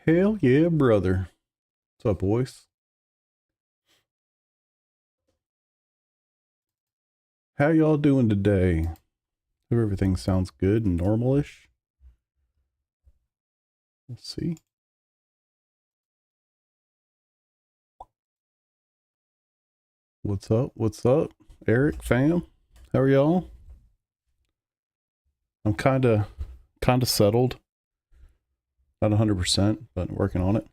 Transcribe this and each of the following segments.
Hell yeah, brother. What's up, boys? How y'all doing today? Hope everything sounds good and normalish. Let's see. What's up? What's up? Eric, fam? How are y'all? I'm kinda settled. Not 100%, but working on it.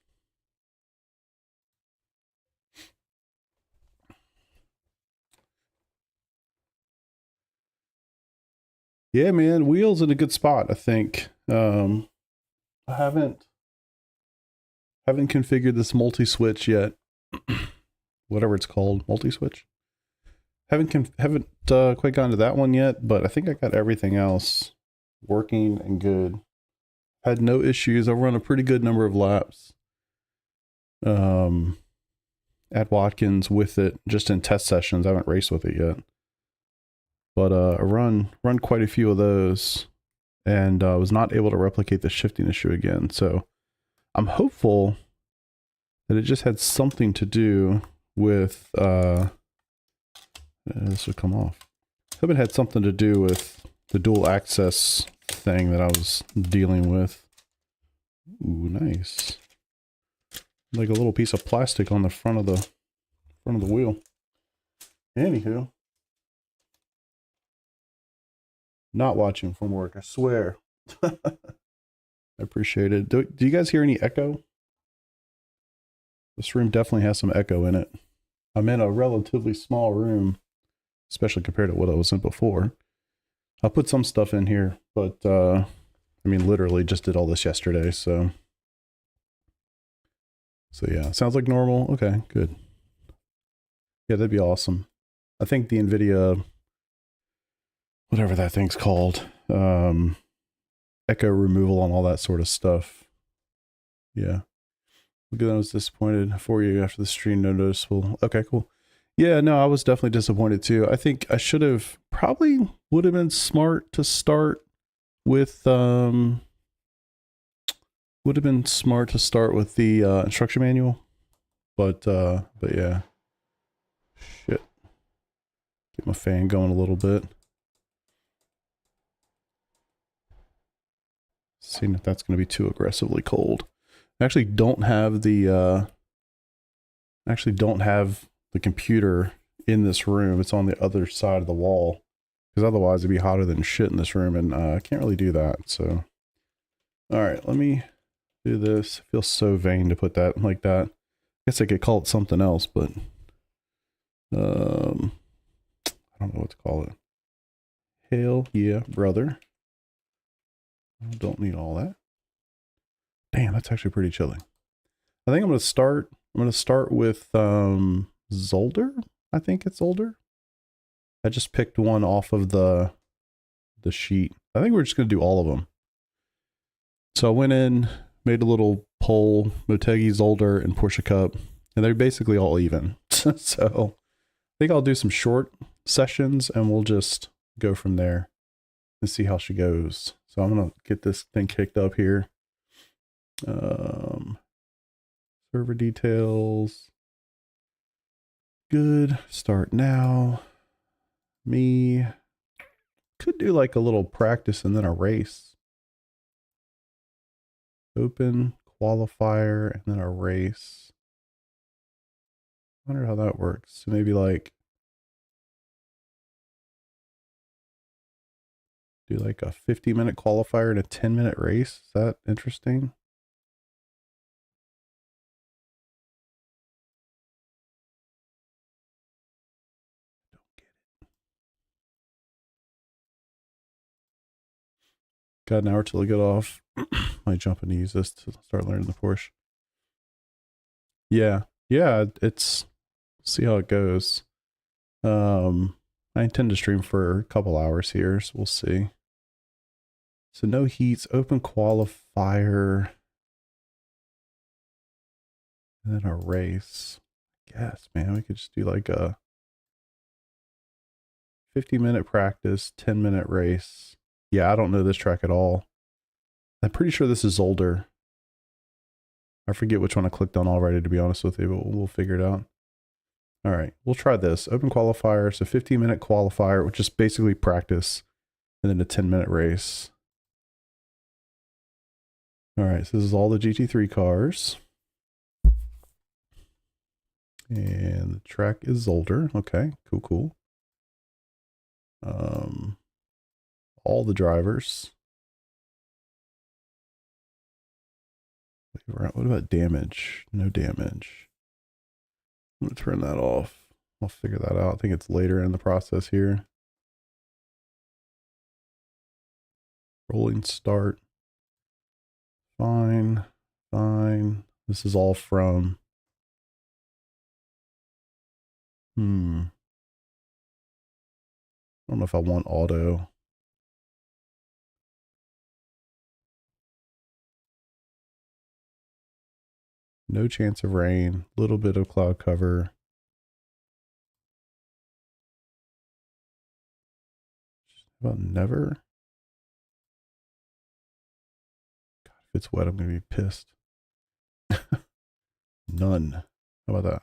Yeah, man, wheels in a good spot, I think. I haven't configured this multi-switch yet. Whatever it's called, multi-switch. Haven't quite gotten to that one yet, but I think I got everything else working and good. Had no issues. I've run a pretty good number of laps at Watkins with it, just in test sessions. I haven't raced with it yet, but I run quite a few of those, and was not able to replicate the shifting issue again. So I'm hopeful that it just had something to do with this would come off. I hope it had something to do with the dual access thing that I was dealing with. Ooh, nice. Like a little piece of plastic on the front of the wheel. Anywho. Not watching from work, I swear. I appreciate it. Do you guys hear any echo? This room definitely has some echo in it. I'm in a relatively small room, especially compared to what I was in before. I'll put some stuff in here, but I mean, literally just did all this yesterday, so yeah, sounds like normal. Okay, good. Yeah, that'd be awesome. I think the NVIDIA, whatever that thing's called, echo removal and all that sort of stuff. Yeah. Look at that, I was disappointed for you after the stream, no noticeable. Okay, cool. Yeah, no, I was definitely disappointed too. I think I should have would have been smart to start with the instruction manual. But yeah. Shit. Get my fan going a little bit. Seeing if that's going to be too aggressively cold. I actually don't have the computer in this room. It's on the other side of the wall, because otherwise it'd be hotter than shit in this room, and I can't really do that. So, all right, let me do this. It feels so vain to put that like that. I guess I could call it something else, but I don't know what to call it. Hell yeah, brother. Don't need all that. Damn, that's actually pretty chilly. I think I'm gonna start with Zolder. I think it's Zolder. I just picked one off of the sheet. I think we're just gonna do all of them. So I went in, made a little poll: Motegi, Zolder, and Porsche Cup, and they're basically all even. So I think I'll do some short sessions, and we'll just go from there and see how she goes. So I'm gonna get this thing kicked up here. Server details. Good. Start now. Me. Could do like a little practice and then a race. Open, qualifier, and then a race. I wonder how that works. So maybe like do like a 50-minute qualifier and a 10-minute race. Is that interesting? Got an hour till I get off. Might jump in to use this to start learning the Porsche. Yeah, it's see how it goes. I intend to stream for a couple hours here, so we'll see. So no heats, open qualifier, and then a race. I guess, man, we could just do like a 50-minute practice, 10-minute race. Yeah, I don't know this track at all. I'm pretty sure this is older. I forget which one I clicked on already, to be honest with you, but we'll figure it out. All right, we'll try this. Open qualifier, so 15-minute qualifier, which is basically practice, and then a 10-minute race. All right, so this is all the GT3 cars. And the track is Zolder. Okay, cool. All the drivers. What about damage? No damage. I'm gonna turn that off. I'll figure that out. I think it's later in the process here. Rolling start. Fine. This is all from... I don't know if I want auto. No chance of rain. Little bit of cloud cover. How about never? God, if it's wet, I'm going to be pissed. None. How about that?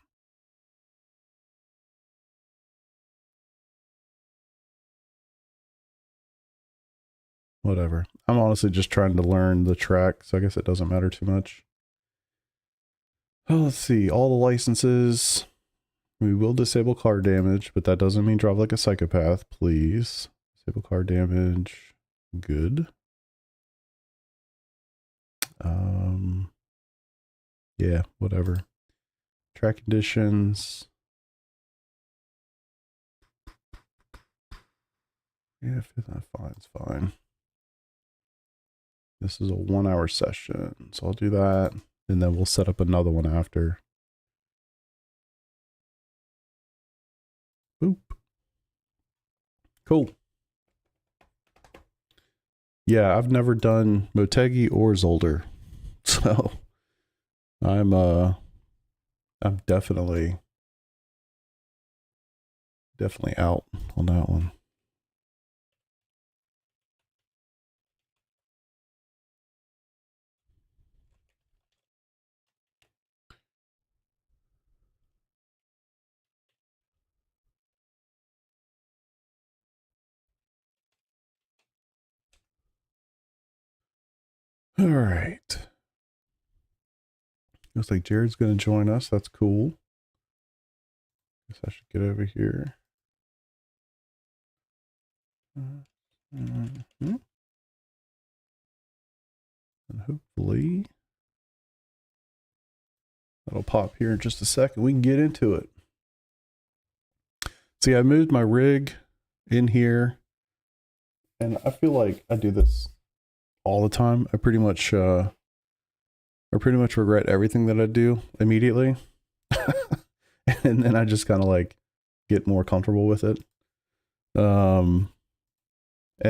Whatever. I'm honestly just trying to learn the track, so I guess it doesn't matter too much. Oh, let's see. All the licenses. We will disable car damage, but that doesn't mean drive like a psychopath, please. Disable car damage. Good. Yeah, whatever. Track conditions. Yeah, it's fine. This is a 1-hour session, so I'll do that, and then we'll set up another one after. Boop. Cool. Yeah, I've never done Motegi or Zolder, so I'm definitely out on that one. All right. Looks like Jared's going to join us. That's cool. Guess I should get over here. And hopefully that'll pop here in just a second. We can get into it. See, I moved my rig in here, and I feel like I do this all the time. I pretty much regret everything that I do immediately. And then I just kind of like get more comfortable with it. And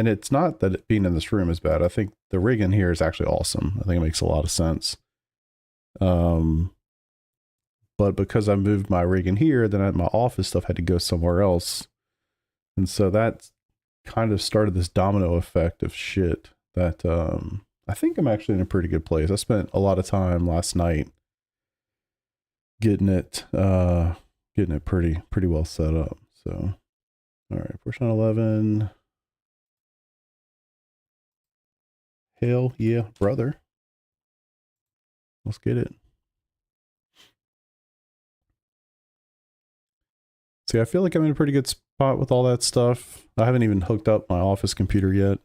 it's not that it being in this room is bad. I think the rig in here is actually awesome. I think it makes a lot of sense. But because I moved my rig in here, then my office stuff had to go somewhere else. And so that kind of started this domino effect of shit that I think I'm actually in a pretty good place. I spent a lot of time last night getting it pretty well set up. So all right, portion 11. Hell yeah, brother. Let's get it. See, I feel like I'm in a pretty good spot with all that stuff. I haven't even hooked up my office computer yet.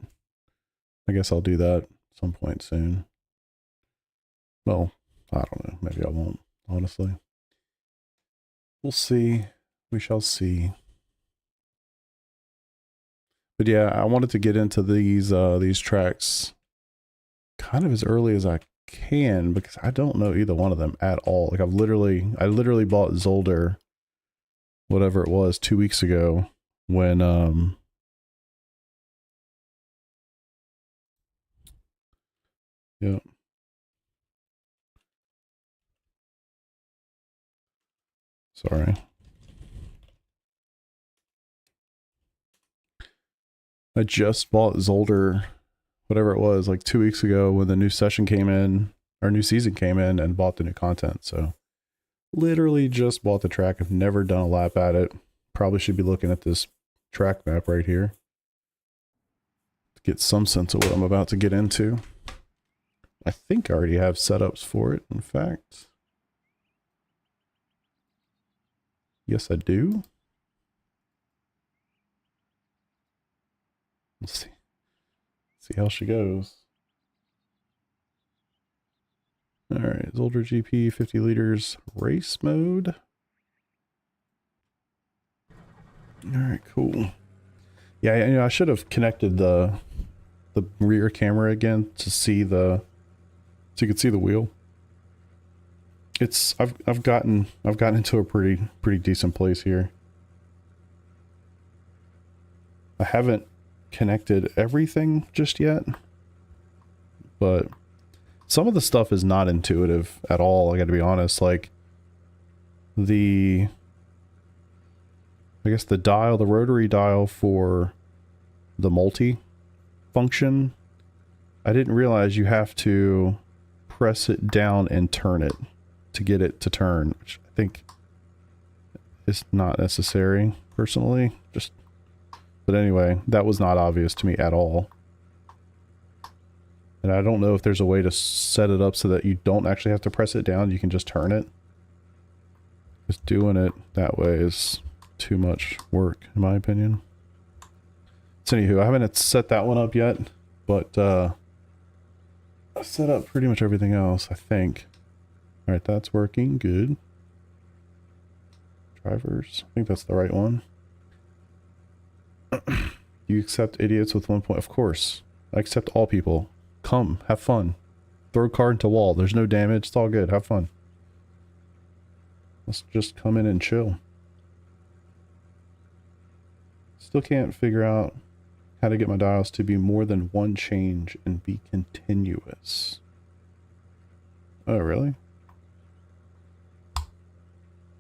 I guess I'll do that at some point soon. Well, I don't know. Maybe I won't, honestly. We'll see. We shall see. But yeah, I wanted to get into these tracks kind of as early as I can because I don't know either one of them at all. Like I literally bought Zolder, whatever it was, 2 weeks ago when yeah. Sorry. I just bought Zolder, whatever it was, like 2 weeks ago when the new session came in. our new season came in and bought the new content. So literally just bought the track. I've never done a lap at it. Probably should be looking at this track map right here to get some sense of what I'm about to get into. I think I already have setups for it, in fact. Yes, I do. Let's see how she goes. All right, Zolder GP 50 liters race mode. All right, cool. Yeah, you know, I should have connected the rear camera again to see so you could see the wheel. It's I've gotten into a pretty decent place here. I haven't connected everything just yet, but some of the stuff is not intuitive at all. I got to be honest. Like I guess the rotary dial for the multi function, I didn't realize you have to press it down and turn it to get it to turn, which I think is not necessary personally. But anyway, that was not obvious to me at all. And I don't know if there's a way to set it up so that you don't actually have to press it down, you can just turn it. Just doing it that way is too much work, in my opinion. So anywho, I haven't set that one up yet, but I set up pretty much everything else, I think. Alright, that's working, good. Drivers, I think that's the right one. You accept idiots with 1 point? Of course. I accept all people. Come, have fun. Throw a car into wall. There's no damage. It's all good. Have fun. Let's just come in and chill. Still can't figure out how to get my dials to be more than one change and be continuous. Oh, really?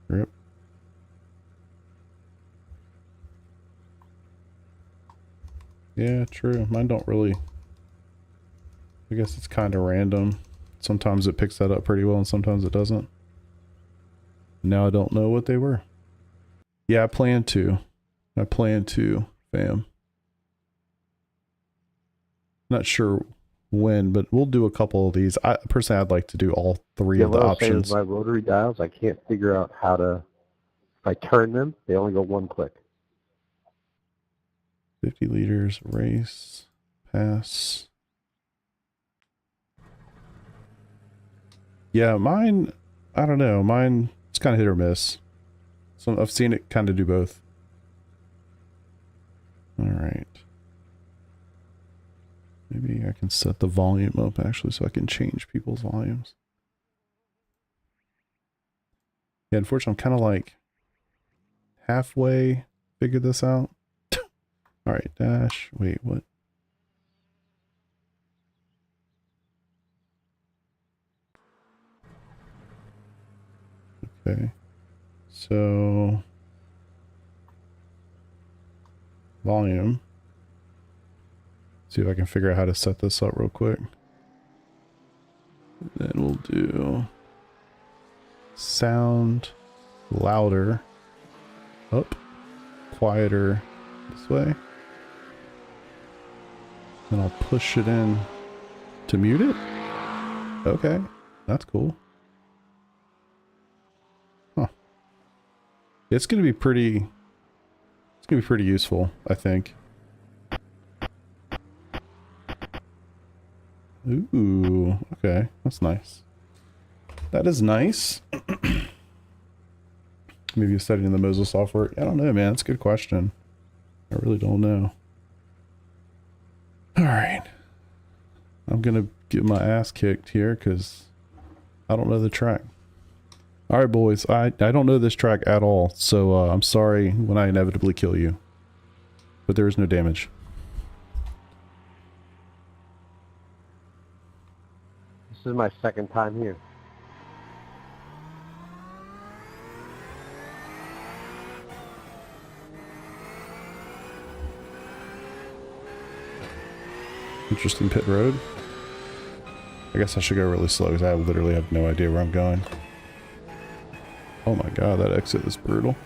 Rip. Yeah, true. Mine don't really... I guess it's kind of random. Sometimes it picks that up pretty well and sometimes it doesn't. Now I don't know what they were. Yeah, I plan to, fam. Not sure when, but we'll do a couple of these. Personally, I'd like to do all three of the options. My rotary dials, I can't figure out how to... If I turn them, they only go one click. 50 liters, race, pass. Yeah, mine, I don't know. Mine, it's kind of hit or miss. So I've seen it kind of do both. All right. Maybe I can set the volume up actually so I can change people's volumes. Yeah, unfortunately, I'm kind of like halfway figured this out. All right, dash. Wait, what? Okay. So volume. See if I can figure out how to set this up real quick. Then we'll do sound louder up, quieter this way. Then I'll push it in to mute it. Okay, that's cool. Huh. It's gonna be pretty useful, I think. Ooh, okay, that's nice. That is nice. Maybe you're studying the Moza software. I don't know, man. That's a good question. I really don't know. Alright. I'm gonna get my ass kicked here because I don't know the track. Alright, boys. I don't know this track at all, so I'm sorry when I inevitably kill you. But there is no damage. This is my second time here. Interesting pit road. I guess I should go really slow because I literally have no idea where I'm going. Oh my god, that exit is brutal.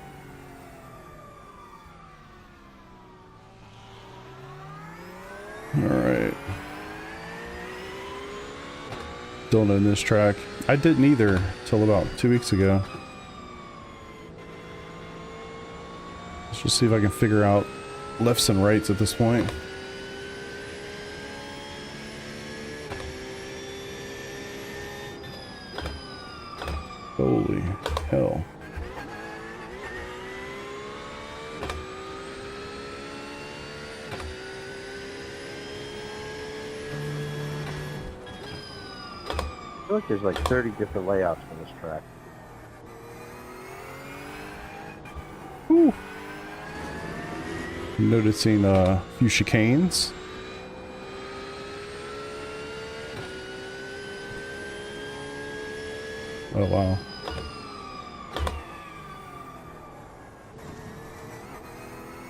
Alright. Don't know this track. I didn't either till about 2 weeks ago. Let's just see if I can figure out lefts and rights at this point. Holy hell. I feel like there's like 30 different layouts for this track. Whew. Noticing a few chicanes. Oh wow.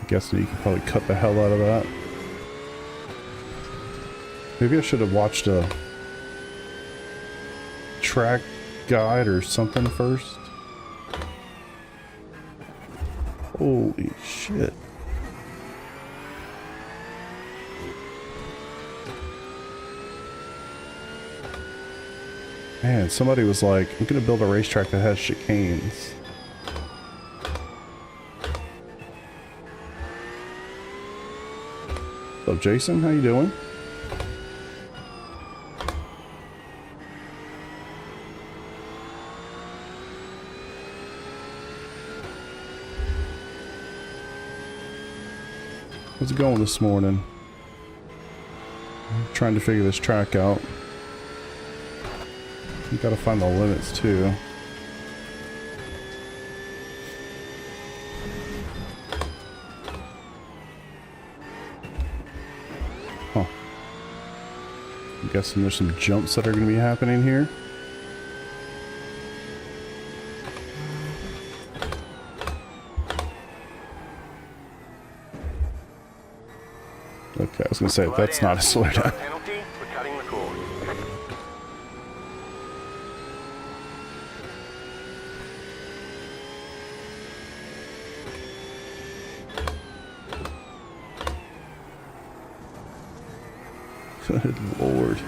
I guess you could probably cut the hell out of that. Maybe I should have watched a track guide or something first. Holy shit. Man, somebody was like, I'm gonna build a racetrack that has chicanes. What's up, Jason? How you doing? How's it going this morning? I'm trying to figure this track out. You gotta find the limits too. Huh. I'm guessing there's some jumps that are gonna be happening here. Okay, I was gonna say, that's not a slowdown. Good lord.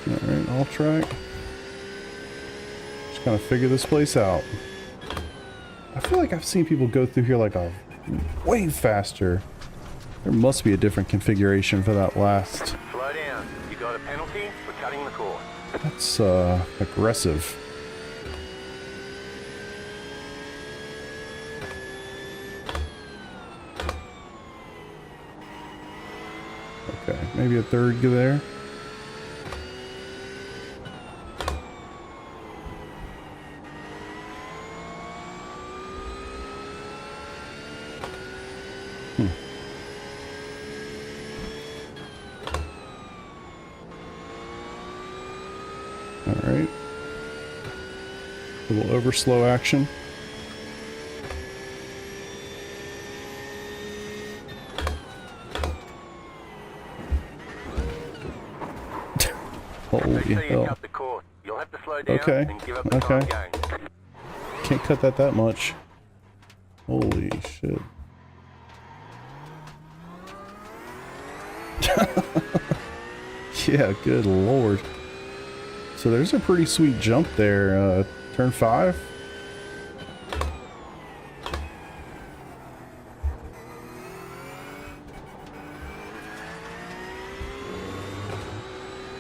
Alright, I'll try. Just kind of figure this place out. I feel like I've seen people go through here like a way faster. There must be a different configuration for that last. Slow down. You got a penalty for cutting the course. That's aggressive. Okay, maybe a third there. Alright. A little over slow action. Holy hell. Cut the course. You'll have to slow down Okay. and give up the time Okay. going. Can't cut that much. Holy shit. Yeah, good lord. So there's a pretty sweet jump there. Turn 5.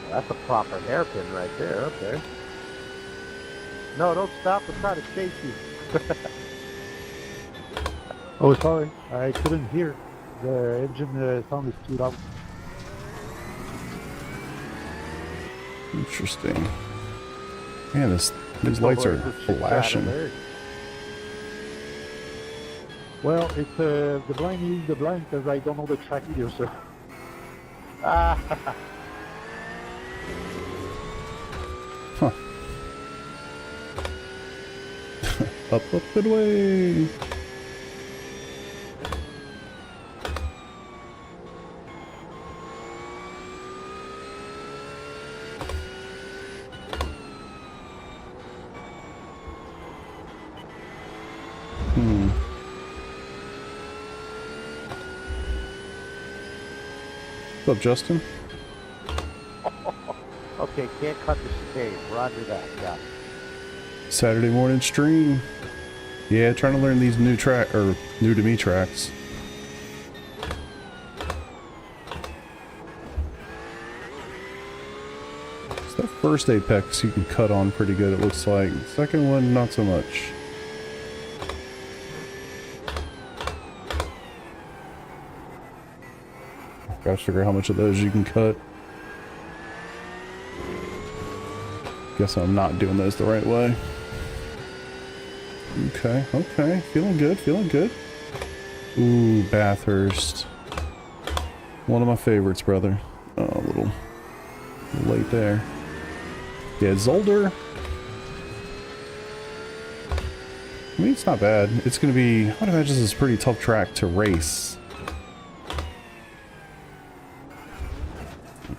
That's a proper hairpin right there. Okay. No, don't stop. I'm trying to chase you. Oh, sorry. I couldn't hear. The engine sound is too loud. Interesting. Man, these lights are flashing. Well, it's the blind is the blind because I don't know the track either, so. Ah. Huh. Up, and away. What's up, Justin? Okay, can't cut the chicane. Roger that. Got it. Saturday morning stream. Yeah, trying to learn these new new to me tracks. So that first apex you can cut on pretty good, it looks like. The second one, not so much. Gotta figure out how much of those you can cut. Guess I'm not doing those the right way. Okay, okay. Feeling good, feeling good. Ooh, Bathurst. One of my favorites, brother. Oh, a little late there. Yeah, Zolder. I mean, it's not bad. It's gonna be, I would imagine this is a pretty tough track to race.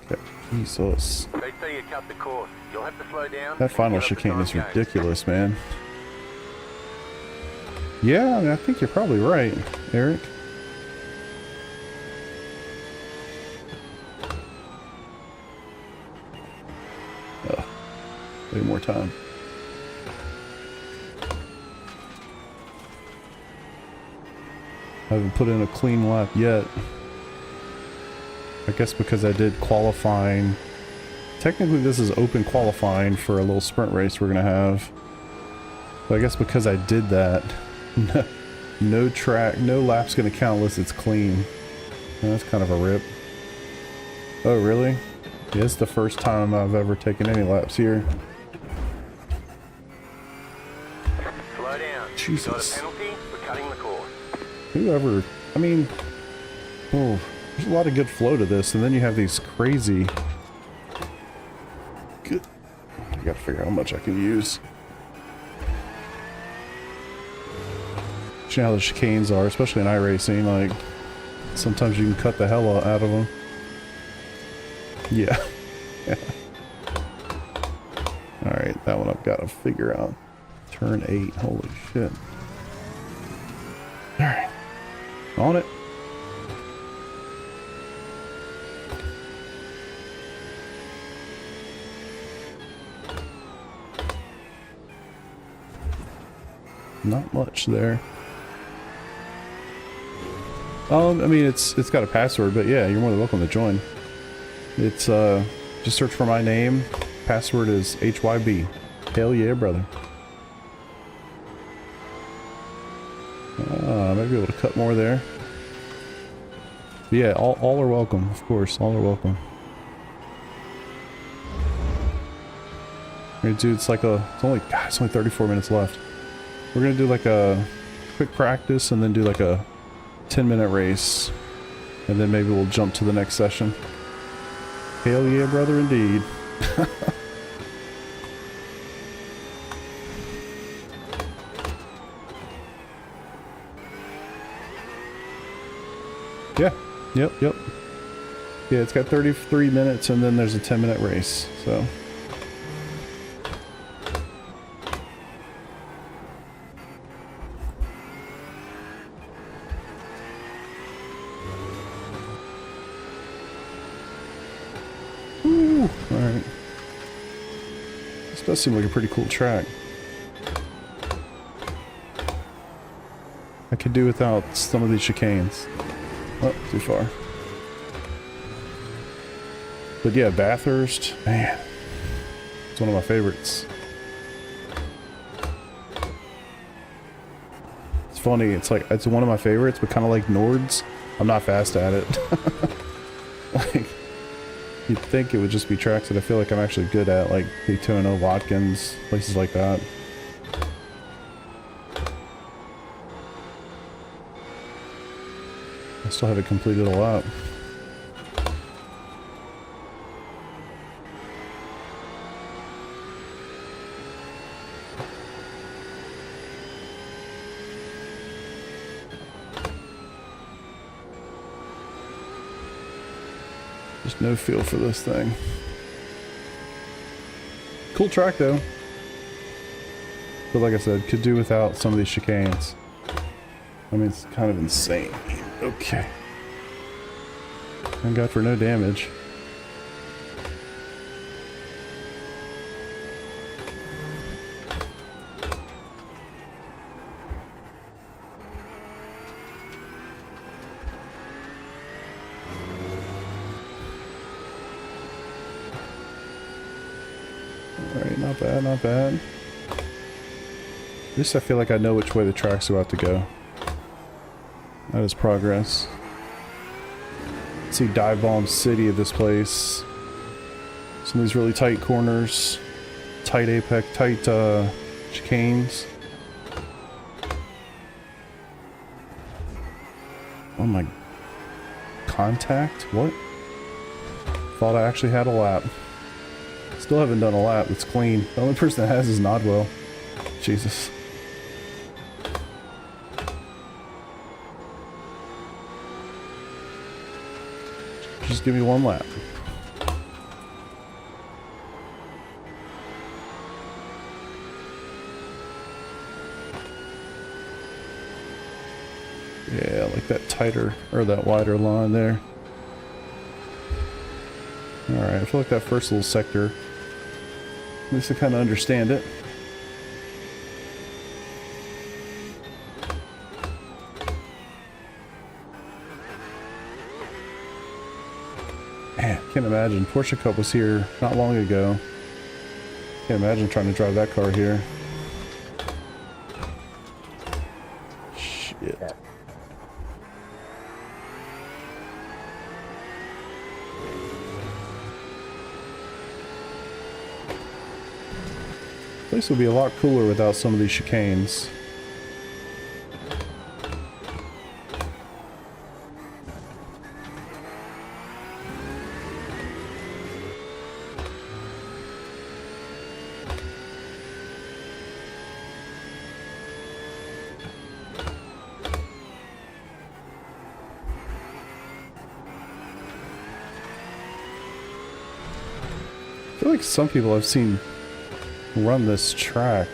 Okay, Jesus. They say you cut the course. You'll have to slow down. That final and get up the chicane is time gain. ridiculous, man. Yeah, I mean, I think you're probably right, Eric. Way more time. I haven't put in a clean lap yet. I guess because I did qualifying. Technically this is open qualifying for a little sprint race we're gonna have. But I guess because I did that, no lap's gonna count unless it's clean. That's kind of a rip. Oh really? Yeah, it's the first time I've ever taken any laps here. Slow down. Jesus. You got a penalty for cutting the course. Whoever, I mean, oh, there's a lot of good flow to this, and then you have these crazy. Good. I gotta figure out how much I can use. You know how the chicanes are, especially in iRacing. Like, sometimes you can cut the hell out of them. Yeah. Yeah. All right, that one I've got to figure out. Turn 8. Holy shit. All right. On it. Not much there. I mean, it's got a password, but yeah, you're more than welcome to join. It's, just search for my name. Password is HYB. Hell yeah, brother. I might be able to cut more there. But yeah, all are welcome, of course. All are welcome. Hey, dude, it's like it's only 34 minutes left. We're gonna do like a quick practice and then do like a 10-minute race. And then maybe we'll jump to the next session. Hell yeah, brother, indeed. Yeah, yep. Yeah, it's got 33 minutes and then there's a 10-minute race, so. Woo, alright. This does seem like a pretty cool track. I could do without some of these chicanes. Oh, too far. But yeah, Bathurst, man, it's one of my favorites. It's funny, it's like, it's one of my favorites, but kind of like Nords, I'm not fast at it. Like, you'd think it would just be tracks that I feel like I'm actually good at, like Daytona, Watkins, places like that. I still haven't completed a lap. Just no feel for this thing. Cool track though. But like I said, could do without some of these chicanes. I mean, it's kind of insane. Okay. Thank God for no damage. Alright, not bad, not bad. At least I feel like I know which way the track's about to go. That is progress. Let's see Dive Bomb City of this place. Some of these really tight corners. Tight apex, tight chicanes. Oh my... Contact? What? Thought I actually had a lap. Still haven't done a lap. It's clean. The only person that has is Nodwell. Jesus. Just give me one lap. Yeah, like that tighter, or that wider line there. Alright, I feel like that first little sector, at least I kind of understand it. Man, can't imagine. Porsche Cup was here not long ago. Can't imagine trying to drive that car here. Shit. Place would be a lot cooler without some of these chicanes. I feel like some people I've seen run this track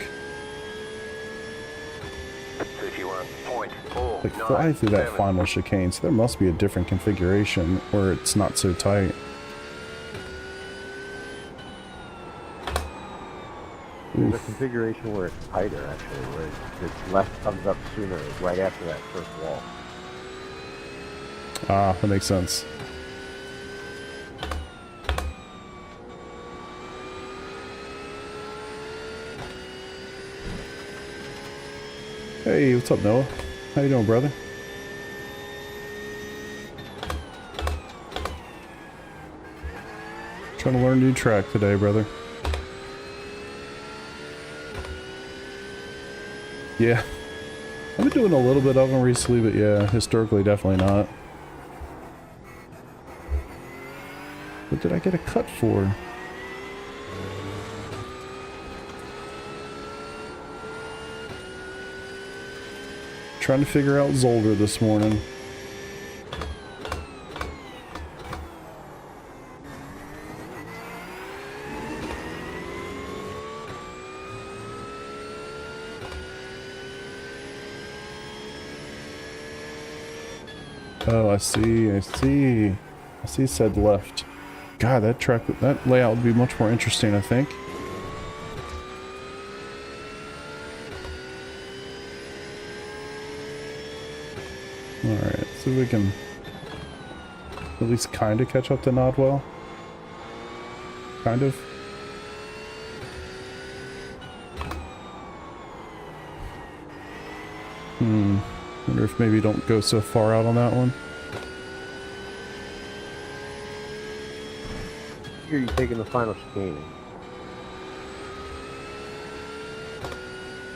like fly through that final chicane, so there must be a different configuration where it's not so tight. There's a configuration where it's tighter, actually, where it's less comes up sooner, right after that first wall. Ah, that makes sense. Hey, what's up, Noah? How you doing, brother? Trying to learn a new track today, brother. Yeah. I've been doing a little bit of them recently, but yeah, historically definitely not. What did I get a cut for? Trying to figure out Zolder this morning. Oh, I see, I see. I see it said left. God, that track, that layout would be much more interesting, I think. Alright, so we can at least kind of catch up to Nodwell. Kind of. Wonder if maybe don't go so far out on that one. Here you're taking the final chicane.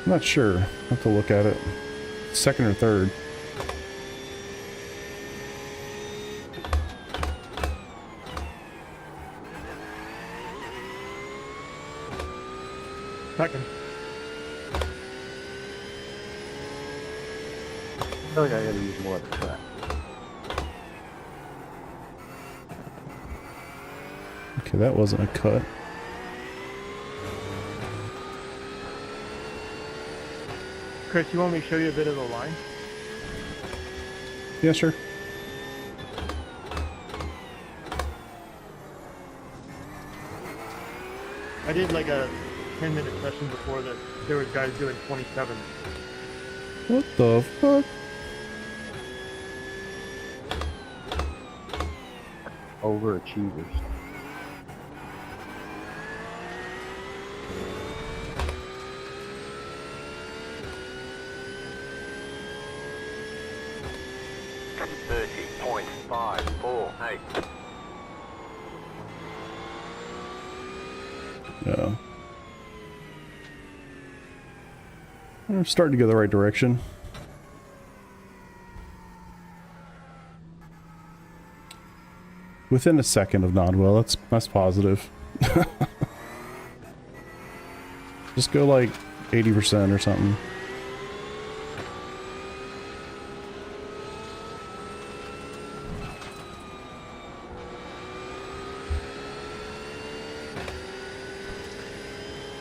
I'm not sure. I'll have to look at it. Second or third. Second. I feel like I gotta use more of the track. Okay, that wasn't a cut. Chris, you want me to show you a bit of the line? Yeah, sure. I did like a 10-minute session before that. There was guys doing 27. What the fuck? Overachievers. .548. Yeah. I'm starting to go the right direction. Within a second of Nodwell, that's positive. Just go like 80% or something.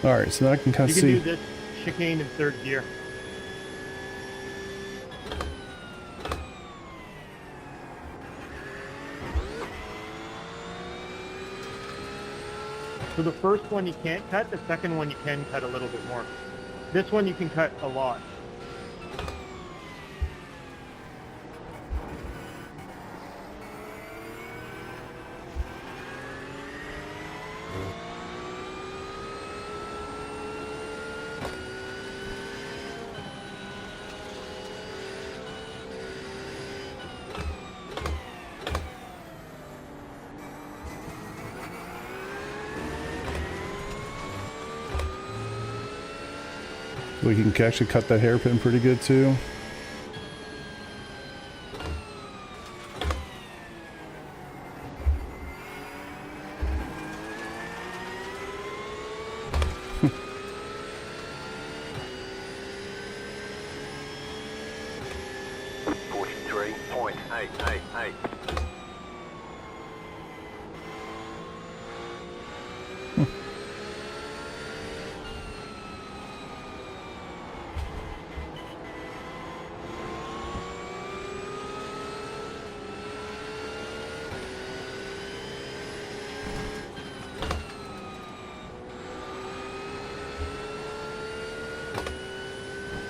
Alright, so then I can kind You of can see. do this chicane in third gear. So the first one you can't cut, the second one you can cut a little bit more. This one you can cut a lot. We can actually cut that hairpin pretty good too. .888.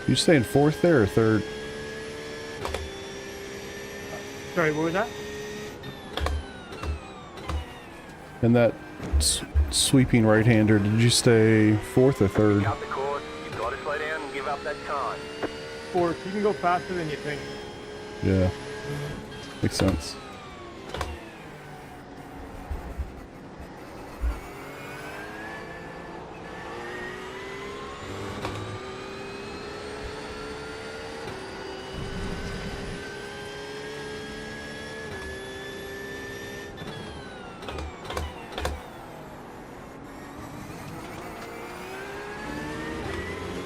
You staying fourth there or third? Sorry, what was that? And that sweeping right-hander, did you stay fourth or third? Cut the course. You've got to slow down and give up that time. Fourth, you can go faster than you think. Yeah. Makes sense.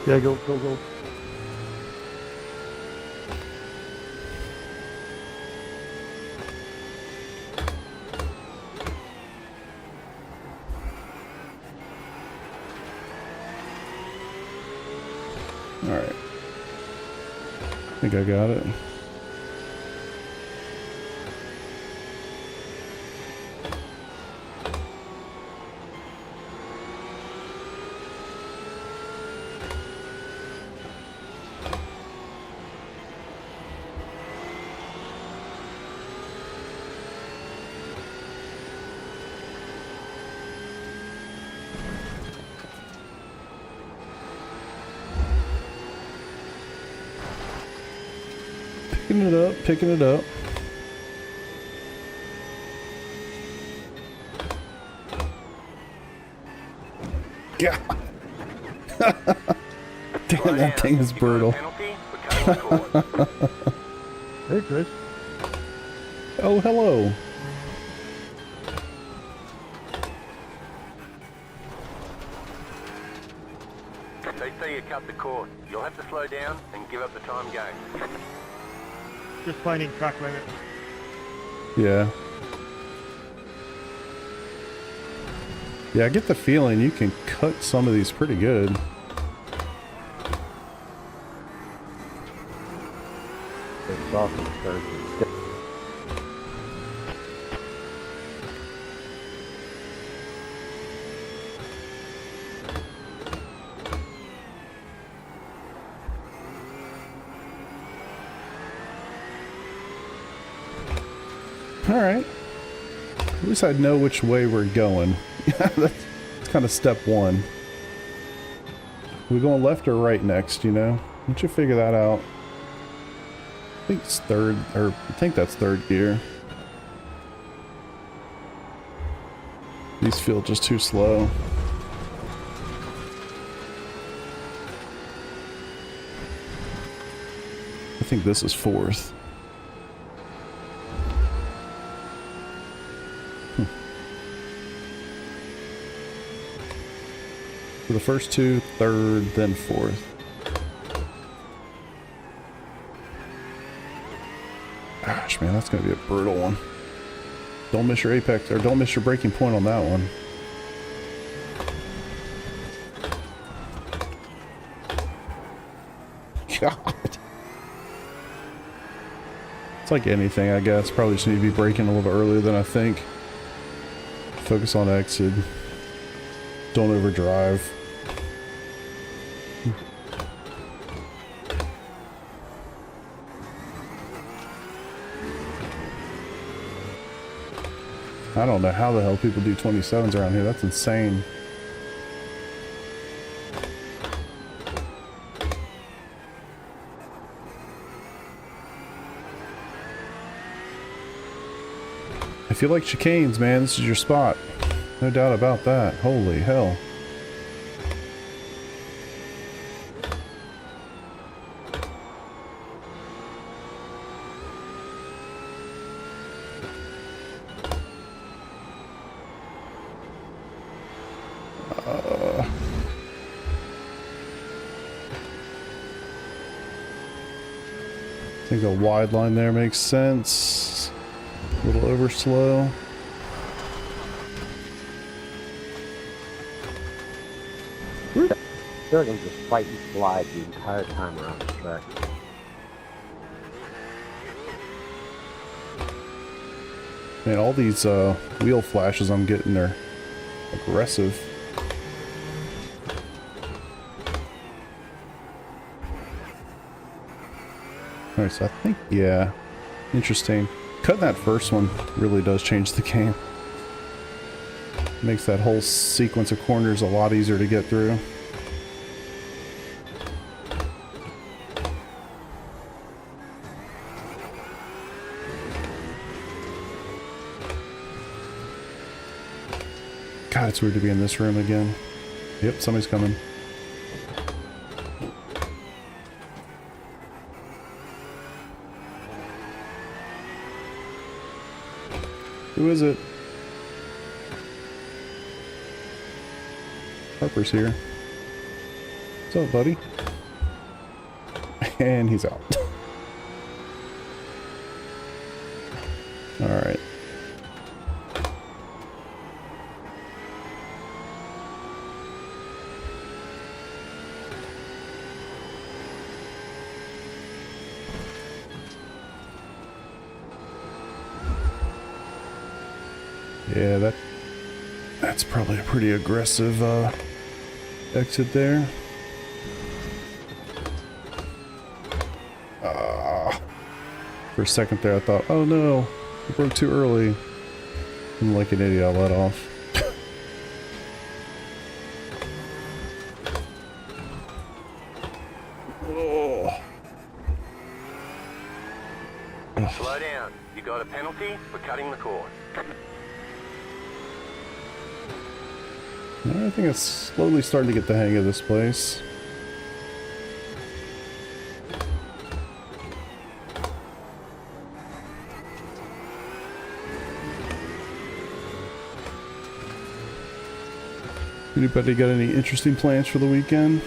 Yeah, go, go, go. Alright. I think I got it. Picking it up, picking it up. Yeah. Damn, that thing is brutal. Penalty for cutting the course. Hey, Chris. Oh, hello. They say you cut the course. You'll have to slow down and give up the time game. Just finding track limit. Yeah. Yeah, I get the feeling you can cut some of these pretty good. saw some surgery. Alright. At least I know which way we're going. That's kind of step one. We're going left or right next, you know? Once you figure that out. I think it's third, or I think that's third gear. These feel just too slow. I think this is fourth. For the first two, third, then fourth. Gosh, man, that's gonna be a brutal one. Don't miss your apex, or don't miss your breaking point on that one. God. It's like anything, I guess. Probably just need to be braking a little bit earlier than I think. Focus on exit. Don't overdrive. I don't know how the hell people do 27s around here. That's insane. If you like chicanes, man, this is your spot. No doubt about that. Holy hell. I think a wide line there makes sense. A little over slow. I feel like I'm just fighting slide the entire time around the track. Man, all these wheel flashes I'm getting are aggressive. Alright, so I think, yeah, interesting. Cutting that first one really does change the game. Makes that whole sequence of corners a lot easier to get through. God, it's weird to be in this room again. Yep, somebody's coming. Who is it? Harper's here. What's up, buddy? And he's out. Alright. Yeah, that's probably a pretty aggressive exit there. For a second there I thought, oh no, I broke too early. I'm like an idiot, I let off. Oh. Slow down. You got a penalty for cutting the cord. I think it's slowly starting to get the hang of this place. Anybody got any interesting plans for the weekend?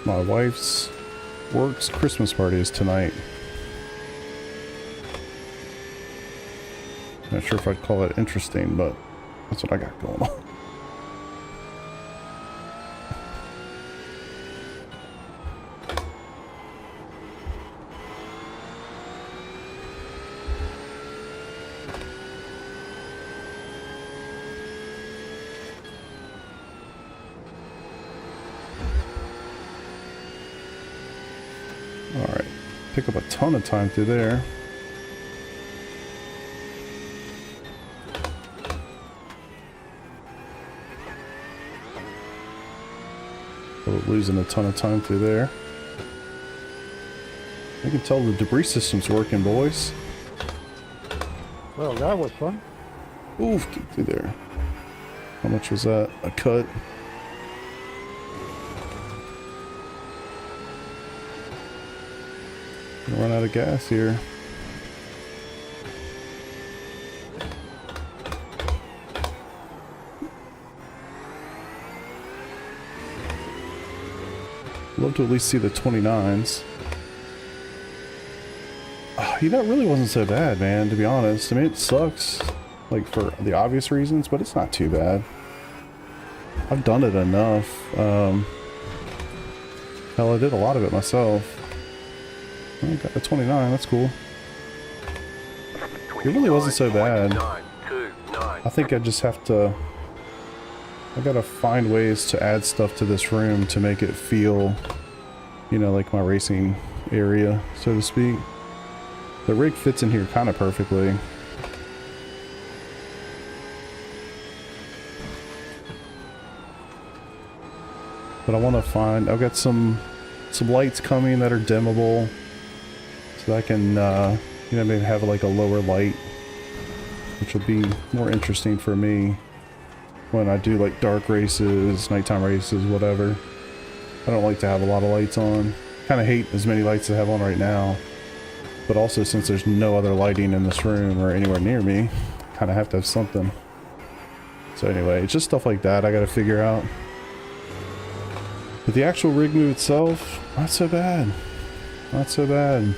My wife's work's Christmas party is tonight. Not sure if I'd call it interesting, but That's what I got going on. Alright, pick up a ton of time through there. Losing a ton of time through there. I can tell the debris system's working, boys. Well, that was fun. Oof, get through there. How much was that? A cut? Gonna run out of gas here. Love to at least see the 29s. You know, it really wasn't so bad, man, to be honest. I mean, it sucks, like, for the obvious reasons, but it's not too bad. I've done it enough. Hell, I did a lot of it myself. I got the 29, that's cool. It really wasn't so bad. I think I just have to... I gotta find ways to add stuff to this room to make it feel, you know, like my racing area, so to speak. The rig fits in here kind of perfectly. But I want to find... I've got some lights coming that are dimmable, so I can, you know, maybe have like a lower light, which will be more interesting for me when I do like dark races, nighttime races, whatever. I don't like to have a lot of lights on. Kind of hate as many lights as I have on right now. But also, since there's no other lighting in this room or anywhere near me, kind of have to have something. So anyway, it's just stuff like that I gotta figure out. But the actual rig move itself, not so bad. Not so bad.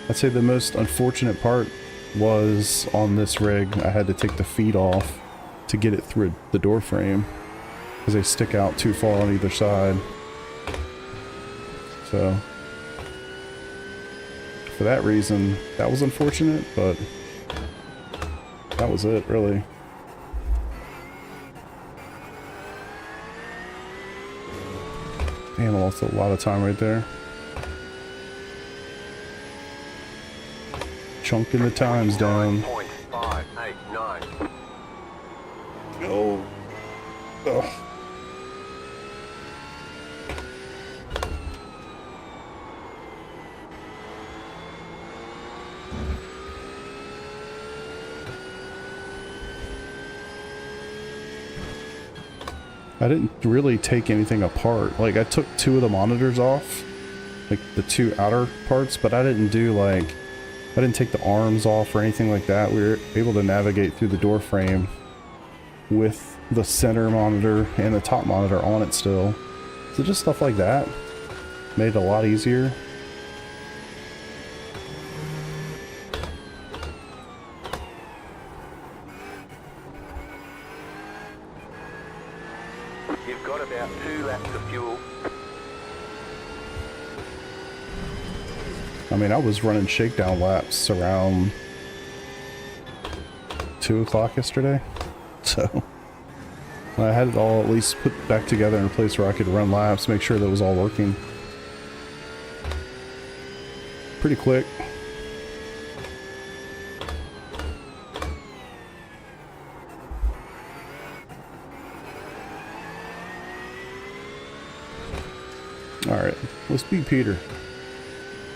I'd say the most unfortunate part was on this rig, I had to take the feet off to get it through the door frame because they stick out too far on either side. So for that reason, that was unfortunate, but that was it, really. Damn, I lost a lot of time right there. Chunking the times down. Oh. Ugh. I didn't really take anything apart. Like, I took 2 of the monitors off, like the 2 outer parts, but I didn't do like, I didn't take the arms off or anything like that. We were able to navigate through the door frame with the center monitor and the top monitor on it still. So just stuff like that made it a lot easier. You've got about 2 laps of fuel. I mean, I was running shakedown laps around 2 o'clock yesterday, so I had it all at least put back together in a place where I could run laps, make sure that it was all working. Pretty quick. Alright, let's beat Peter.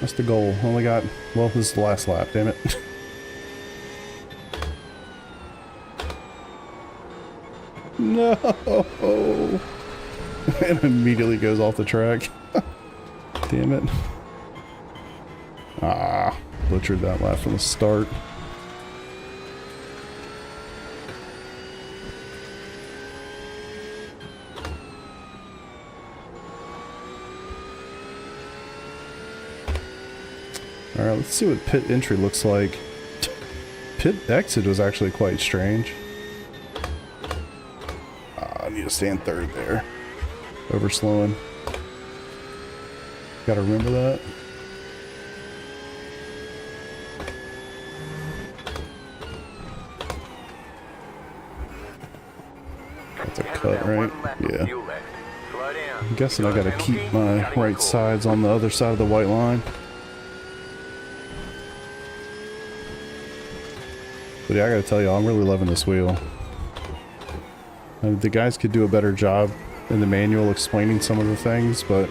That's the goal. Only got, well, this is the last lap, damn it. No! And immediately goes off the track. Damn it. Ah, butchered that lap from the start. Alright, let's see what pit entry looks like. Pit exit was actually quite strange. need to stand third there. Overslowing. Gotta remember that. That's a cut, right? Yeah. I'm guessing I gotta keep my right sides on the other side of the white line. But yeah, I gotta tell you, I'm really loving this wheel. The guys could do a better job in the manual explaining some of the things, but...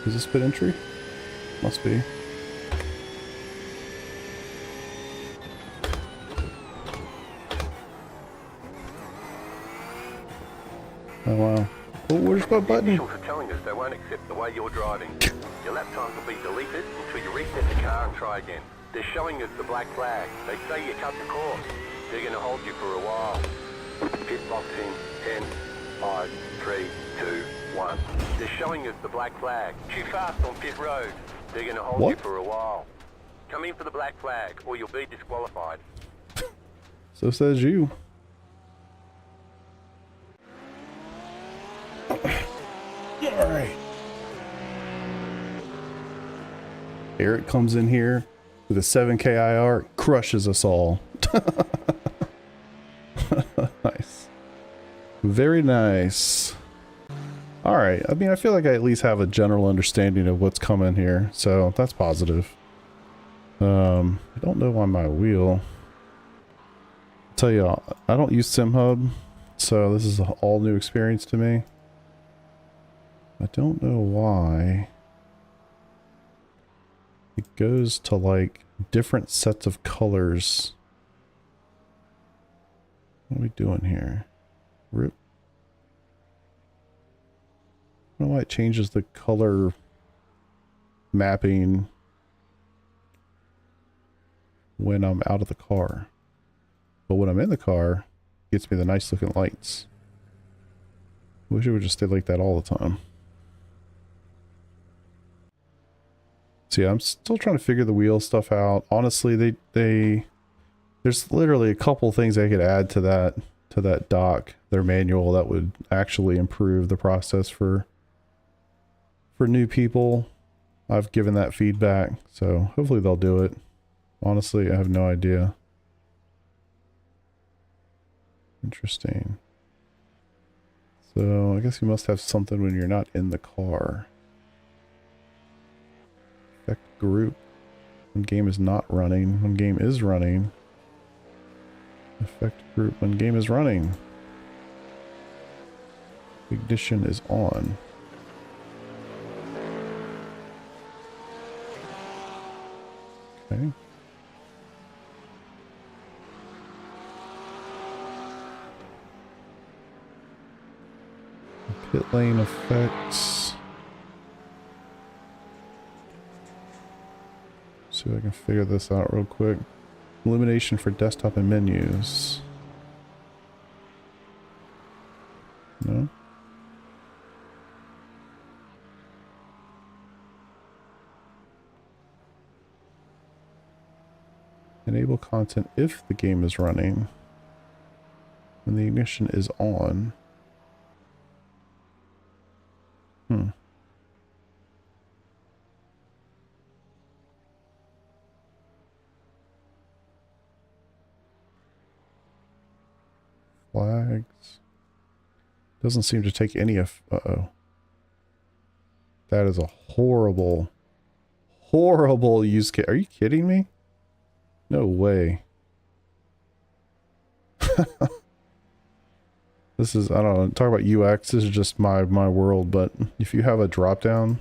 Is this pit entry? Must be. Oh wow. Oh, where's my button? Officials are telling us they won't accept the way you're driving. Your lap times will be deleted until you reset the car and try again. They're showing us the black flag. They say you cut the course. They're going to hold you for a while. Pit box in 10, 5, 3, 2, 1. They're showing us the black flag. Too fast on pit road. They're going to hold you for a while. Come in for the black flag or you'll be disqualified. So says you. Alright. Eric comes in here with a 7K IR, crushes us all. Nice. Very nice. Alright, I mean, I feel like I at least have a general understanding of what's coming here, so that's positive. I don't know why my wheel... I'll tell you, I don't use SimHub, so this is an all new experience to me. I don't know why it goes to like different sets of colors. What are we doing here? Rip. I don't know why it changes the color mapping when I'm out of the car. But when I'm in the car, it gets me the nice looking lights. Wish it would just stay like that all the time. So yeah, I'm still trying to figure the wheel stuff out. Honestly, there's literally a couple things I could add to that doc, their manual, that would actually improve the process for new people. I've given that feedback, so hopefully they'll do it. Honestly, I have no idea. Interesting. So I guess you must have something when you're not in the car. Effect group. When game is not running. When game is running. Effect group. When game is running. Ignition is on. Okay. Pit lane effects. See if I can figure this out real quick. Illumination for desktop and menus. No? Enable content if the game is running. When the ignition is on. Flags. Doesn't seem to take any of... Uh-oh. That is a horrible, horrible use case. Are you kidding me? No way. This is, I don't know, talk about UX, this is just my world, but if you have a drop down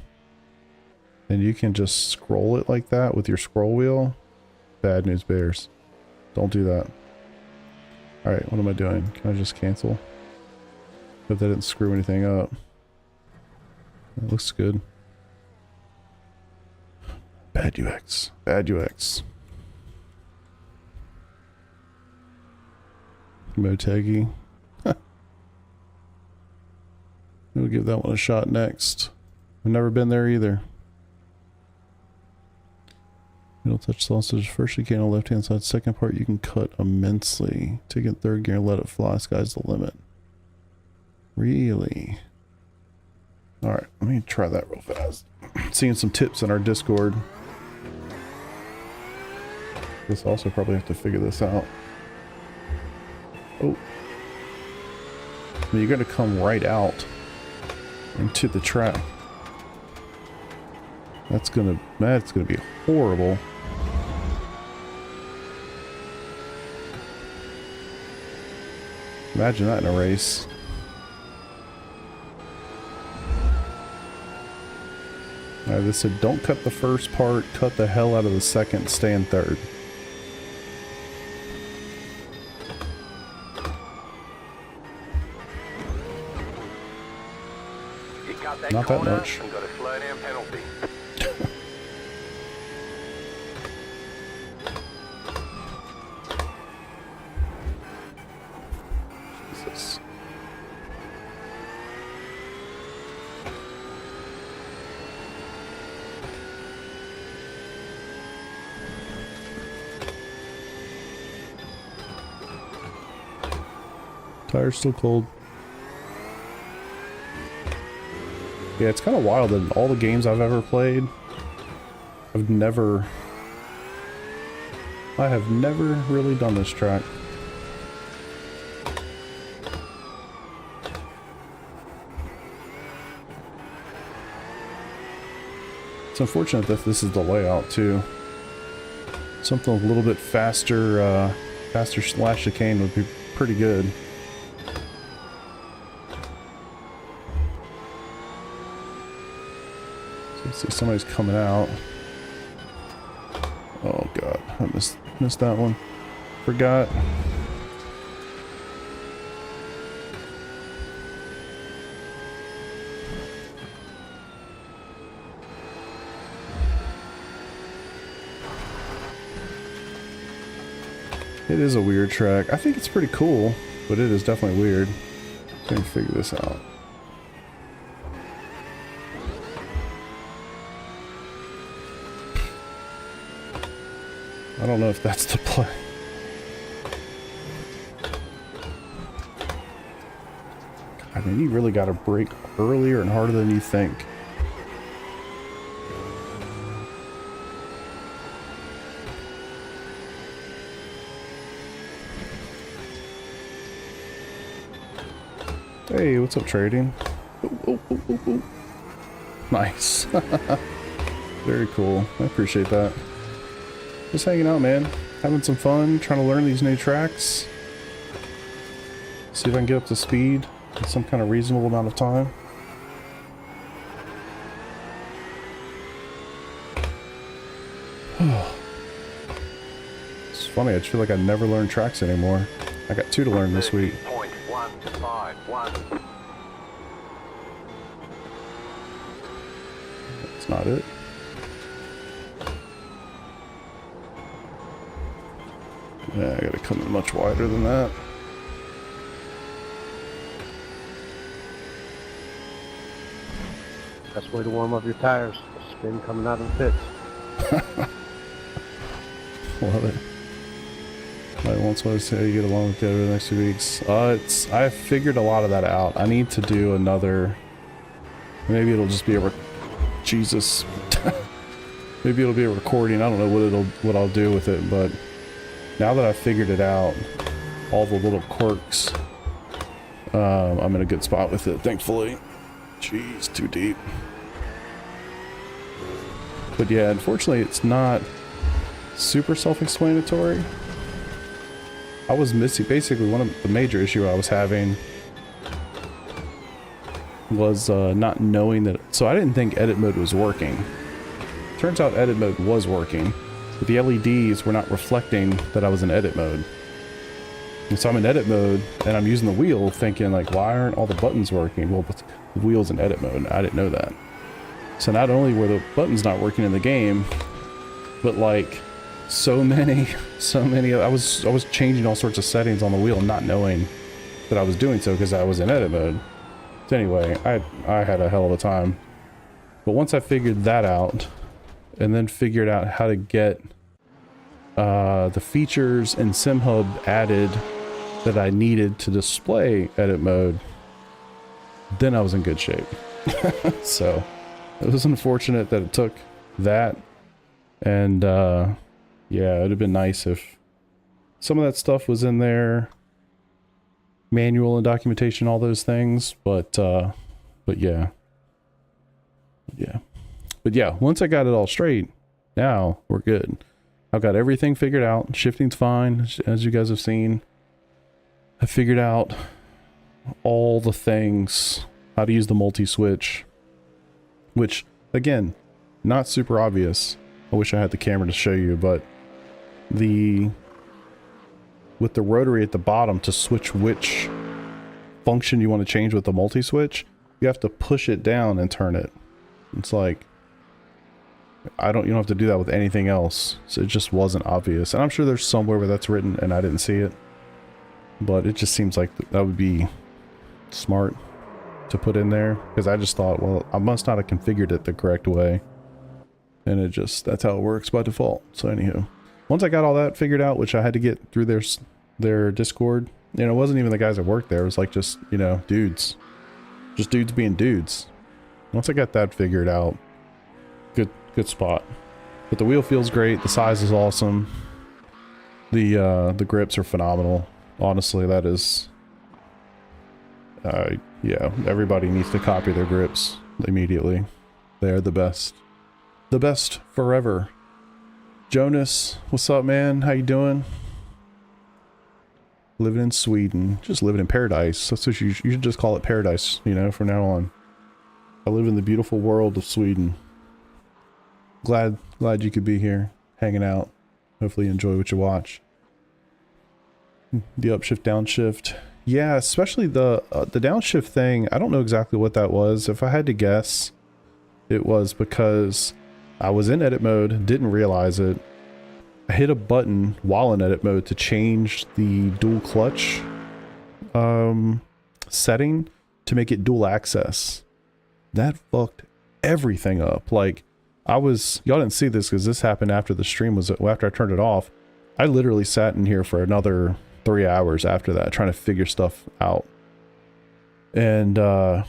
and you can just scroll it like that with your scroll wheel, bad news bears. Don't do that. Alright, what am I doing? Can I just cancel? Hope that didn't screw anything up. It looks good. Bad UX. Bad UX. Motegi. We'll give that one a shot next. I've never been there either. You don't touch sausage. First you can on the left hand side. Second part you can cut immensely. Take it third gear and let it fly. Sky's the limit. Really? Alright, let me try that real fast. Seeing some tips in our Discord. This also probably have to figure this out. Oh. I mean, you're gonna come right out into the track. That's gonna be horrible. Imagine that in a race. Alright, this said don't cut the first part, cut the hell out of the second, stay in third. You cut that Not that corner much. and got a slow down penalty. Jesus. Tire's still cold. Yeah, it's kind of wild that in all the games I've ever played, I have never really done this track. It's unfortunate that this is the layout too. Something a little bit faster, faster slash chicane would be pretty good. See, somebody's coming out. Oh god, I missed that one. Forgot. It is a weird track. I think it's pretty cool, but it is definitely weird. Let me figure this out. I don't know if that's the play. I mean, you really got to brake earlier and harder than you think. Hey, what's up, trading? Ooh. Nice. Very cool. I appreciate that. Just hanging out, man. Having some fun, trying to learn these new tracks. See if I can get up to speed in some kind of reasonable amount of time. It's funny, I just feel like I never learn tracks anymore. I got 2 to learn this week. That's not it. Yeah, I gotta come in much wider than that. Best way to warm up your tires. Spin coming out of the pits. Love it. I once wanted to say how you get along with it over the next 2 weeks. I figured a lot of that out. I need to do another. Maybe it'll just be a. Jesus. Maybe it'll be a recording. I don't know what I'll do with it, but now that I've figured it out, all the little quirks, I'm in a good spot with it, thankfully. Jeez, too deep. But yeah, unfortunately, it's not super self-explanatory. I was missing, basically, one of the major issue I was having was not knowing that. So I didn't think edit mode was working. Turns out edit mode was working, but the LEDs were not reflecting that I was in edit mode. And so I'm in edit mode and I'm using the wheel thinking like, why aren't all the buttons working? Well, the wheel's in edit mode. I didn't know that. So not only were the buttons not working in the game, but like so many, I was changing all sorts of settings on the wheel not knowing that I was doing so because I was in edit mode. So anyway, I had a hell of a time. But once I figured that out, and then figured out how to get the features in SimHub added that I needed to display edit mode, then I was in good shape. So it was unfortunate that it took that, and yeah, it'd have been nice if some of that stuff was in there, manual and documentation, all those things, but yeah. But yeah, once I got it all straight, now we're good. I've got everything figured out. Shifting's fine, as you guys have seen. I figured out all the things, how to use the multi-switch, which, again, not super obvious. I wish I had the camera to show you, but with the rotary at the bottom to switch which function you want to change with the multi-switch, you have to push it down and turn it. It's like, you don't have to do that with anything else. So it just wasn't obvious. And I'm sure there's somewhere where that's written and I didn't see it. But it just seems like that would be smart to put in there. Because I just thought, well, I must not have configured it the correct way. And that's how it works by default. So anywho, once I got all that figured out, which I had to get through their Discord, it wasn't even the guys that worked there. It was like just, dudes. Just dudes being dudes. Once I got that figured out, good spot. But the wheel feels great. The size is awesome. The grips are phenomenal. Honestly, that is... yeah, everybody needs to copy their grips immediately. They are the best. The best forever. Jonas, what's up, man? How you doing? Living in Sweden. Just living in paradise. That's what you should just call it paradise, from now on. I live in the beautiful world of Sweden. Glad you could be here, hanging out. Hopefully you enjoy what you watch. The upshift, downshift. Yeah, especially the downshift thing. I don't know exactly what that was. If I had to guess, it was because I was in edit mode, didn't realize it. I hit a button while in edit mode to change the dual clutch setting to make it dual access. That fucked everything up. Like, y'all didn't see this because this happened after the stream after I turned it off. I literally sat in here for another 3 hours after that, trying to figure stuff out. And, I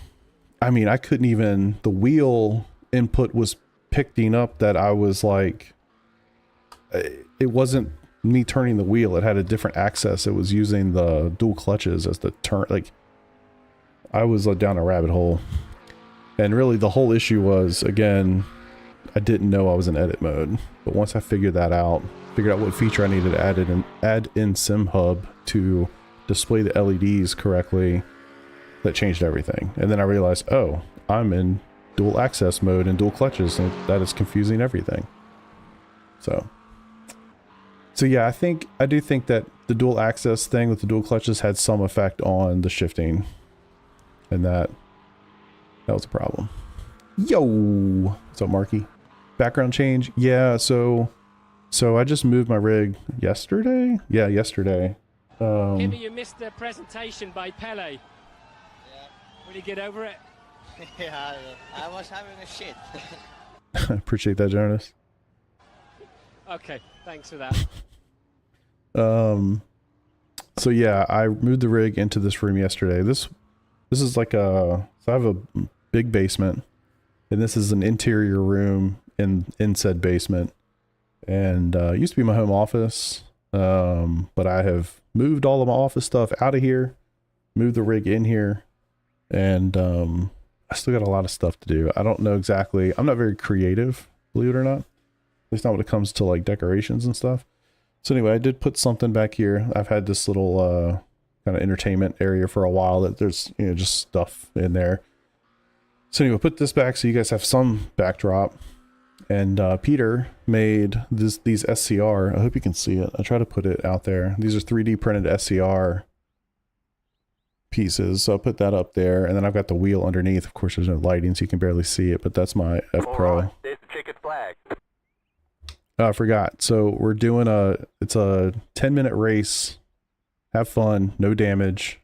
mean, I couldn't even, the wheel input was picking up that I was like, it wasn't me turning the wheel. It had a different access. It was using the dual clutches as the turn. Like, I was down a rabbit hole. And really the whole issue was, again, I didn't know I was in edit mode. But once I figured that out, figured out what feature I needed to add in SimHub to display the LEDs correctly, that changed everything. And then I realized, oh, I'm in dual access mode and dual clutches, and that is confusing everything. So yeah, I do think that the dual access thing with the dual clutches had some effect on the shifting, and that was a problem. Yo, what's up, Marky? Background change? Yeah, so I just moved my rig yesterday. Yeah, yesterday. Kimmy, you missed the presentation by Pele. Yeah. Will you get over it? Yeah, I was having a shit. I appreciate that, Jonas. Okay, thanks for that. So yeah, I moved the rig into this room yesterday. This is like so I have a big basement, and this is an interior room in said basement. And it used to be my home office, but I have moved all of my office stuff out of here, moved the rig in here, and I still got a lot of stuff to do. I don't know exactly. I'm not very creative, believe it or not. At least not when it comes to like decorations and stuff. So anyway, I did put something back here. I've had this little kind of entertainment area for a while that there's, just stuff in there. So anyway, put this back so you guys have some backdrop. And Peter made these SCR. I hope you can see it. I try to put it out there. These are 3D printed SCR pieces. So I'll put that up there. And then I've got the wheel underneath. Of course, there's no lighting, so you can barely see it. But that's my F Pro. Right, there's the checkered flag. I forgot. So we're doing it's a 10-minute race. Have fun. No damage.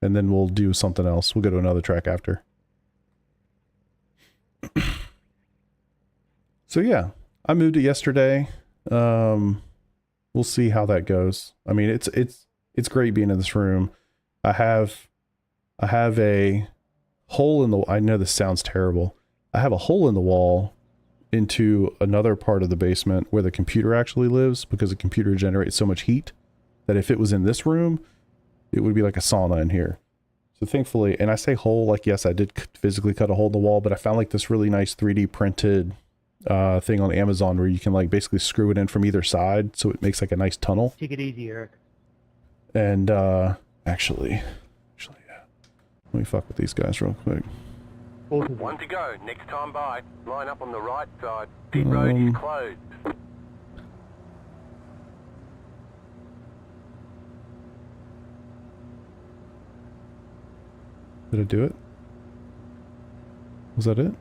And then we'll do something else. We'll go to another track after. So yeah, I moved it yesterday. We'll see how that goes. I mean, it's great being in this room. I have a hole in the, I know this sounds terrible. I have a hole in the wall into another part of the basement where the computer actually lives, because the computer generates so much heat that if it was in this room, it would be like a sauna in here. So thankfully, and I say hole, like, yes, I did physically cut a hole in the wall, but I found like this really nice 3D printed thing on Amazon where you can like basically screw it in from either side, so it makes like a nice tunnel. Take it easy, Eric. And actually, yeah. Let me fuck with these guys real quick. One to go. Next time by. Line up on the right side. Pit road is closed. Did I do it? Was that it?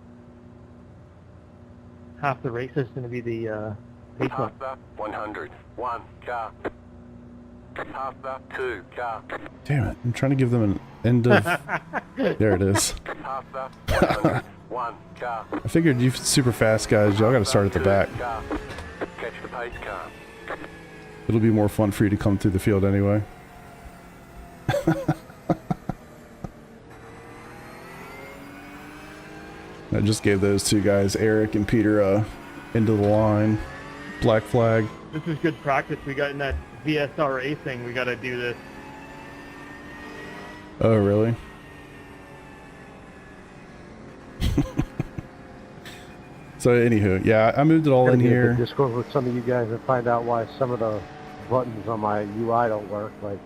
Half the race is going to be the pace one. Half the 100. 1 car. Half the 2 car. Damn it. I'm trying to give them an end of... There it is. Half the 100. 1 car. I figured you super fast guys, y'all got to start at the back. Catch the pace car. It'll be more fun for you to come through the field anyway. I just gave those two guys, Eric and Peter, into the line. Black flag. This is good practice. We got in that VSR racing. We got to do this. Oh, really? So, anywho, yeah, I moved it all in here. Discord with some of you guys and find out why some of the buttons on my UI don't work. Like,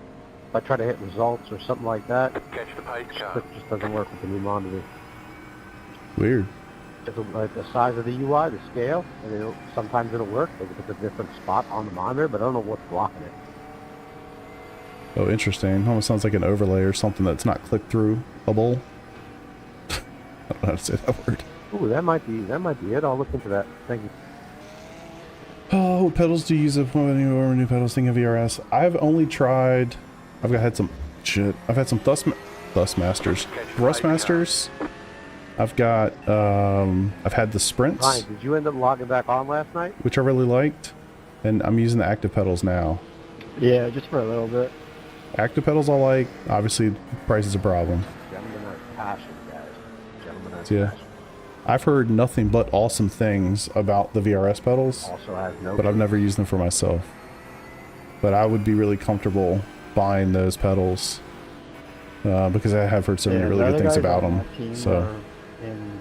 if I try to hit results or something like that, Catch the pace car. it just doesn't work with the new monitor. Weird. It's like the size of the UI, the scale, and sometimes it'll work, but it's a different spot on the monitor, but I don't know what's blocking it. Oh, interesting. Almost sounds like an overlay or something that's not click-through-able. I don't know how to say that word. Ooh, that might be it. I'll look into that. Thank you. Oh, what pedals do you use if one of the new pedals thing of VRS? I've only tried... I've had some... Shit. I've had some Thrustmasters. I've got... I've had the Sprints, Ryan, did you end up logging back on last night? which I really liked. And I'm using the active pedals now. Yeah, just for a little bit. Active pedals I like. Obviously, price is a problem. Gentlemen are passion, guys. Gentlemen are Yeah. passion. I've heard nothing but awesome things about the VRS pedals, Also has no... but I've never used them for myself. But I would be really comfortable buying those pedals because I have heard so many really good things about them. So in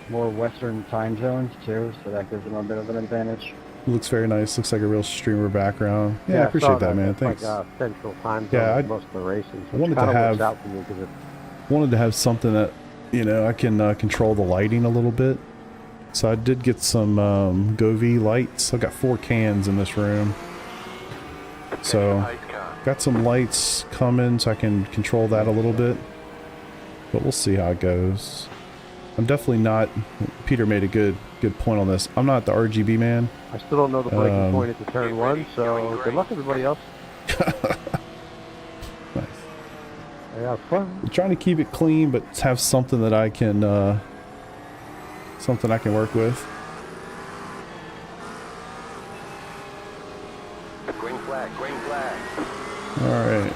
more Western time zones too, so that gives them a bit of an advantage. it looks very nice. Looks like a real streamer background. Yeah, I saw appreciate that, man. It's Thanks. like central time zone Yeah, with most of the races. I wanted to kinda have- works out for me 'cause it Wanted to have something that, you know, I can control the lighting a little bit. So I did get some Govee lights. I've got 4 cans in this room. So Pace car. got some lights coming so I can control that a little bit. But we'll see how it goes. I'm definitely not... Peter made a good point on this. I'm not the RGB man. I still don't know the breaking point at the Get turn ready, 1, so going good green. luck everybody else. Nice. Have fun. I'm trying to keep it clean, but have something that I can work with. Green flag, green flag. All right.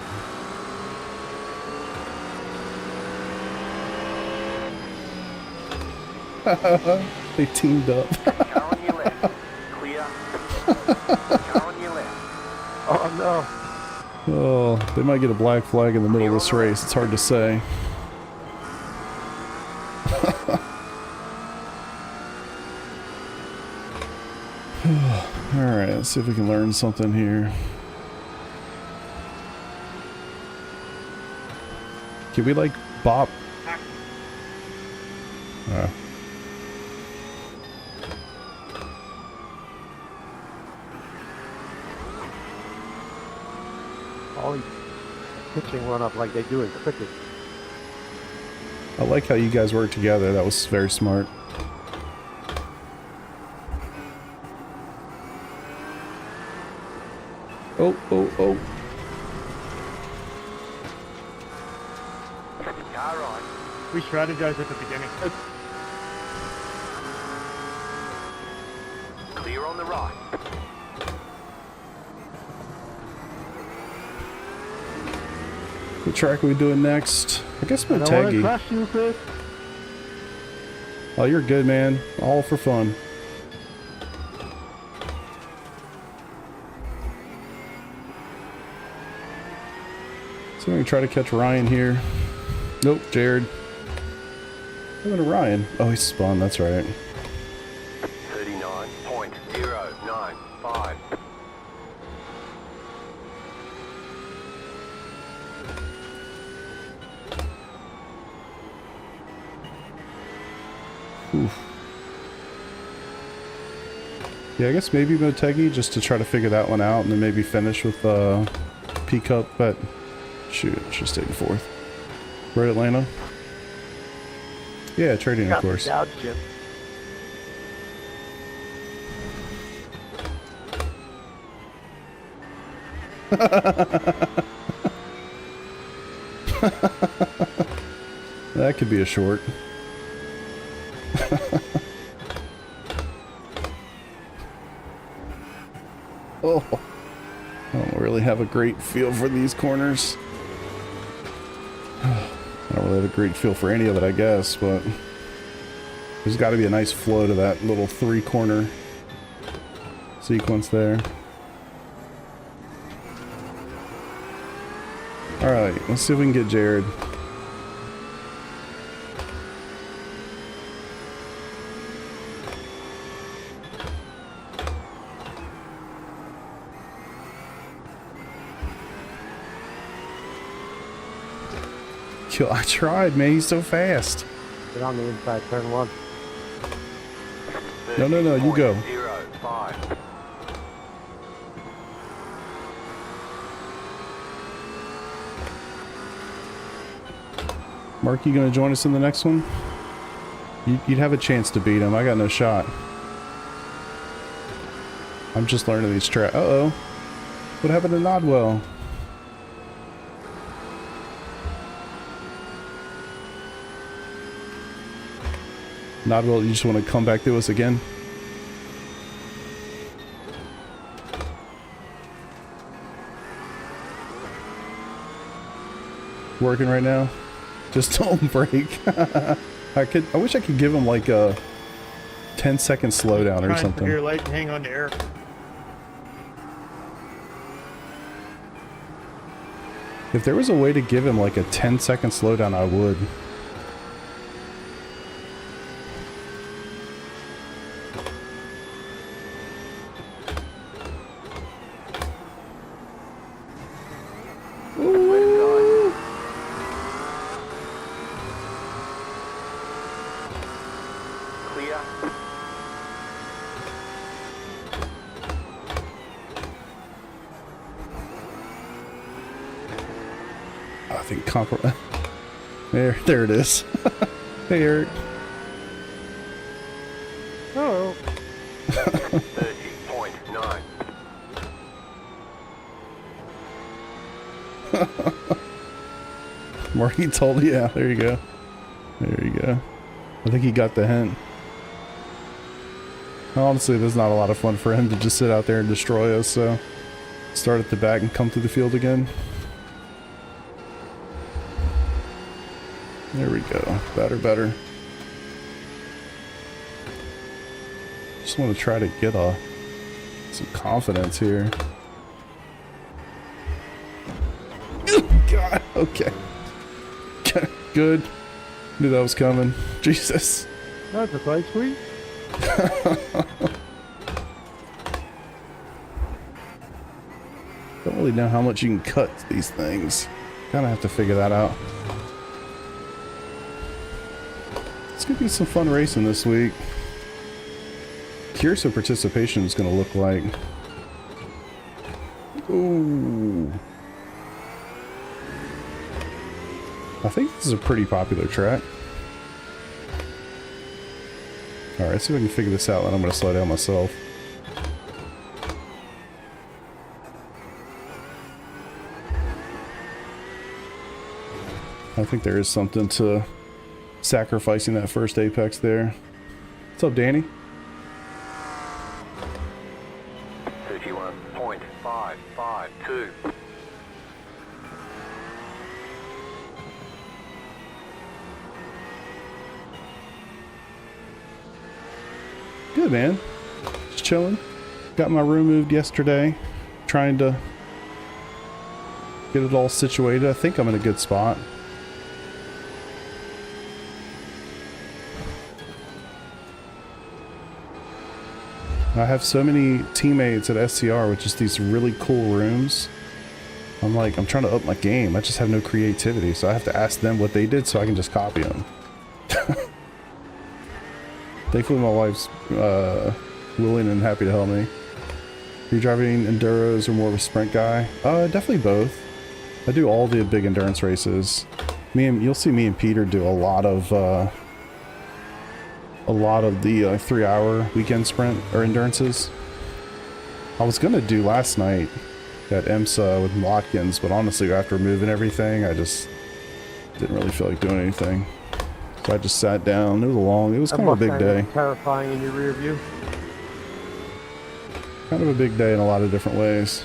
They teamed up. Car on your left. Clear. Car on your left. Oh no. Oh, they might get a black flag in the middle of this race. It's hard to say. Alright, let's see if we can learn something here. Can we like bop? All these pitching run up like they do in cricket. I like how you guys work together. That was very smart. Oh, oh, oh. Car right. We strategized at the beginning. Clear on the right. What track are we doing next? I guess I don't want to Motegi. crush you, Chris. Oh, you're good, man. All for fun. So we can try to catch Ryan here. Nope, Jared. I'm going to Ryan. Oh, he's spun. That's right. 39.095. Oof. Yeah, I guess maybe Motegi just to try to figure that one out and then maybe finish with P-Cup, but shoot, she's taking fourth. Right, Atlanta? Yeah, trading, of course. Dowd ship. That could be a short. Oh, I don't really have a great feel for these corners. I don't really have a great feel for any of it, I guess, but there's got to be a nice flow to that little three-corner sequence there. Alright, let's see if we can get Jared. Yo, I tried, man. He's so fast. Get on the inside, turn one. No, no, no, you go. 30.05. Mark, you gonna join us in the next one? You'd have a chance to beat him. I got no shot. I'm just learning these tracks. Uh-oh. What happened to Nodwell? Nodwell, you just want to come back to us again? Working right now? Just don't break. I wish I could give him like a 10-second slowdown or Trying something. for your leg to hang on to air. If there was a way to give him like a 10-second slowdown, I would. Clear. I think compromise. There it is. Hey, Eric. Oh. 30.9. Marky told you, yeah, there you go. There you go. I think he got the hint. Honestly, there's not a lot of fun for him to just sit out there and destroy us, so start at the back and come through the field again. There we go. Better. Just want to try to get some confidence here. God, okay. Good. Knew that was coming. Jesus. That's a quite sweet. Don't really know how much you can cut these things. Kinda have to figure that out. It's gonna be some fun racing this week. Curious what participation is gonna look like. Ooh. I think this is a pretty popular track. Alright, see if I can figure this out, and I'm gonna slow down myself. I think there is something to sacrificing that first apex there. What's up, Danny? 31.552. Good, man. Just chilling. Got my room moved yesterday. Trying to get it all situated. I think I'm in a good spot. I have so many teammates at SCR with just these really cool rooms. I'm trying to up my game. I just have no creativity, so I have to ask them what they did so I can just copy them. Thankfully, my wife's willing and happy to help me. Are you driving enduros or more of a sprint guy? Definitely both. I do all the big endurance races. You'll see me and Peter do a lot of the 3-hour weekend sprint or endurances. I was gonna do last night at IMSA with Watkins, but honestly, after moving everything, I just didn't really feel like doing anything. So I just sat down. It was kind of a big day. Terrifying in your rear view. Kind of a big day in a lot of different ways.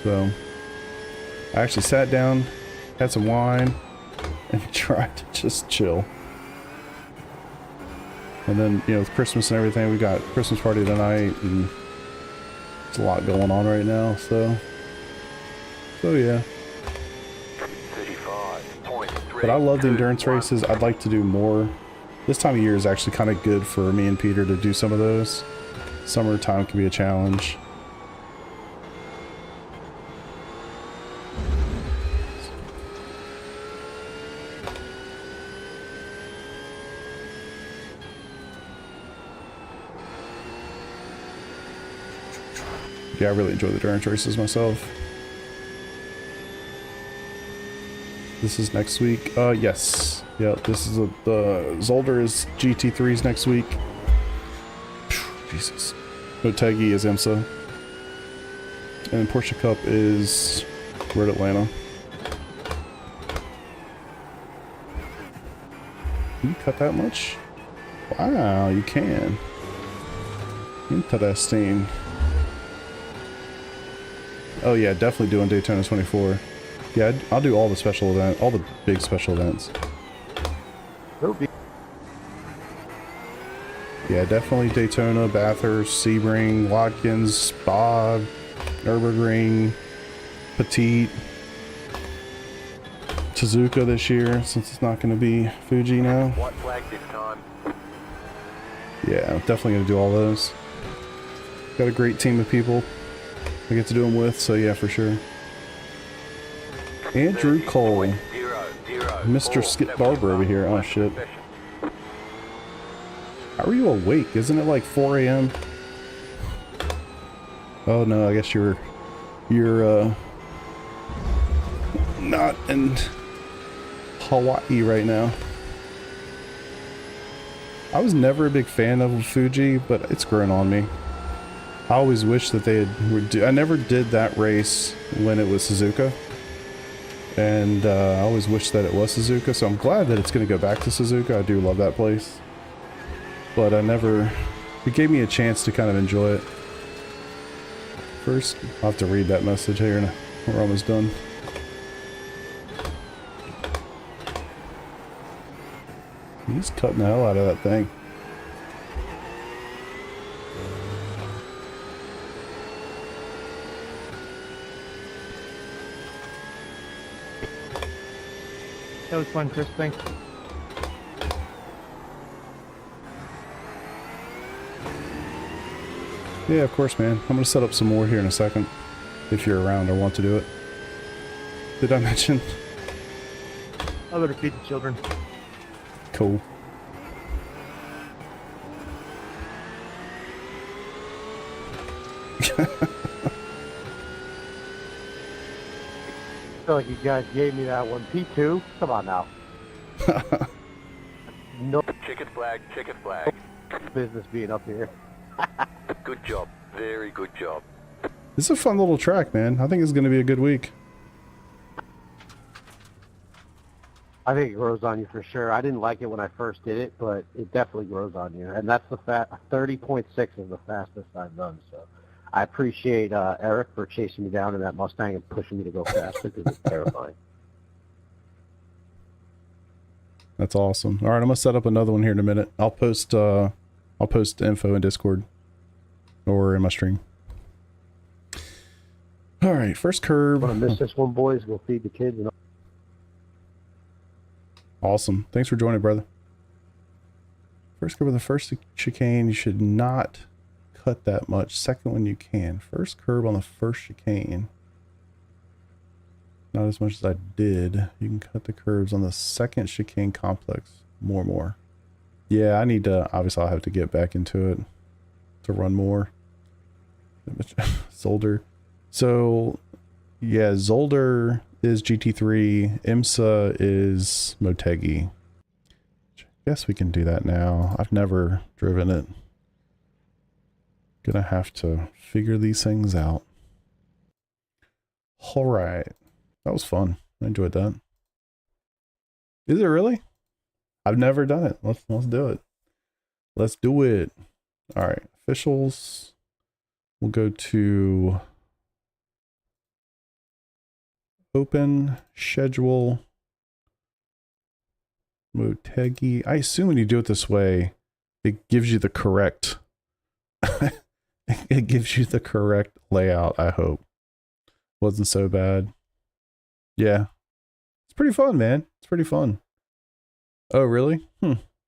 So I actually sat down, had some wine, and tried to just chill. And then, with Christmas and everything, we got Christmas party tonight, and there's a lot going on right now, so yeah. But I love the endurance races. I'd like to do more. This time of year is actually kind of good for me and Peter to do some of those. Summertime can be a challenge. Yeah, I really enjoy the endurance races myself. This is next week. Yes. Yeah, this is the Zolder is GT3s next week. Jesus. Motegi is IMSA. And Porsche Cup is Road Atlanta. Can you cut that much? Wow, you can. Interesting. Oh yeah, definitely doing Daytona 24. Yeah, I'll do all the special events, all the big special events. Yeah, definitely Daytona, Bathurst, Sebring, Watkins, Spa, Nürburgring, Petite, Suzuka this year, since it's not going to be Fuji now. White flag this time. Yeah, I'm definitely going to do all those. Got a great team of people I get to do them with, so yeah, for sure. Andrew Cole. Mr. Skip Barber over here. Oh shit. How are you awake? Isn't it like 4 a.m.? Oh no, I guess you're not in Hawaii right now. I was never a big fan of Fuji, but it's grown on me. I always wish that they had... I never did that race when it was Suzuka. And I always wish that it was Suzuka, so I'm glad that it's going to go back to Suzuka. I do love that place. But I never... It gave me a chance to kind of enjoy it. First, I'll have to read that message here and we're almost done. He's cutting the hell out of that thing. That was fun, Chris. Thanks. Yeah, of course, man. I'm gonna set up some more here in a second, if you're around or want to do it. Did I mention? I'll go to feed the children. Cool. I feel like you guys gave me that one. P2? Come on now. No Checkered flag, checkered flag. business being up here. Good job. Very good job. This is a fun little track, man. I think it's gonna be a good week. I think it grows on you for sure. I didn't like it when I first did it, but it definitely grows on you. And that's the 30.6 is the fastest I've done. So I appreciate Eric for chasing me down in that Mustang and pushing me to go faster because it's terrifying. That's awesome. All right, I'm gonna set up another one here in a minute. I'll post info in Discord or in my stream. All right, first curb. I'm gonna miss this one, boys. Go feed the kids. And Awesome. Thanks for joining, brother. First curb of the first chicane. You should not cut that much. Second one you can. First curb on the first chicane. Not as much as I did. You can cut the curves on the second chicane complex more. Yeah, I need to, obviously I'll have to get back into it to run more. Zolder. So, yeah, Zolder is GT3. IMSA is Motegi. Guess we can do that now. I've never driven it. Gonna have to figure these things out. All right. That was fun. I enjoyed that. Is it really? I've never done it. Let's do it. Let's do it. All right. Officials. We'll go to open schedule. Motegi. I assume when you do it this way, it gives you the correct it gives you the correct layout, I hope. Wasn't so bad. Yeah. It's pretty fun, man. It's pretty fun. Oh, really?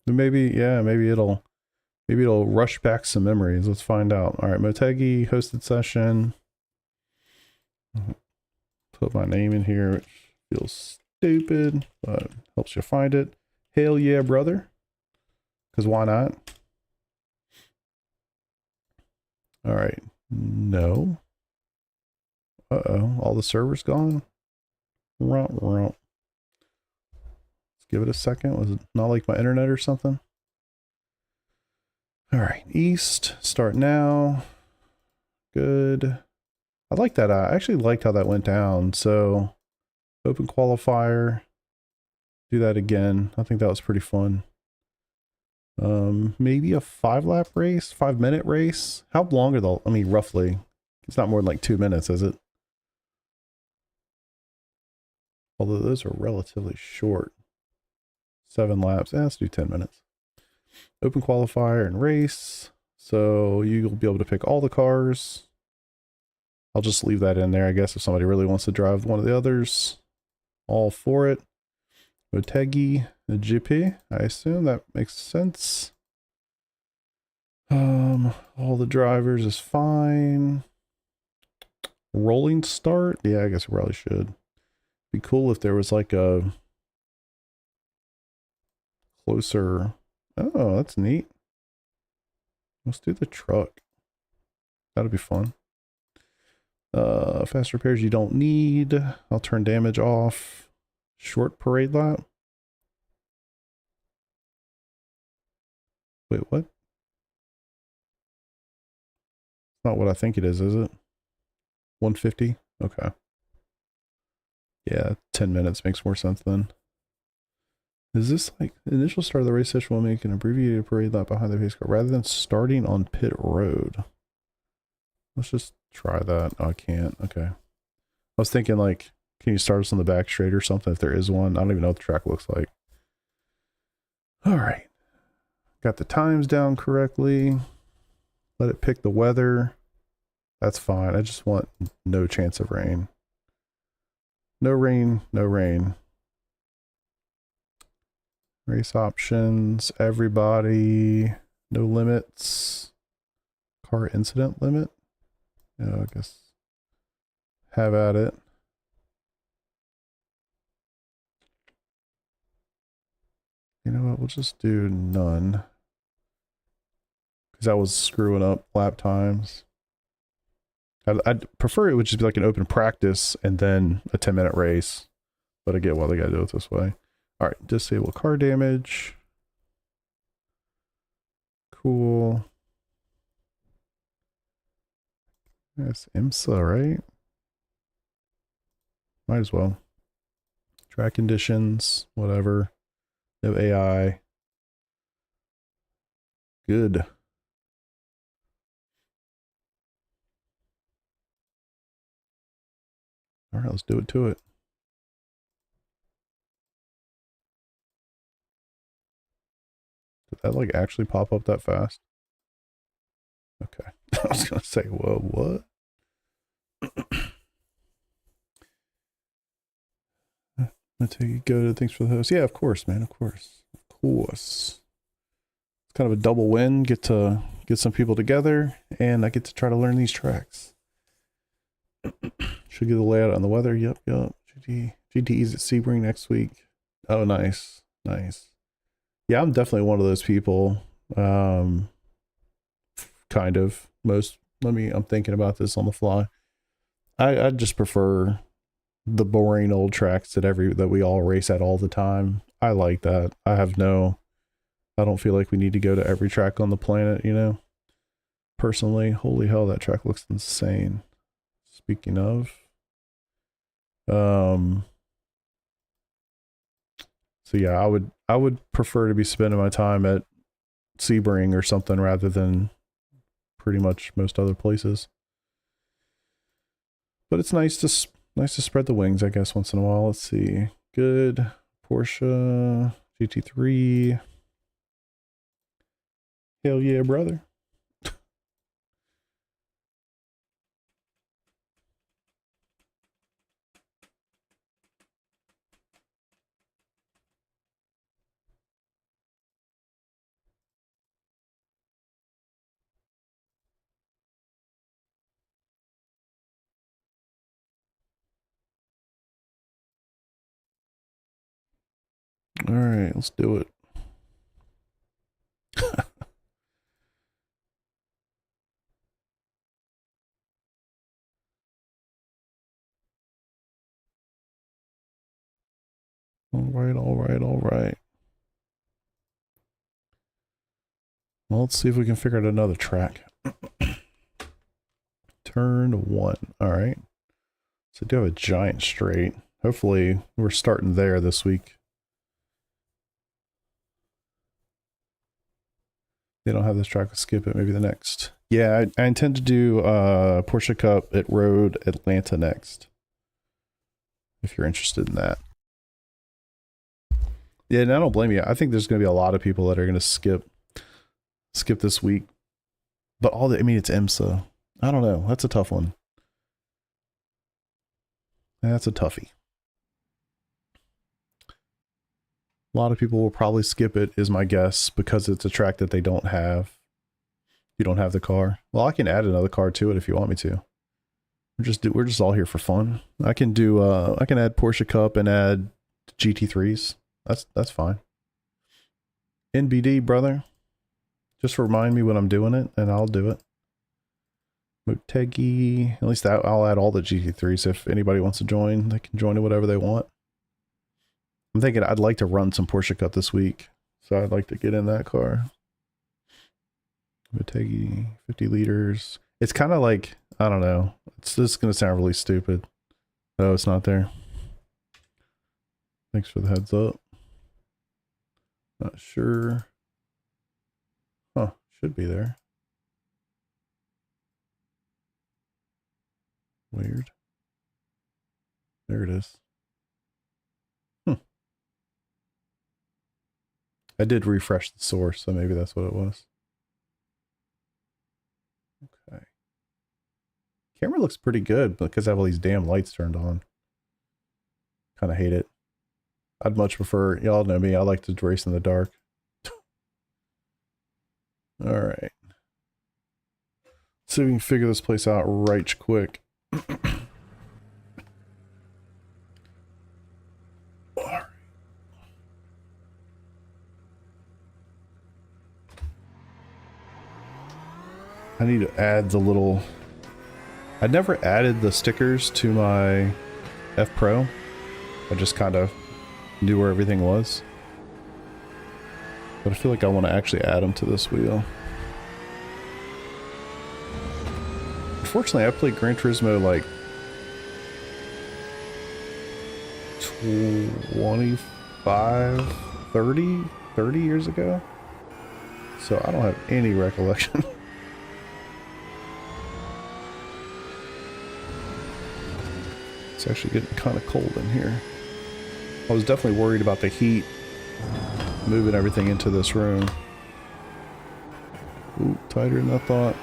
Maybe, yeah, maybe it'll rush back some memories. Let's find out. All right, Motegi hosted session. Put my name in here, which feels stupid, but helps you find it. Hell yeah, brother. Because why not? All right. No. Uh-oh. All the servers gone? Rump. Let's give it a second. Was it not like my internet or something? All right. East. Start now. Good. I like that. I actually liked how that went down. So, open qualifier. Do that again. I think that was pretty fun. Maybe a 5-lap race, 5-minute race. How long are the, I mean, roughly, it's not more than like 2 minutes, is it? Although those are relatively short. 7 laps. Let's do 10 minutes. Open qualifier and race. So you'll be able to pick all the cars. I'll just leave that in there, I guess, if somebody really wants to drive one of the others. All for it. Motegi, the GP, I assume that makes sense. All the drivers is fine. Rolling start? Yeah, I guess we probably should. Be cool if there was like a closer. Oh, that's neat. Let's do the truck. That'll be fun. Fast repairs you don't need. I'll turn damage off. Short parade lap. Wait, what? Not what I think it is it? 150? Okay. Yeah, 10 minutes makes more sense then. Is this like the initial start of the race session will make an abbreviated parade lap behind the pace car rather than starting on pit road? Let's just try that. Oh, I can't. Okay. I was thinking like, can you start us on the back straight or something if there is one? I don't even know what the track looks like. All right. Got the times down correctly. Let it pick the weather. That's fine. I just want no chance of rain. No rain, no rain. Race options, everybody, no limits. Car incident limit? Yeah, I guess. Have at it. You know what, we'll just do none. Because that was screwing up lap times. I'd prefer it would just be like an open practice and then a 10-minute race. But I get why they gotta do it this way. Alright, disable car damage. Cool. That's IMSA, right? Might as well. Track conditions, whatever. No AI. Good. All right, let's do it to it. Did that like actually pop up that fast? Okay. I was gonna say, whoa, what? Until you go to thanks for the host. Yeah, of course, man. Of course. Of course. It's kind of a double win. Get to get some people together, and I get to try to learn these tracks. Should get the layout on the weather. Yep. GTE's at Sebring next week. Oh, nice. Nice. Yeah, I'm definitely one of those people. Kind of. I'm thinking about this on the fly. I just prefer the boring old tracks that we all race at all the time. I like that. I don't feel like we need to go to every track on the planet, you know? Personally, holy hell, that track looks insane. Speaking of, so yeah, I would prefer to be spending my time at Sebring or something rather than pretty much most other places. But it's nice to spread the wings, I guess, once in a while. Let's see. Good. Porsche GT3. Hell yeah, brother. All right, let's do it. All right. Well, let's see if we can figure out another track. Turn 1. All right. So I do have a giant straight. Hopefully we're starting there this week. They don't have this track, let's skip it, maybe the next. Yeah, I intend to do Porsche Cup at Road Atlanta next. If you're interested in that. Yeah, and I don't blame you. I think there's going to be a lot of people that are going to skip this week. But it's IMSA. I don't know. That's a tough one. That's a toughie. A lot of people will probably skip it, is my guess, because it's a track that they don't have. You don't have the car. Well, I can add another car to it if you want me to. We're just all here for fun. I can add Porsche Cup and add GT3s. That's fine. NBD, brother. Just remind me when I'm doing it, and I'll do it. Motegi. At least I'll add all the GT3s. If anybody wants to join, they can join it whatever they want. I'm thinking I'd like to run some Porsche Cup this week, so I'd like to get in that car. Motegi, 50 liters. It's kind of like, I don't know. This is going to sound really stupid. Oh, it's not there. Thanks for the heads up. Not sure. Huh, should be there. Weird. There it is. I did refresh the source, so maybe that's what it was. Okay. Camera looks pretty good because I have all these damn lights turned on. Kind of hate it. I'd much prefer, y'all know me, I like to race in the dark. Alright. See if we can figure this place out right quick. I need to add the little... I never added the stickers to my F Pro. I just kind of knew where everything was. But I feel like I want to actually add them to this wheel. Unfortunately, I played Gran Turismo like 25, 30 years ago. So I don't have any recollection. It's actually getting kind of cold in here. I was definitely worried about the heat moving everything into this room. Ooh, tighter than I thought.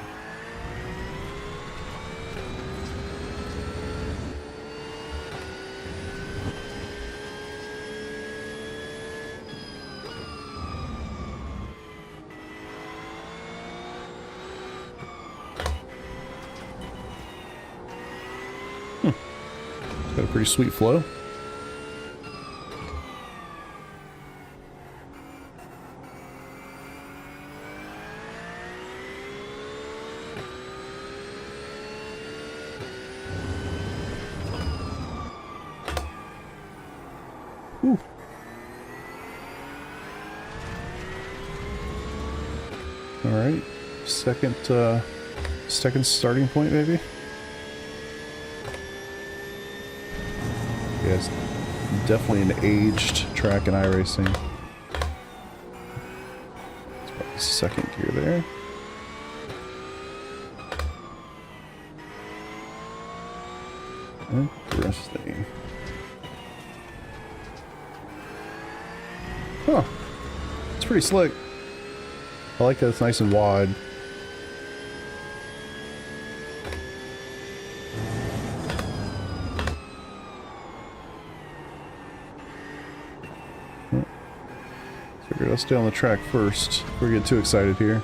Got a pretty sweet flow. Whew. All right, second starting point maybe. Yeah, it's definitely an aged track in iRacing. It's about the second gear there. Interesting. Huh. It's pretty slick. I like that it's nice and wide. Figured I'll stay on the track first before we get too excited here.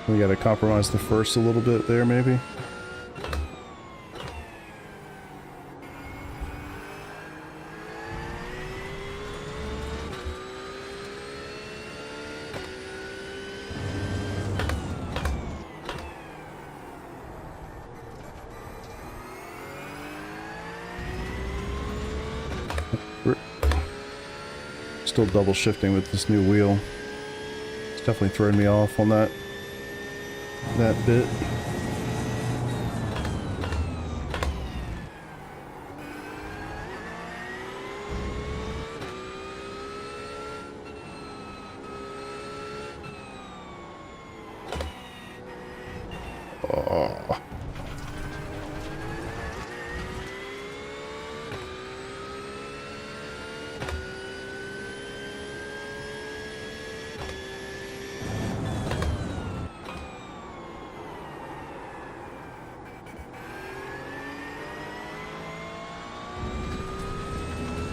We gotta compromise the first a little bit there, maybe. We're still double shifting with this new wheel. It's definitely throwing me off on that bit. Oh.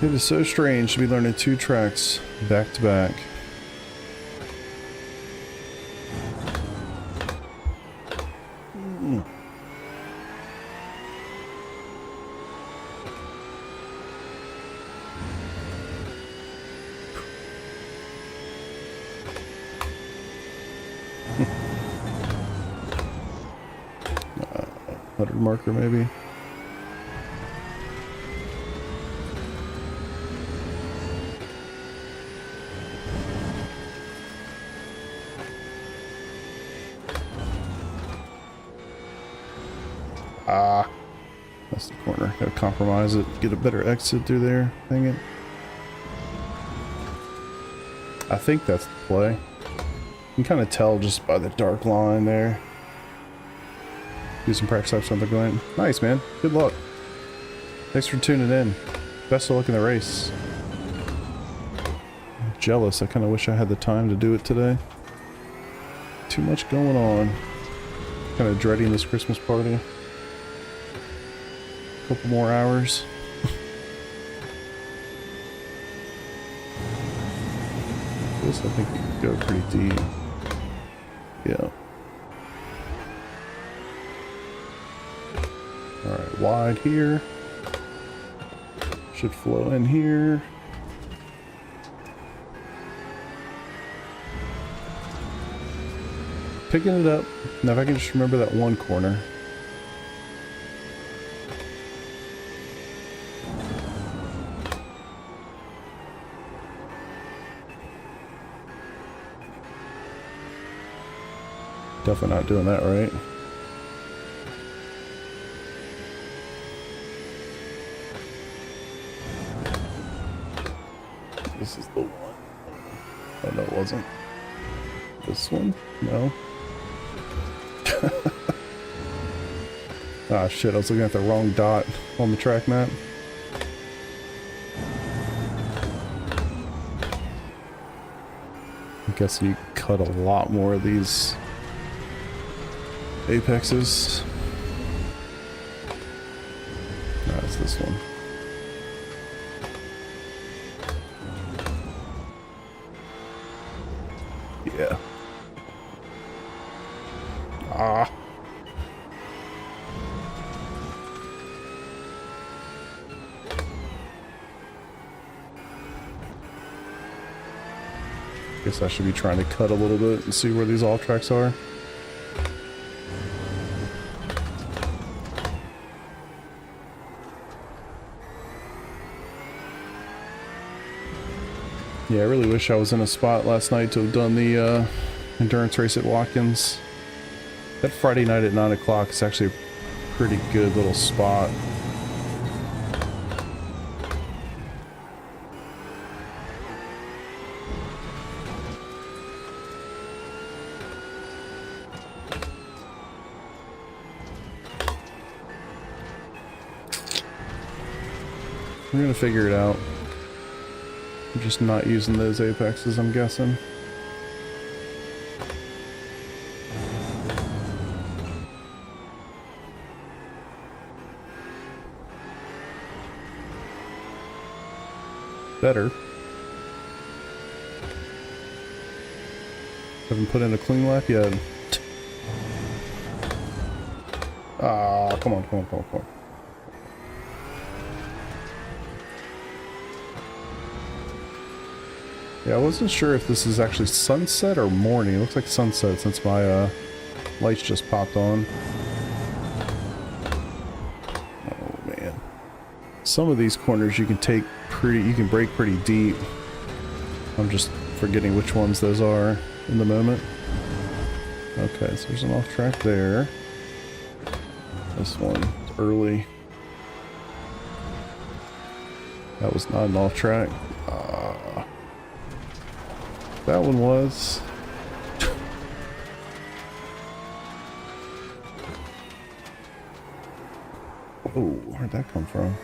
It is so strange to be learning two tracks back to back. Letter marker maybe. That's the corner. Gotta compromise it. Get a better exit through there. Dang it. I think that's the play. You can kind of tell just by the dark line there. Do some practice laps on the going. Nice, man. Good luck. Thanks for tuning in. Best of luck in the race. I'm jealous. I kind of wish I had the time to do it today. Too much going on. Kind of dreading this Christmas party. Couple more hours. This I think you can go pretty deep. Yeah. Alright, wide here. Should flow in here. Picking it up. Now if I can just remember that one corner. Definitely not doing that right. This is the one. Oh no, it wasn't. This one? No. Ah shit, I was looking at the wrong dot on the track map. I guess you cut a lot more of these apexes. No, it's this one. Yeah. Ah. Guess I should be trying to cut a little bit and see where these off tracks are. Yeah, I really wish I was in a spot last night to have done the endurance race at Watkins. That Friday night at 9 o'clock is actually a pretty good little spot. We're gonna figure it out. I'm just not using those apexes, I'm guessing. Better. Haven't put in a clean lap yet. Ah, come on, come on, come on, come on. Yeah, I wasn't sure if this is actually sunset or morning. It looks like sunset since my lights just popped on. Oh man. Some of these corners you can take you can brake pretty deep. I'm just forgetting which ones those are in the moment. Okay, so there's an off track there. This one, it's early. That was not an off track. That one was. Oh, where'd that come from?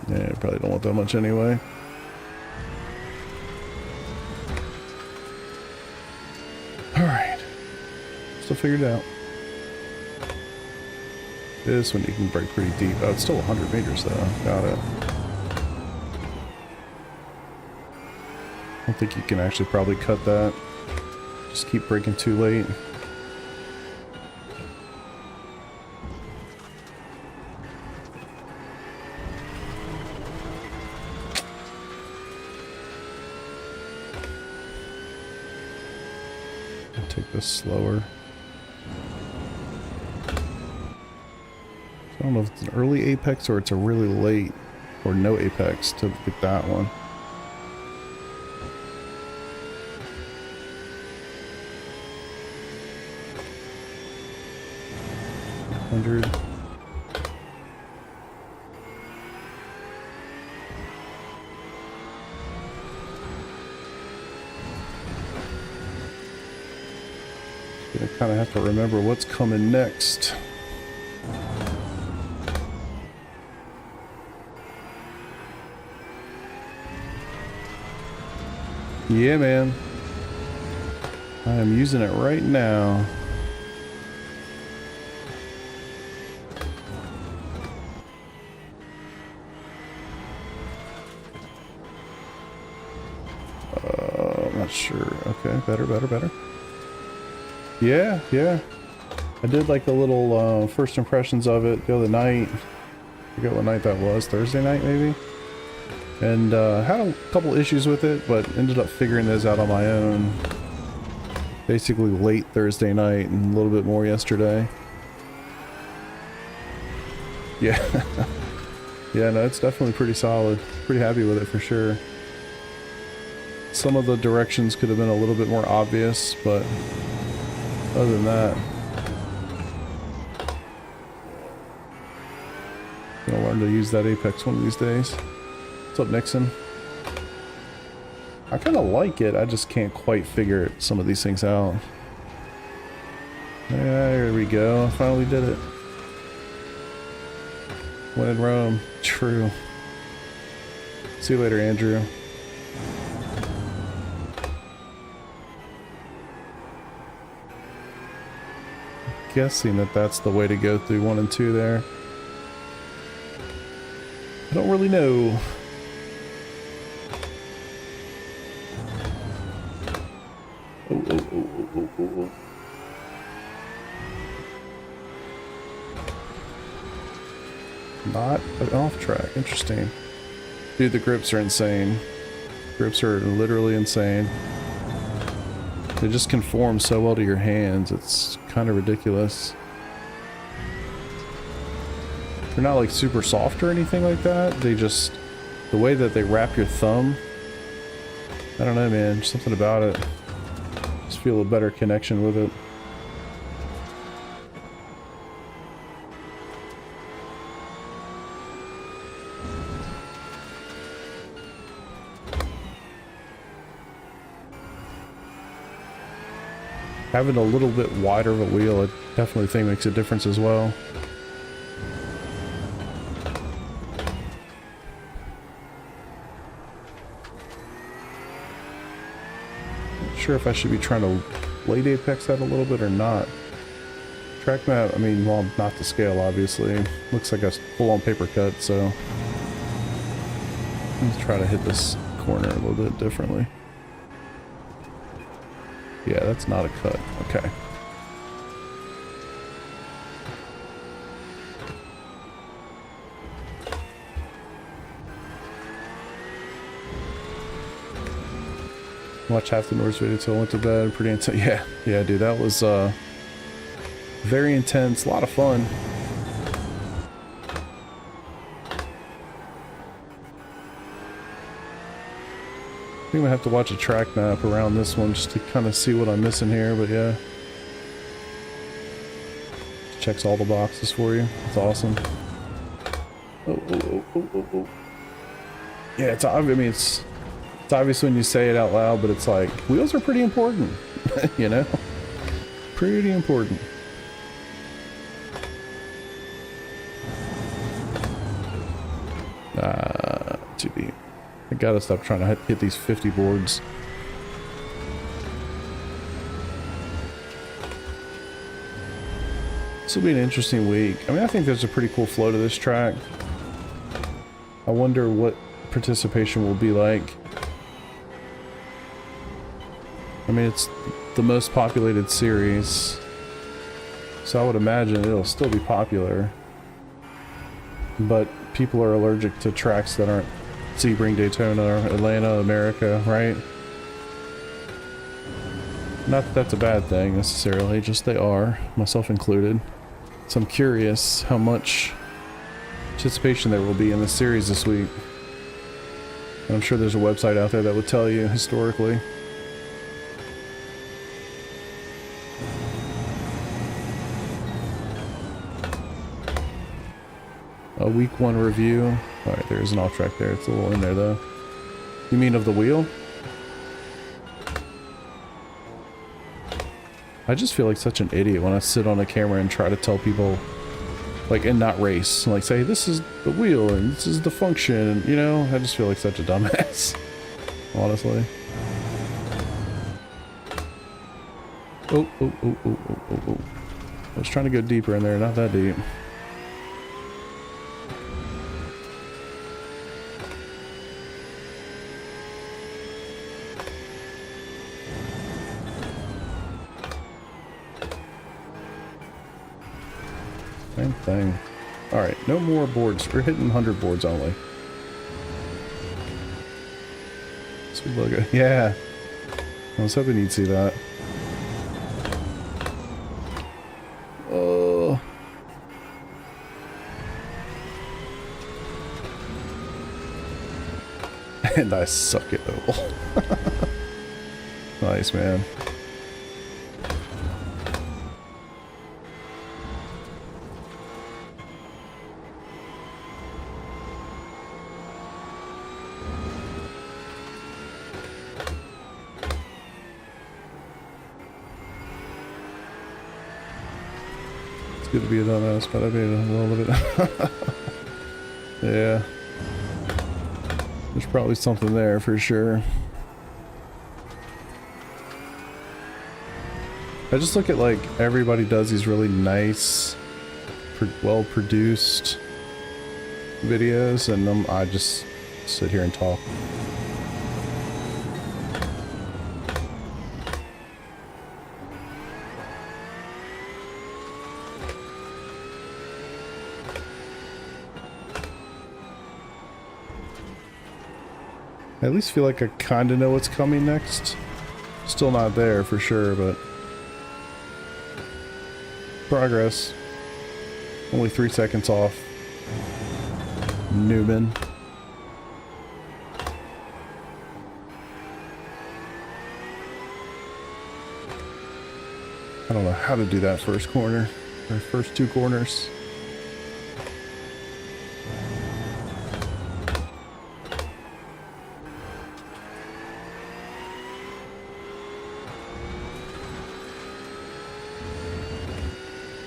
Yeah, probably don't want that much anyway. Alright. Still figured it out. This one you can brake pretty deep. Oh, it's still 100 meters though. Got it. I don't think you can actually probably cut that. Just keep braking too late. I'll take this slower. I don't know if it's an early apex or it's a really late or no apex to get that one. $100. I kind of have to remember what's coming next. Yeah, man. I am using it right now. Not sure. Okay, better. Yeah. I did like a little first impressions of it the other night. I forget what night that was. Thursday night, maybe? And had a couple issues with it, but ended up figuring those out on my own. Basically late Thursday night and a little bit more yesterday. Yeah. Yeah, no, it's definitely pretty solid. Pretty happy with it for sure. Some of the directions could have been a little bit more obvious, but other than that, I'm gonna learn to use that Apex one of these days. What's up, Nixon? I kind of like it, I just can't quite figure some of these things out. There we go, I finally did it. When in Rome. True. See you later, Andrew. Guessing that that's the way to go through 1 and 2 there. I don't really know. Oh. Not an off track. Interesting. Dude, the grips are insane. Grips are literally insane. They just conform so well to your hands. It's kind of ridiculous. They're not like super soft or anything like that. They just, the way that they wrap your thumb, I don't know, man, just something about it. Just feel a better connection with it. Having a little bit wider of a wheel, I definitely think makes a difference as well. Not sure if I should be trying to late apex that a little bit or not. Track map, I mean, well, not to scale, obviously. Looks like a full-on paper cut, so let's try to hit this corner a little bit differently. Yeah, that's not a cut. Okay. Watch half the Norse video till I went to bed. Pretty intense. Yeah, dude, that was very intense. A lot of fun. I think I have to watch a track map around this one just to kind of see what I'm missing here, but yeah. Checks all the boxes for you. It's awesome. Oh. Yeah, it's, I mean, it's obvious when you say it out loud, but it's like, wheels are pretty important, you know? Pretty important. Too deep. I gotta stop trying to hit these 50 boards. This will be an interesting week. I mean, I think there's a pretty cool flow to this track. I wonder what participation will be like. I mean, it's the most populated series, so I would imagine it'll still be popular. But people are allergic to tracks that aren't Sebring, Daytona, or Atlanta, America, right? Not that that's a bad thing necessarily, just they are, myself included. So I'm curious how much participation there will be in the series this week. And I'm sure there's a website out there that would tell you historically. A week 1 review. Alright, there is an off track there. It's a little in there though. You mean of the wheel? I just feel like such an idiot when I sit on a camera and try to tell people, like, and not race. Like, say, this is the wheel and this is the function, and, you know? I just feel like such a dumbass. Honestly. Oh. I was trying to go deeper in there, not that deep. thing. Alright, no more boards. We're hitting 100 boards only. Sweet logo. Yeah. I was hoping you'd see that. Oh. And I suck at oval. Nice, man. It's good to be a dumbass, but I made a little bit. Yeah. There's probably something there for sure. I just look at like everybody does these really nice, well produced videos, and I just sit here and talk. I at least feel like I kind of know what's coming next. Still not there for sure, but progress. Only 3 seconds off. Newman. I don't know how to do that first corner, or first 2 corners.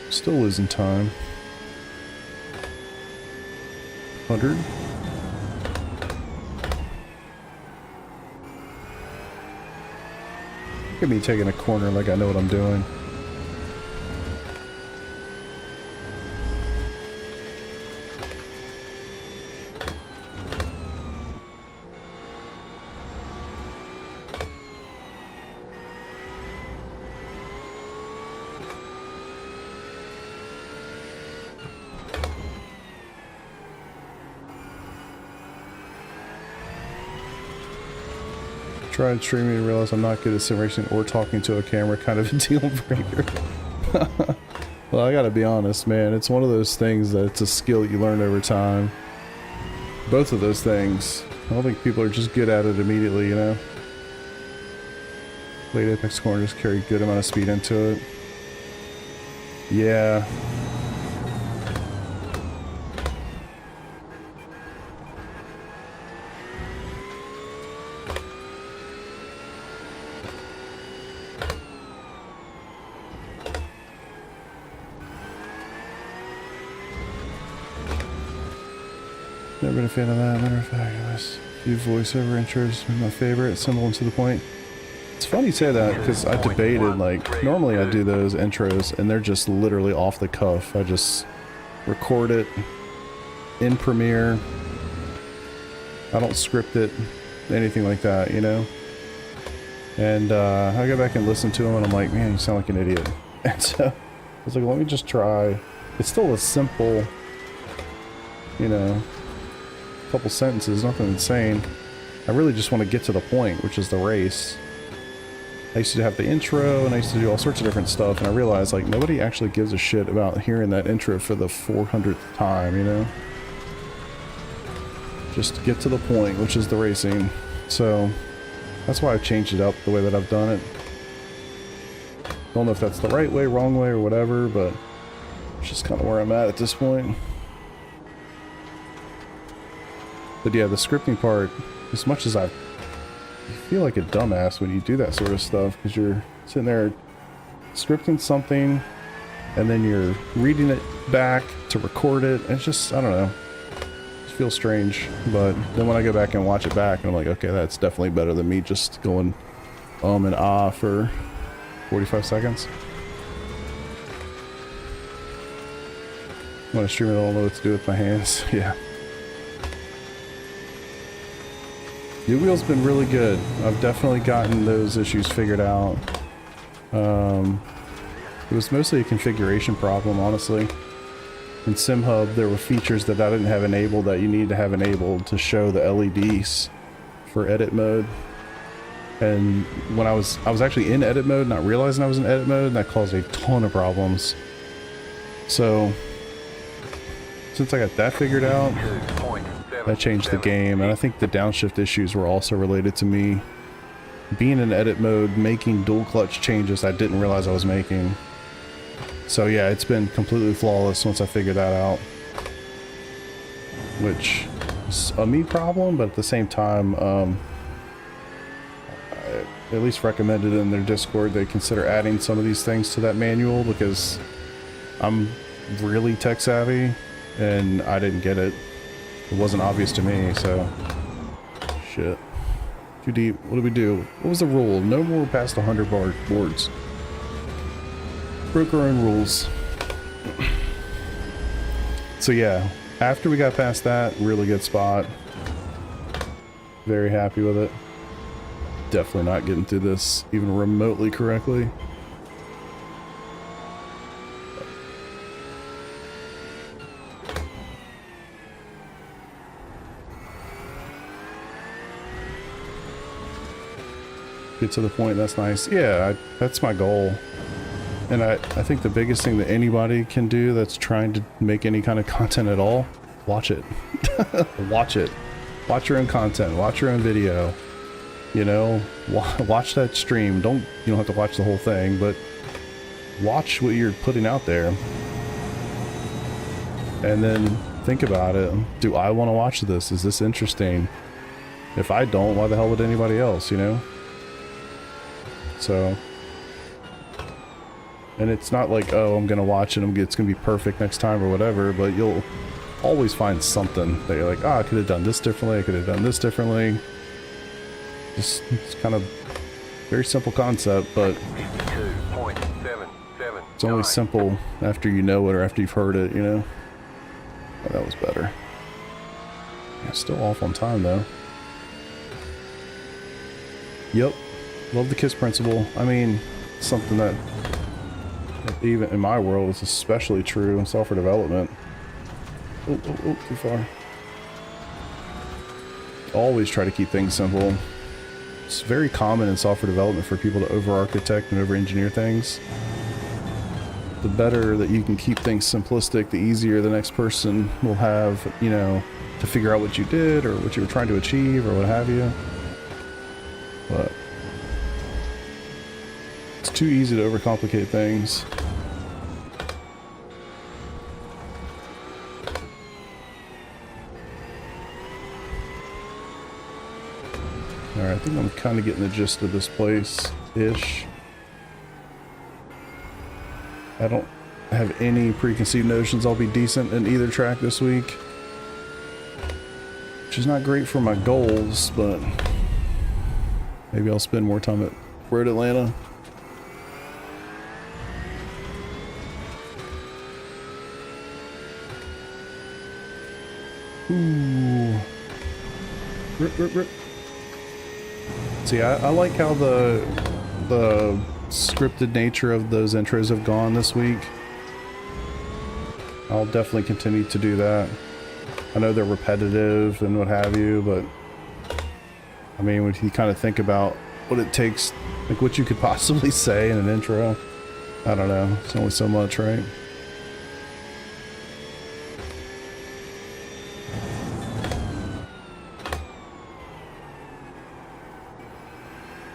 Still losing time. 100. Look at me taking a corner like I know what I'm doing. Tried streaming and realized I'm not good at sim racing or talking to a camera, kind of a deal breaker. Well, I gotta be honest, man. It's one of those things that it's a skill that you learn over time. Both of those things. I don't think people are just good at it immediately, you know? Late apex corners carry a good amount of speed into it. Yeah. Never been a fan of that. Matter of fact, this few voiceover intros are my favorite. Simple and to the point. It's funny you say that because I debated, like, normally I do those intros and they're just literally off the cuff. I just record it in Premiere. I don't script it, anything like that, you know? And I go back and listen to them and I'm like, man, you sound like an idiot. And so I was like, let me just try. It's still a simple, you know, couple sentences, nothing insane. I really just want to get to the point, which is the race. I used to have the intro and I used to do all sorts of different stuff, and I realized like nobody actually gives a shit about hearing that intro for the 400th time, you know? Just get to the point, which is the racing. So that's why I've changed it up the way that I've done it. Don't know if that's the right way, wrong way, or whatever, but it's just kind of where I'm at this point. But yeah, the scripting part, as much as you feel like a dumbass when you do that sort of stuff, because you're sitting there scripting something and then you're reading it back to record it. It's just, I don't know. It feels strange. But then when I go back and watch it back, I'm like, okay, that's definitely better than me just going and ah for 45 seconds. When I stream it, I don't know what to do with my hands. Yeah. New wheel's been really good. I've definitely gotten those issues figured out. It was mostly a configuration problem, honestly. in SimHub there were features that I didn't have enabled that you need to have enabled to show the LEDs for edit mode. And when I was actually in edit mode, not realizing I was in edit mode, and that caused a ton of problems. So since I got that figured out, that changed the game. And I think the downshift issues were also related to me being in edit mode, making dual clutch changes I didn't realize I was making. So yeah, it's been completely flawless once I figured that out, which is a me problem, but at the same time, I at least recommended in their Discord they consider adding some of these things to that manual, because I'm really tech savvy and I didn't get it. It wasn't obvious to me, so shit. Too deep. What do we do? What was the rule? No more past 100 boards. Broke our own rules. So yeah, after we got past that, really good spot. Very happy with it. Definitely not getting through this even remotely correctly. Get to the point, that's nice. Yeah, that's my goal. And I think the biggest thing that anybody can do that's trying to make any kind of content at all, watch it. Watch it. Watch your own content, watch your own video. You know, watch that stream. You don't have to watch the whole thing, but watch what you're putting out there. And then think about it. Do I want to watch this? Is this interesting? If I don't, why the hell would anybody else, you know? So, and it's not like, oh, I'm gonna watch it, it's gonna be perfect next time or whatever, but you'll always find something that you're like, oh, I could have done this differently, I could have done this differently. Just, it's kind of very simple concept, but it's only simple after you know it or after you've heard it, you know? Oh, that was better. Yeah, still off on time though. Yep. Love the KISS principle. I mean, something that even in my world is especially true in software development. Oh, too far. Always try to keep things simple. It's very common in software development for people to over-architect and over-engineer things. The better that you can keep things simplistic, the easier the next person will have, you know, to figure out what you did or what you were trying to achieve or what have you. But it's too easy to overcomplicate things. Alright, I think I'm kind of getting the gist of this place-ish. I don't have any preconceived notions I'll be decent in either track this week. Which is not great for my goals, but maybe I'll spend more time at Road Atlanta. Ooh. Rip. See, I like how the scripted nature of those intros have gone this week. I'll definitely continue to do that. I know they're repetitive and what have you, but I mean, when you kind of think about what it takes, like what you could possibly say in an intro, I don't know, it's only so much, right?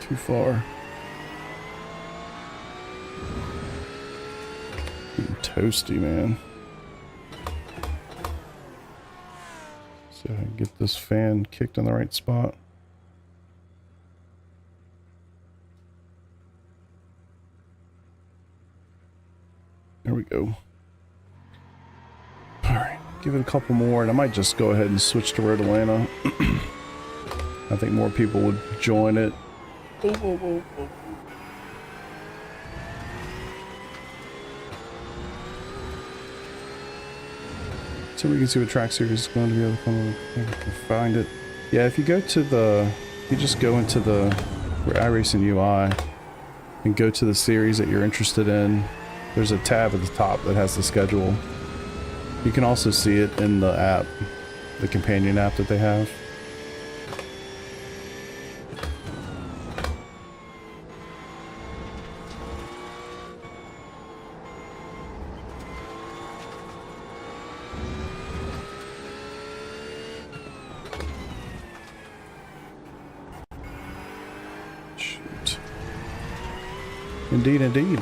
Too far. Getting toasty, man. See if I can get this fan kicked in the right spot. There we go. Alright, give it a couple more and I might just go ahead and switch to Road Atlanta. I think more people would join it. Oh. So we can see what track series is going to be able to come find it. Yeah, if you go to the, you just go into the iRacing UI and go to the series that you're interested in. There's a tab at the top that has the schedule. You can also see it in the app, the companion app that they have. Shoot. Indeed, indeed.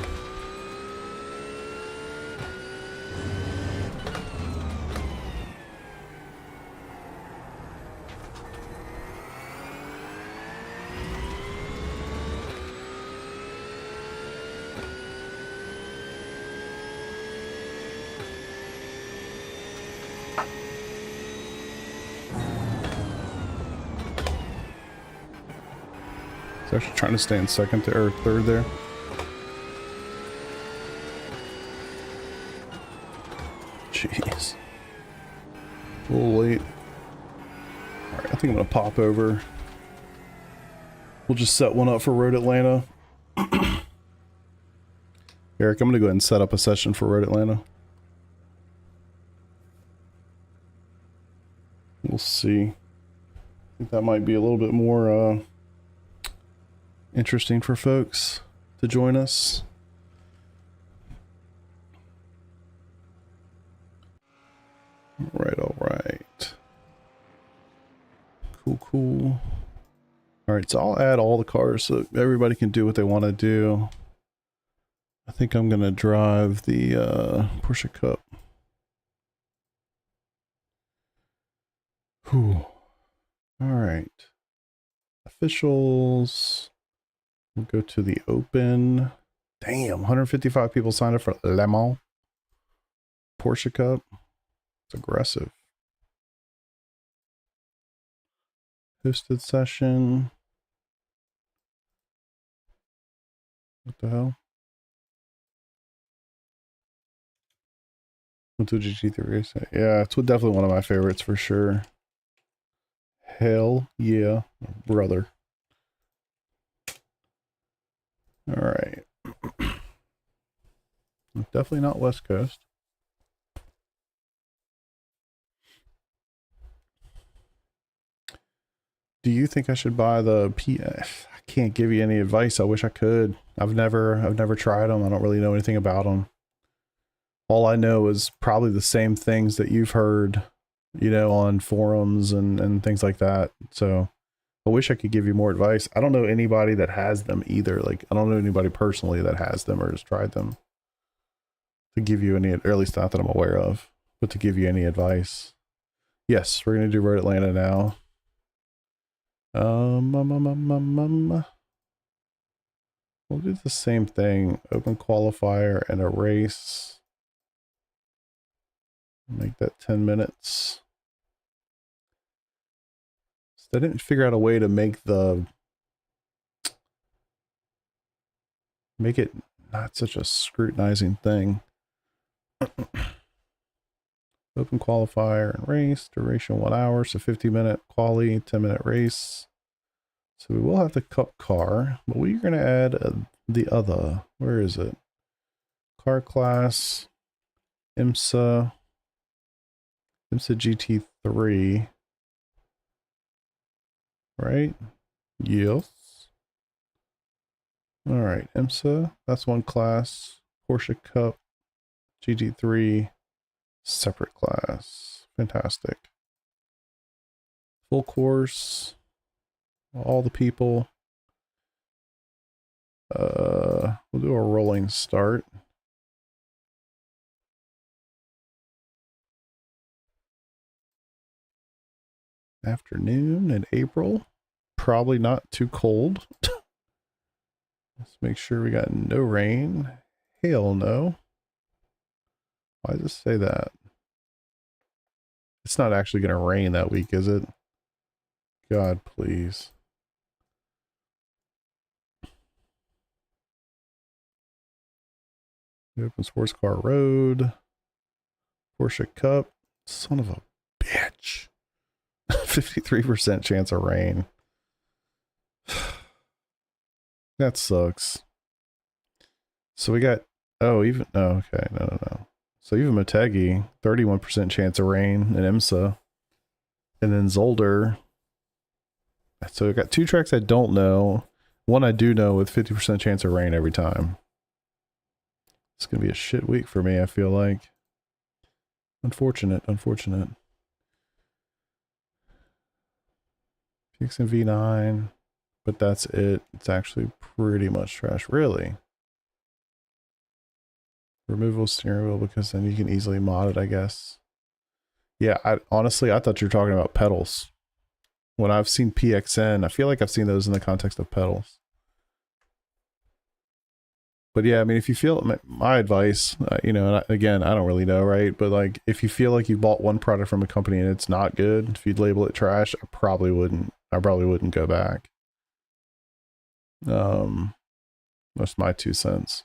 It's actually trying to stay in second there, or third there. Jeez. A little late. Alright, I think I'm gonna pop over. We'll just set one up for Road Atlanta. Eric, I'm gonna go ahead and set up a session for Road Atlanta. We'll see. I think that might be a little bit more interesting for folks to join us. All right. Cool. All right, so I'll add all the cars so everybody can do what they want to do. I think I'm gonna drive the Porsche Cup. Whew. All right. Officials. We'll go to the open. Damn, 155 people signed up for Le Mans Porsche Cup. It's aggressive. Hosted session. What the hell? Into GT3 race. Yeah, it's definitely one of my favorites for sure. Hell yeah, brother. All right. Definitely not West Coast. Do you think I should buy the I can't give you any advice. I wish I could. I've never tried them. I don't really know anything about them. All I know is probably the same things that you've heard, you know, on forums and things like that. So I wish I could give you more advice. I don't know anybody that has them either. Like, I don't know anybody personally that has them or has tried them to give you any, or at least not that I'm aware of, but to give you any advice. Yes, we're going to do Road Atlanta now. We'll do the same thing. Open qualifier and a race. Make that 10 minutes. So they didn't figure out a way to make it not such a scrutinizing thing. Open qualifier and race, duration 1 hour, so 50-minute quali, 10-minute race. So we will have the cup car, but we're going to add the other. Where is it? Car class, IMSA GT3. Right? Yes. All right, IMSA, that's one class. Porsche Cup, GT3, separate class. Fantastic. Full course, all the people. We'll do a rolling start. Afternoon in April. Probably not too cold. Let's make sure we got no rain. Hell no. Why does it say that? It's not actually going to rain that week, is it? God, please. Open sports car road. Porsche Cup. Son of a bitch. 53% chance of rain. That sucks. So we got, oh, even, oh, okay, no. So even Motegi, 31% chance of rain in IMSA. And then Zolder. So I got 2 tracks I don't know. One I do know with 50% chance of rain every time. It's going to be a shit week for me, I feel like. Unfortunate. PX and V9. But that's it. It's actually pretty much trash. Really? Removable steering wheel because then you can easily mod it, I guess. Yeah, honestly, I thought you were talking about pedals. When I've seen PXN, I feel like I've seen those in the context of pedals. But yeah, I mean, if you feel, my advice, you know, and again, I don't really know, right? But like, if you feel like you bought one product from a company and it's not good, if you'd label it trash, I probably wouldn't go back. That's my 2 cents.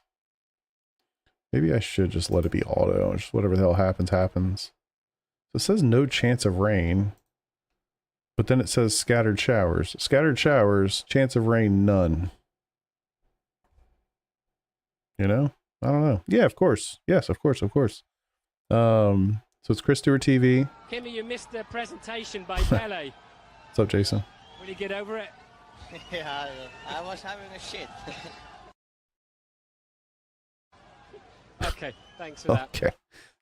Maybe I should just let it be auto. Just whatever the hell happens, happens. So it says no chance of rain. But then it says scattered showers. Scattered showers, chance of rain, none. You know? I don't know. Yeah, of course. Yes, of course. So it's Chris Stewart TV. Kimmy, you missed the presentation by Pele. What's up, Jason? Will you get over it? Yeah, I was having a shit. Okay, thanks for that. Okay.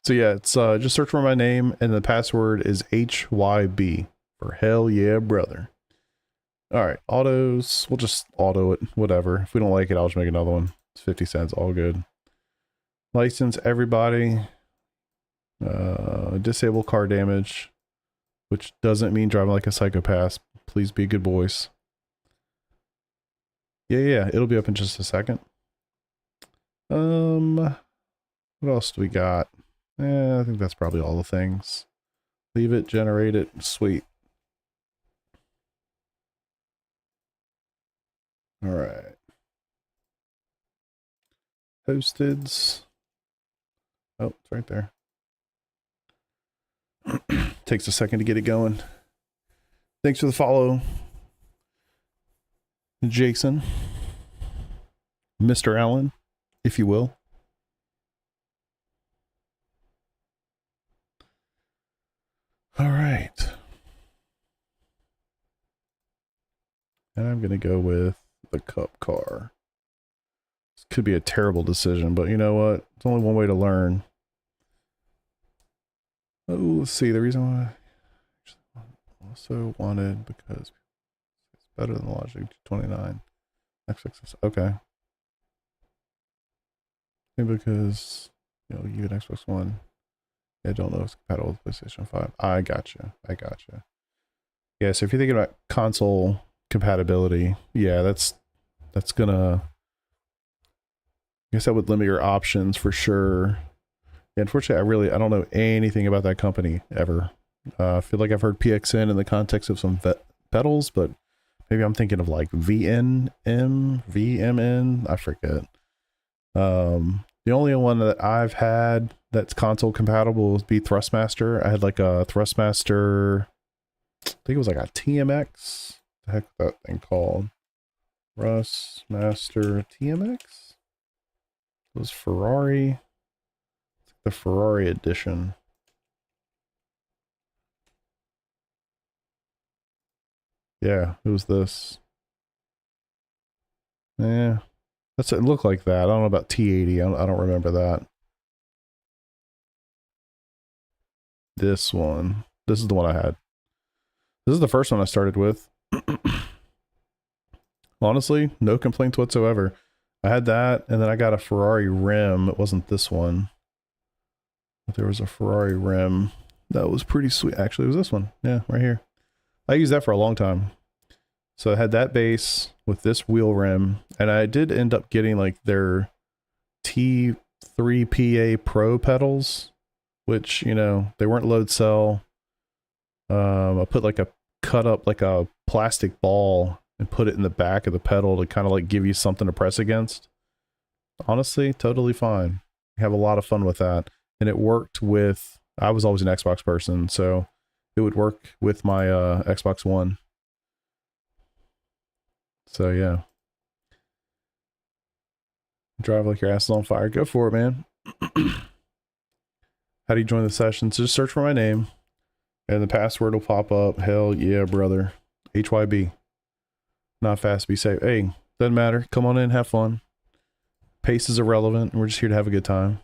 So yeah, it's just search for my name and the password is HYB for hell yeah, brother. All right, autos. We'll just auto it, whatever. If we don't like it, I'll just make another one. It's 50 cents, all good. License everybody. Disable car damage, which doesn't mean driving like a psychopath. Please be good boys. Yeah, it'll be up in just a second. What else do we got? I think that's probably all the things. Leave it, generate it, sweet. All right. Posteds. Oh, it's right there. Takes a second to get it going. Thanks for the follow, Jason. Mr. Allen, if you will. All right. And I'm going to go with the cup car. This could be a terrible decision, but you know what? It's only one way to learn. Oh, let's see. The reason why I also wanted, because it's better than Logic 229. Okay. Maybe because, you know, you get Xbox One. I don't know if it's compatible with PlayStation 5. I gotcha. Yeah, so if you're thinking about console compatibility, yeah, that's gonna, I guess that would limit your options for sure. Yeah, unfortunately, I don't know anything about that company ever. I feel like I've heard PXN in the context of some pedals, but maybe I'm thinking of like VMN, I forget. The only one that I've had that's console compatible would be Thrustmaster. I had like a Thrustmaster, I think it was like a TMX. What the heck was that thing called? Thrustmaster TMX? It was Ferrari. The Ferrari edition. Yeah, it was this. Yeah. It looked like that. I don't know about T80. I don't remember that. This one. This is the one I had. This is the first one I started with. Honestly, no complaints whatsoever. I had that, and then I got a Ferrari rim. It wasn't this one. But there was a Ferrari rim. That was pretty sweet. Actually, it was this one. Yeah, right here. I used that for a long time. So I had that base with this wheel rim, and I did end up getting like their T3PA Pro pedals, which, you know, they weren't load cell. I put like cut up like a plastic ball and put it in the back of the pedal to kind of like give you something to press against. Honestly, totally fine. I have a lot of fun with that. And it worked with, I was always an Xbox person, so it would work with my Xbox One. So yeah. Drive like your ass is on fire. Go for it, man. How do you join the session? So just search for my name and the password will pop up. Hell yeah, brother. HYB. Not fast, be safe. Hey, doesn't matter. Come on in, have fun. Pace is irrelevant. We're just here to have a good time.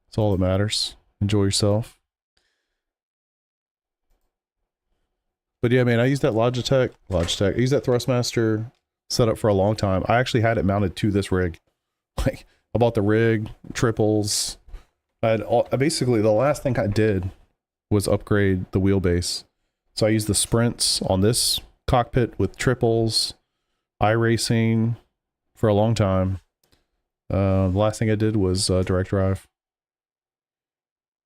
That's all that matters. Enjoy yourself. But yeah, man, I used that Logitech. I used that Thrustmaster setup for a long time. I actually had it mounted to this rig. Like, I bought the rig, triples. Basically, the last thing I did was upgrade the wheelbase. So I used the sprints on this cockpit with triples, iRacing for a long time. The last thing I did was direct drive.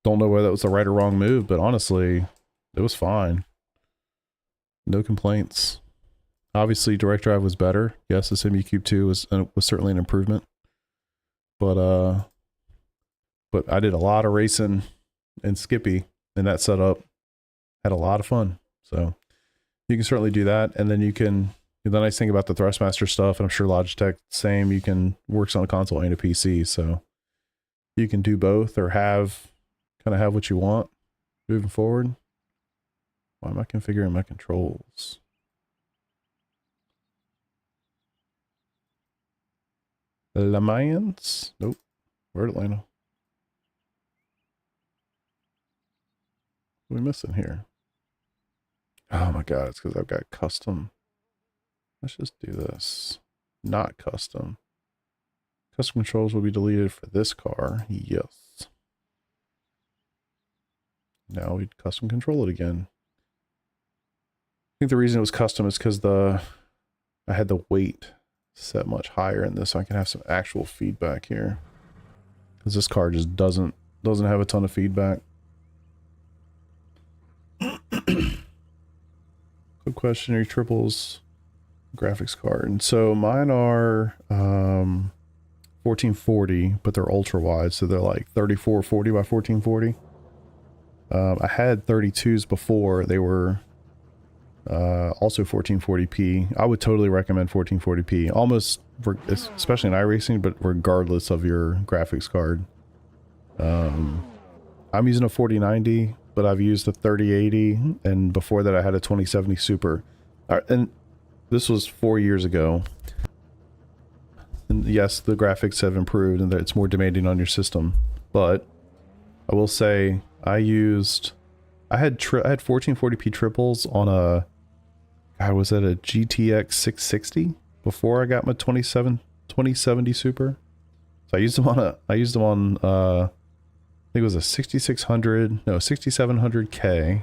Don't know whether that was the right or wrong move, but honestly, it was fine. No complaints. Obviously, direct drive was better. Yes, the Simucube 2 was certainly an improvement. But I did a lot of racing and Skippy in that setup. Had a lot of fun. So you can certainly do that. And then you can, the nice thing about the Thrustmaster stuff, and I'm sure Logitech, same, you can works on a console and a PC. So you can do both or kind of have what you want moving forward. Why am I configuring my controls? Mayans? Nope. Where'd Atlanta? What are we missing here? Oh my god, it's because I've got custom. Let's just do this. Not custom. Custom controls will be deleted for this car. Yes. Now we custom control it again. I think the reason it was custom is because I had the weight set much higher in this, so I can have some actual feedback here. Because this car just doesn't have a ton of feedback. Quick question: are your triples graphics card? And so mine are 1440, but they're ultra wide, so they're like 3440 by 1440. I had 32s before. They were also 1440p. I would totally recommend 1440p, almost especially in iRacing, but regardless of your graphics card. I'm using a 4090, but I've used a 3080, and before that I had a 2070 Super. And this was 4 years ago. And yes, the graphics have improved and that it's more demanding on your system, but I will say I had 1440p triples on a, was that a GTX 660 before I got my 2070 Super. So I used them on I think it was a 6700K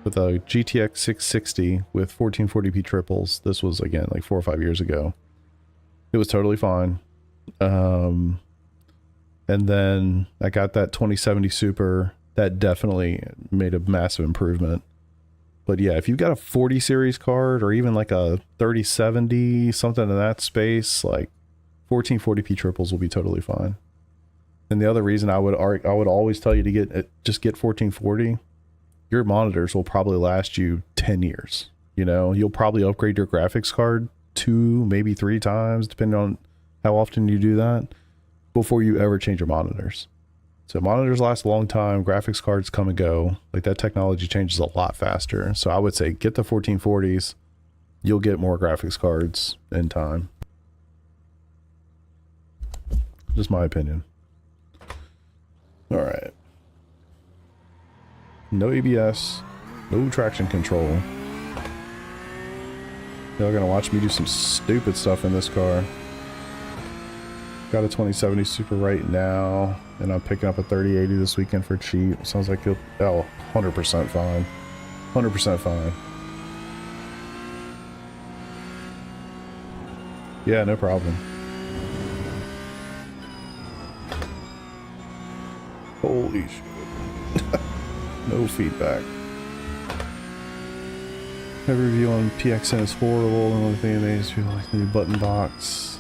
with a GTX 660 with 1440p triples. This was again like 4 or 5 years ago. It was totally fine. And then I got that 2070 Super. That definitely made a massive improvement. But yeah, if you've got a 40 series card or even like a 3070, something in that space, like 1440p triples will be totally fine. And the other reason I would always tell you to just get 1440, your monitors will probably last you 10 years. You know, you'll probably upgrade your graphics card 2, maybe 3 times, depending on how often you do that, before you ever change your monitors. So monitors last a long time, graphics cards come and go. Like, that technology changes a lot faster. So I would say get the 1440s. You'll get more graphics cards in time. Just my opinion. All right. No ABS, no traction control. Y'all gonna watch me do some stupid stuff in this car. Got a 2070 Super right now, and I'm picking up a 3080 this weekend for cheap. Sounds like you'll, 100% fine. 100% fine. Yeah, no problem. Holy shit. No feedback. Every review on PXN is horrible. The only thing that makes me like the new button box.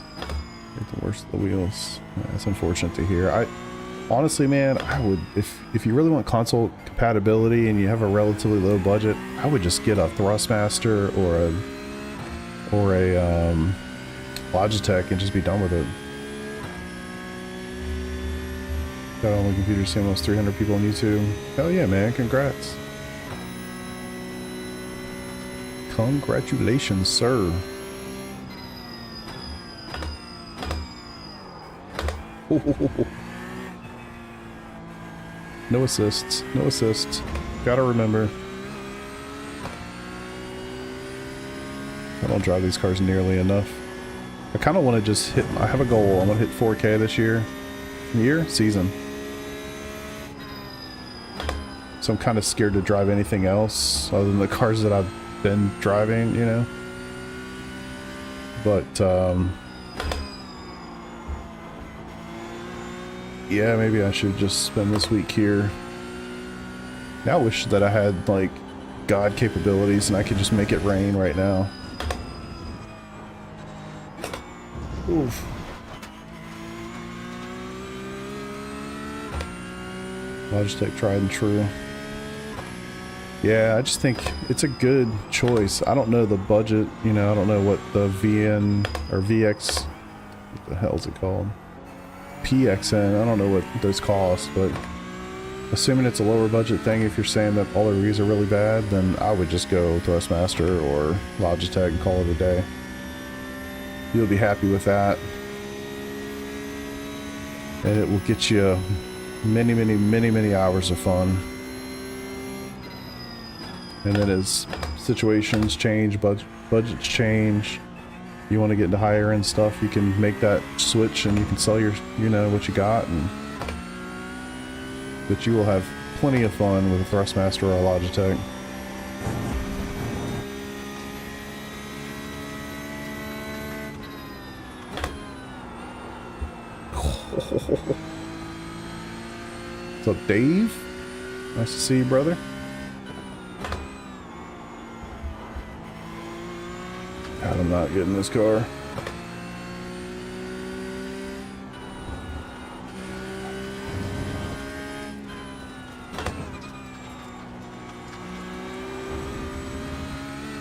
Get the worst of the wheels. Yeah, that's unfortunate to hear. Honestly, man, I would, if you really want console compatibility and you have a relatively low budget, I would just get a Thrustmaster or a Logitech and just be done with it. Got on the computer, see almost 300 people on YouTube. Hell yeah, man. Congrats. Congratulations, sir. No assists. No assists. Gotta remember. I don't drive these cars nearly enough. I kind of want to just hit... I have a goal. I want to hit 4K this year. Season. So I'm kind of scared to drive anything else other than the cars that I've been driving, you know? But, yeah, maybe I should just spend this week here. Now I wish that I had, like, God capabilities and I could just make it rain right now. Oof. Logitech tried and true. Yeah, I just think it's a good choice. I don't know the budget, you know, I don't know what the VN or VX, what the hell is it called? PXN, I don't know what those cost, but assuming it's a lower budget thing, if you're saying that all the reviews are really bad, then I would just go Thrustmaster or Logitech and call it a day. You'll be happy with that. And it will get you many hours of fun. And then as situations change, budgets change, you want to get into higher end stuff, you can make that switch and you can sell your, you know, what you got, and but you will have plenty of fun with a Thrustmaster or a Logitech. What's up, Dave? Nice to see you, brother. God, I'm not getting this car.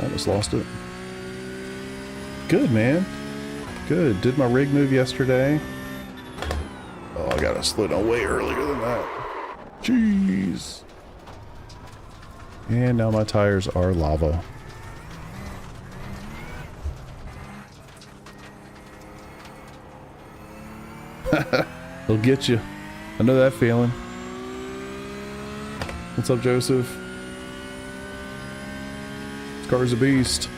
Almost lost it. Good, man. Good. Did my rig move yesterday? Oh, I gotta slow down way earlier than that. Jeez. And now my tires are lava. They'll get you. I know that feeling. What's up, Joseph? This car's a beast.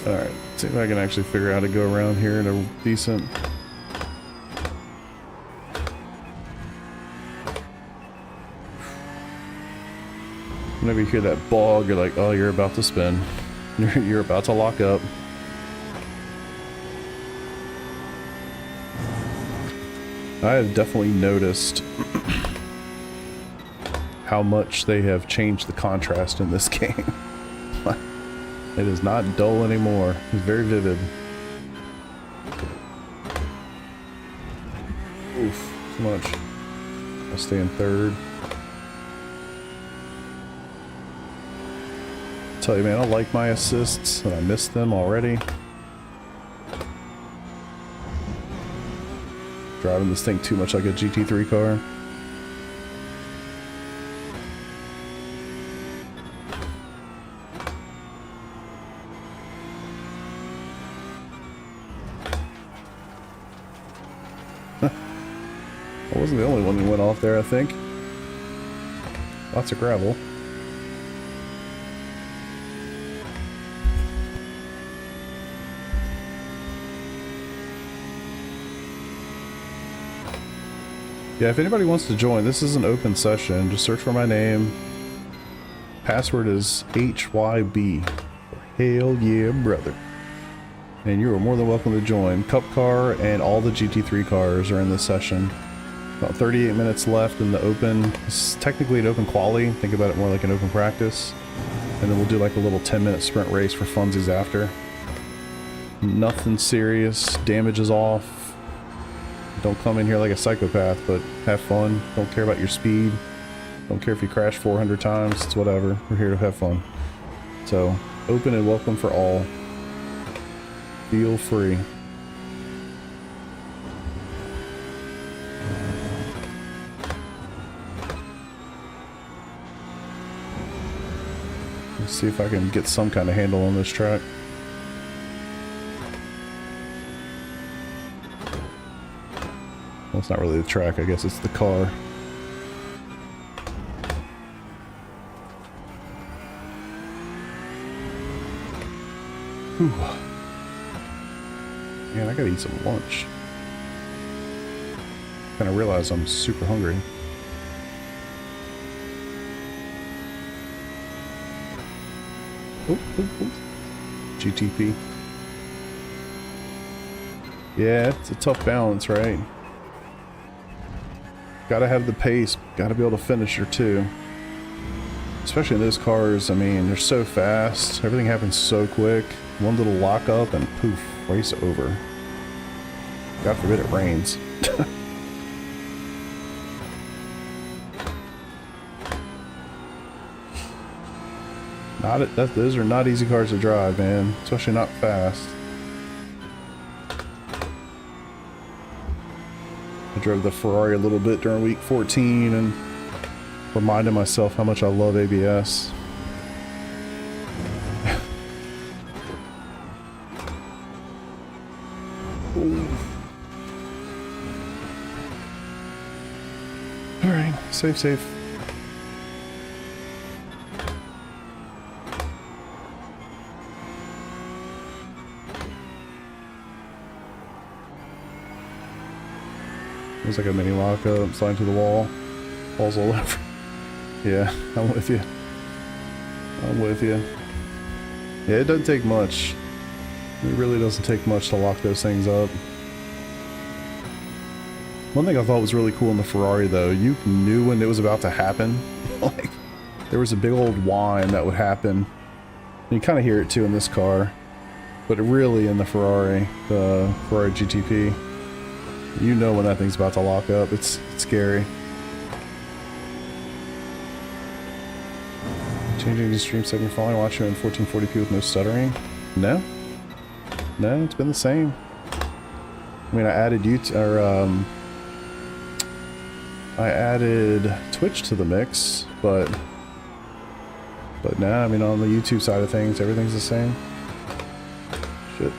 Alright, see if I can actually figure out how to go around here in a decent... Whenever you hear that bog, you're like, oh, you're about to spin. You're about to lock up. I have definitely noticed how much they have changed the contrast in this game. It is not dull anymore. It's very vivid. Oof, too much. I'll stay in third. Tell you, man, I like my assists and I missed them already. Driving this thing too much like a GT3 car. I wasn't the only one that went off there, I think. Lots of gravel. Yeah, if anybody wants to join, this is an open session. Just search for my name. Password is HYB. Hell yeah, brother. And you are more than welcome to join. Cup car and all the GT3 cars are in this session. About 38 minutes left in the open. It's technically an open quali. Think about it more like an open practice. And then we'll do like a little 10-minute sprint race for funsies after. Nothing serious. Damage is off. Don't come in here like a psychopath, but have fun. Don't care about your speed. Don't care if you crash 400 times. It's whatever. We're here to have fun. So, open and welcome for all. Feel free. Let's see if I can get some kind of handle on this track. Well, it's not really the track, I guess it's the car. Whew. Man, I gotta eat some lunch. Kinda realize I'm super hungry. Oop, oop, oop. GTP. Yeah, it's a tough balance, right? Gotta have the pace, gotta be able to finish her too. Especially in those cars, I mean, they're so fast, everything happens so quick. One little lock up and poof, race over. God forbid it rains. Those are not easy cars to drive, man. Especially not fast. I drove the Ferrari a little bit during week 14 and reminded myself how much I love ABS. Alright, safe. There's like a mini lockup, sliding to the wall, falls all over. Yeah, I'm with you. Yeah, it doesn't take much. It really doesn't take much to lock those things up. One thing I thought was really cool in the Ferrari though, you knew when it was about to happen. Like, there was a big old whine that would happen. And you kind of hear it too in this car. But really in the Ferrari GTP, you know when that thing's about to lock up. It's scary. Changing the stream setting following, watching in 1440p with no stuttering? No, it's been the same. I mean, I added I added Twitch to the mix, but nah, I mean, on the YouTube side of things, everything's the same. Shit.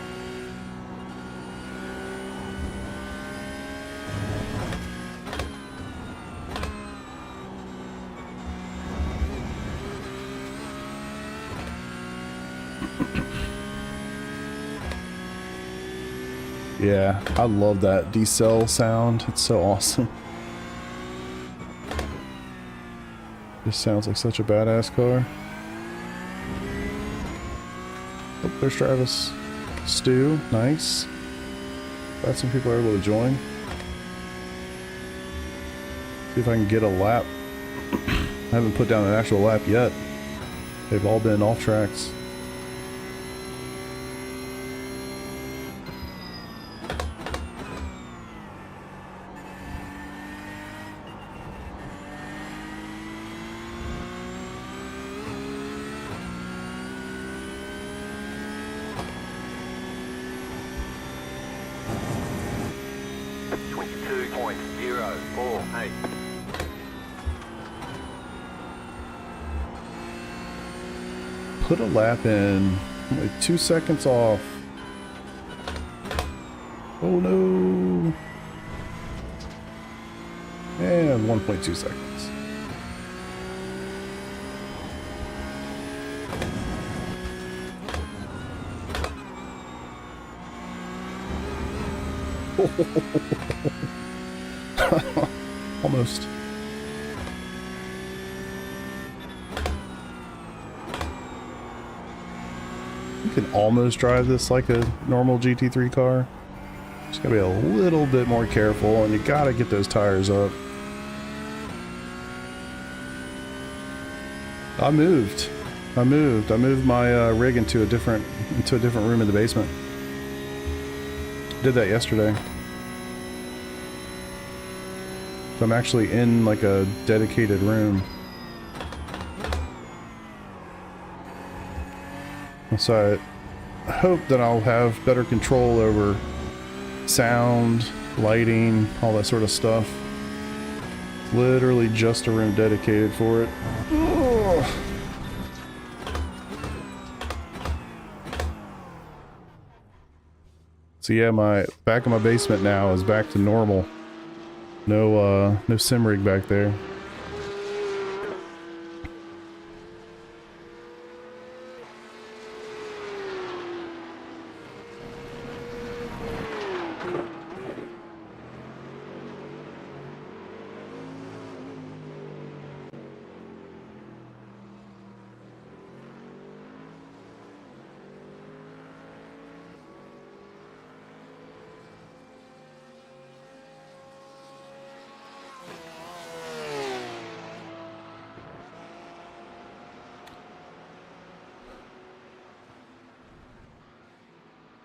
Yeah, I love that decel sound. It's so awesome. This sounds like such a badass car. Oh, there's Travis. Stu, nice. Glad some people are able to join. See if I can get a lap. I haven't put down an actual lap yet. They've all been off tracks. Put a lap in. I'm like 2 seconds off. Oh no. And 1.2 seconds. Almost. You can almost drive this like a normal GT3 car. Just gotta be a little bit more careful, and you gotta get those tires up. I moved my rig into a different room in the basement. Did that yesterday. So I'm actually in like a dedicated room. So hope that I'll have better control over sound, lighting, all that sort of stuff. Literally just a room dedicated for it. Ugh. So yeah, my back of my basement now is back to normal. No sim rig back there.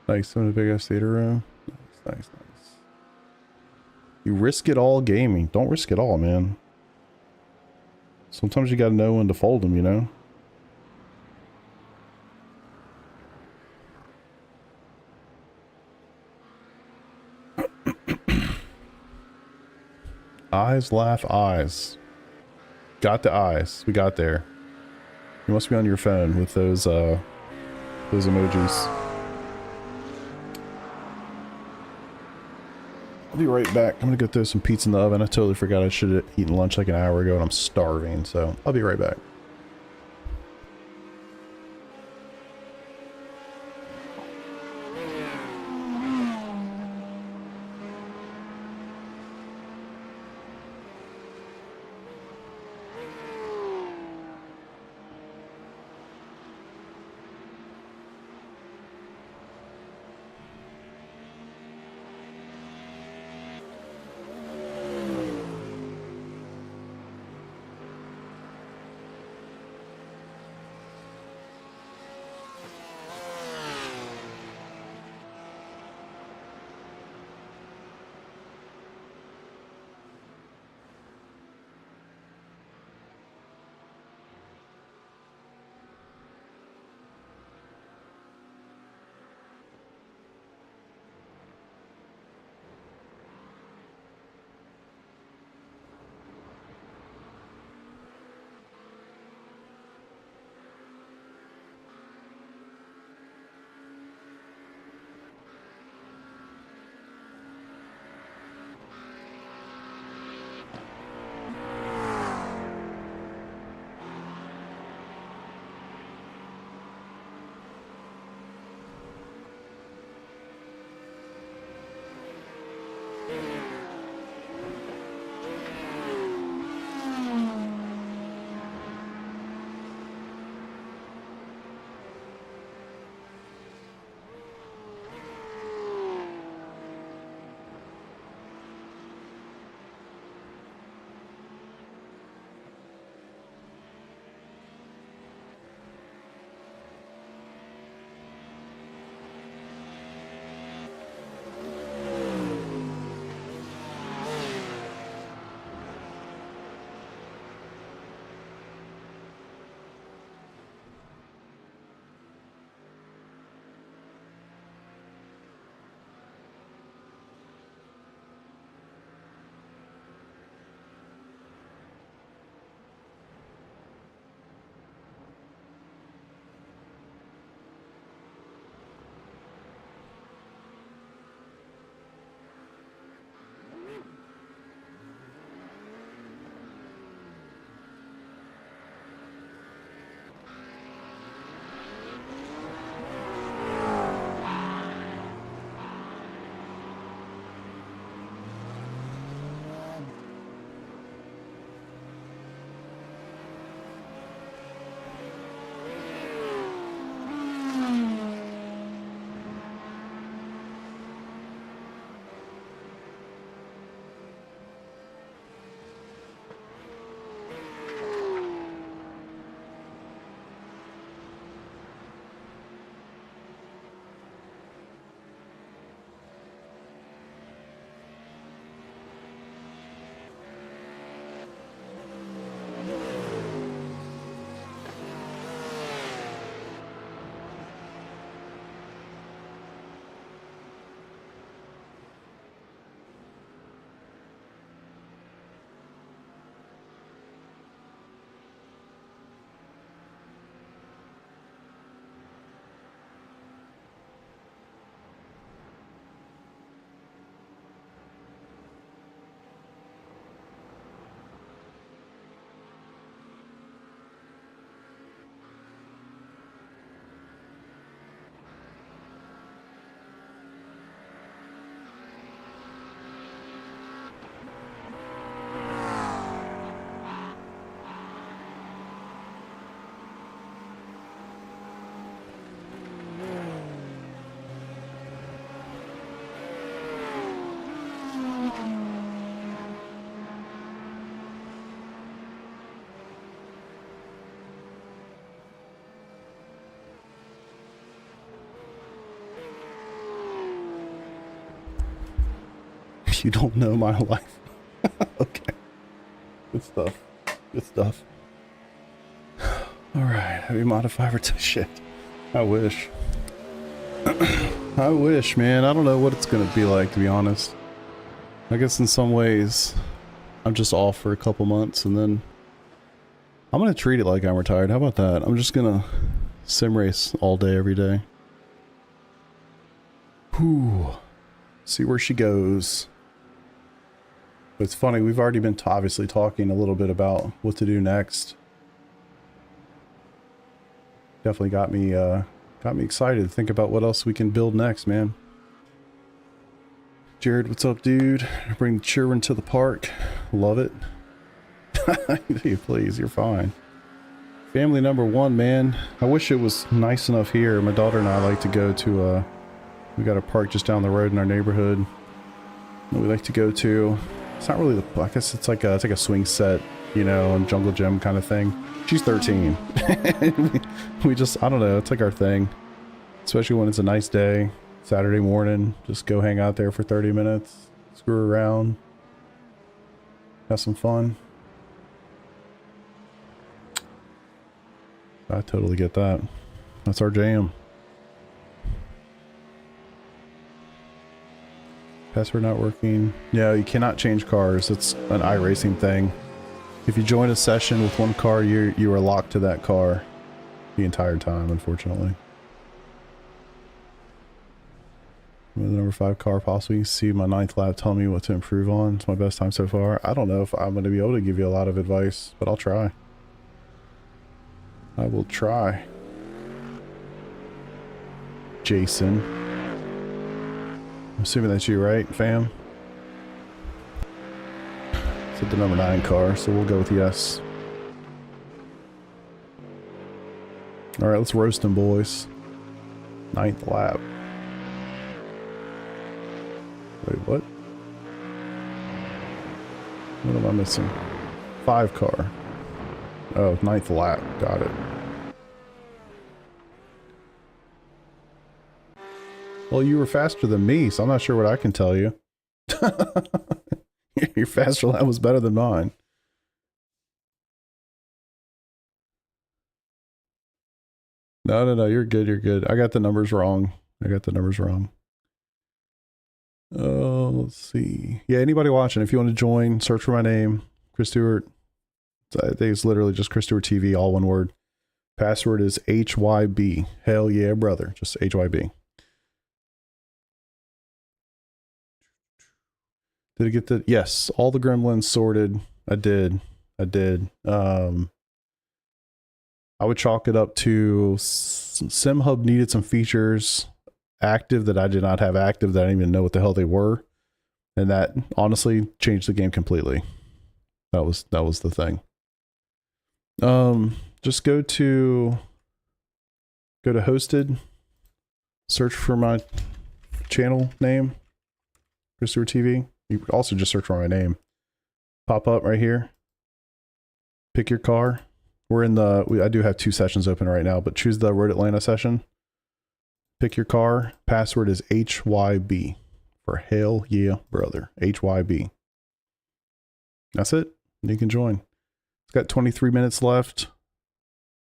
Nice, in a big ass theater room. Nice. You risk it all gaming. Don't risk it all, man. Sometimes you gotta know when to fold them, you know? Eyes, laugh, eyes. Got the eyes. We got there. You must be on your phone with those emojis. I'll be right back. I'm gonna go throw some pizza in the oven. I totally forgot I should have eaten lunch like an hour ago and I'm starving, so I'll be right back. You don't know my life. Okay. Good stuff. Good stuff. Alright, heavy modifier to shit. I wish. I wish, man. I don't know what it's gonna be like, to be honest. I guess in some ways, I'm just off for a couple months, and then I'm gonna treat it like I'm retired. How about that? I'm just gonna sim race all day, every day. Whew. See where she goes. But it's funny, we've already been obviously talking a little bit about what to do next. Definitely got me excited to think about what else we can build next, man. Jared, what's up, dude? Bring the children to the park. Love it. Please, you're fine. Family number one, man. I wish it was nice enough here. My daughter and I like to go to, we got a park just down the road in our neighborhood that we like to go to. It's not really the, I guess it's like a swing set, you know, and jungle gym kind of thing. She's 13. we just, I don't know, it's like our thing. Especially when it's a nice day, Saturday morning, just go hang out there for 30 minutes, screw around, have some fun. I totally get that. That's our jam. Password not working. Yeah, you cannot change cars. It's an iRacing thing. If you join a session with one car, you are locked to that car the entire time, unfortunately. With the number 5 car, possibly see my 9th lap. Tell me what to improve on. It's my best time so far. I don't know if I'm going to be able to give you a lot of advice, but I'll try. I will try. Jason. I'm assuming that's you, right, fam? It's the number 9 car, so we'll go with yes. Alright, let's roast them, boys. 9th lap. Wait, what? What am I missing? 5 car. Oh, 9th lap. Got it. Well, you were faster than me, so I'm not sure what I can tell you. Your faster lap was better than mine. No, you're good, you're good. I got the numbers wrong. Oh, let's see. Yeah, anybody watching, if you want to join, search for my name, Chris Stewart. I think it's literally just Chris Stewart TV, all one word. Password is HYB. Hell yeah, brother. Just HYB. Did I get the... Yes, all the gremlins sorted. I did. I would chalk it up to SimHub needed some features active that I did not have active, that I didn't even know what the hell they were. And that honestly changed the game completely. That was the thing. Just go to hosted, search for my channel name, Chris Stewart TV. You could also just search for my name. Pop up right here. Pick your car. We're in the, I do have 2 sessions open right now, but choose the Road Atlanta session. Pick your car. Password is HYB for hell yeah, brother. HYB. That's it. You can join. It's got 23 minutes left.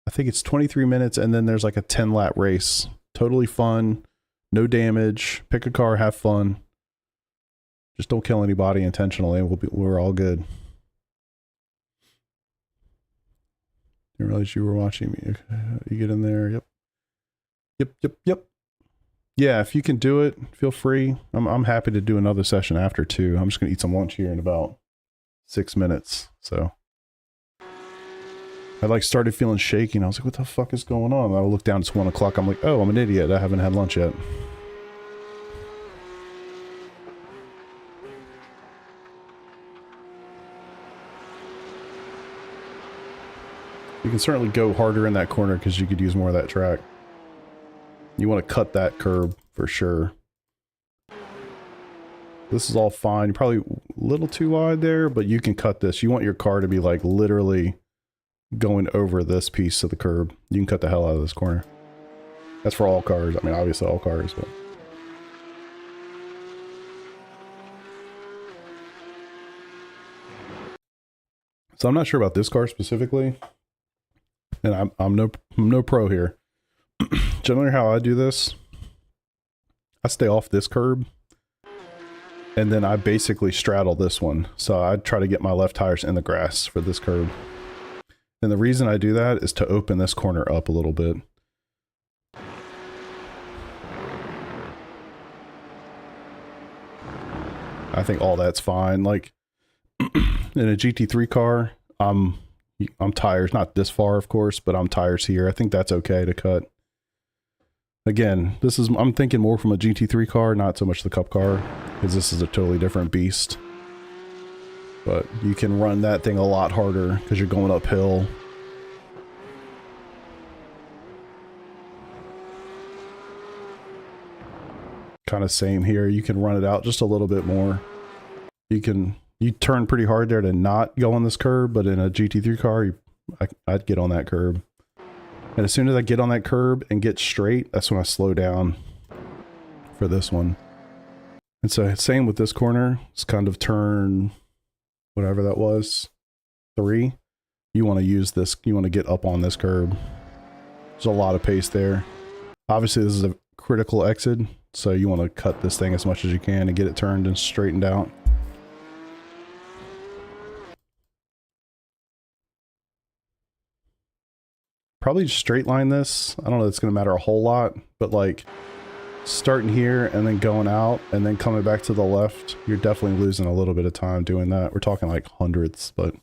I think it's 23 minutes, and then there's like a 10 lap race. Totally fun. No damage. Pick a car, have fun. Just don't kill anybody intentionally, and we're all good. Didn't realize you were watching me. You get in there. Yep. Yeah, if you can do it, feel free. I'm happy to do another session after too. I'm just gonna eat some lunch here in about 6 minutes. So I like started feeling shaky, and I was like, "What the fuck is going on?" And I look down. It's 1 o'clock. I'm like, "Oh, I'm an idiot. I haven't had lunch yet." You can certainly go harder in that corner because you could use more of that track. You want to cut that curb for sure. This is all fine. You're probably a little too wide there, but you can cut this. You want your car to be like literally going over this piece of the curb. You can cut the hell out of this corner. That's for all cars. I mean, obviously all cars, but... So I'm not sure about this car specifically, and I'm no pro here. Generally, how I do this, I stay off this curb, and then I basically straddle this one. So I try to get my left tires in the grass for this curb. And the reason I do that is to open this corner up a little bit. I think all that's fine. Like in a GT3 car, I'm tires not this far, of course, but I'm tires here. I think that's okay to cut. Again, I'm thinking more from a GT3 car, not so much the Cup car, because this is a totally different beast. But you can run that thing a lot harder because you're going uphill. Kind of same here. You can run it out just a little bit more. You turn pretty hard there to not go on this curb, but in a GT3 car, I'd get on that curb. And as soon as I get on that curb and get straight, that's when I slow down for this one. And so same with this corner. It's kind of turn, whatever that was, 3. You want to use this, you want to get up on this curb. There's a lot of pace there. Obviously this is a critical exit, so you want to cut this thing as much as you can and get it turned and straightened out. Probably just straight line this. I don't know if it's going to matter a whole lot, but like starting here and then going out and then coming back to the left, you're definitely losing a little bit of time doing that. We're talking like hundredths, but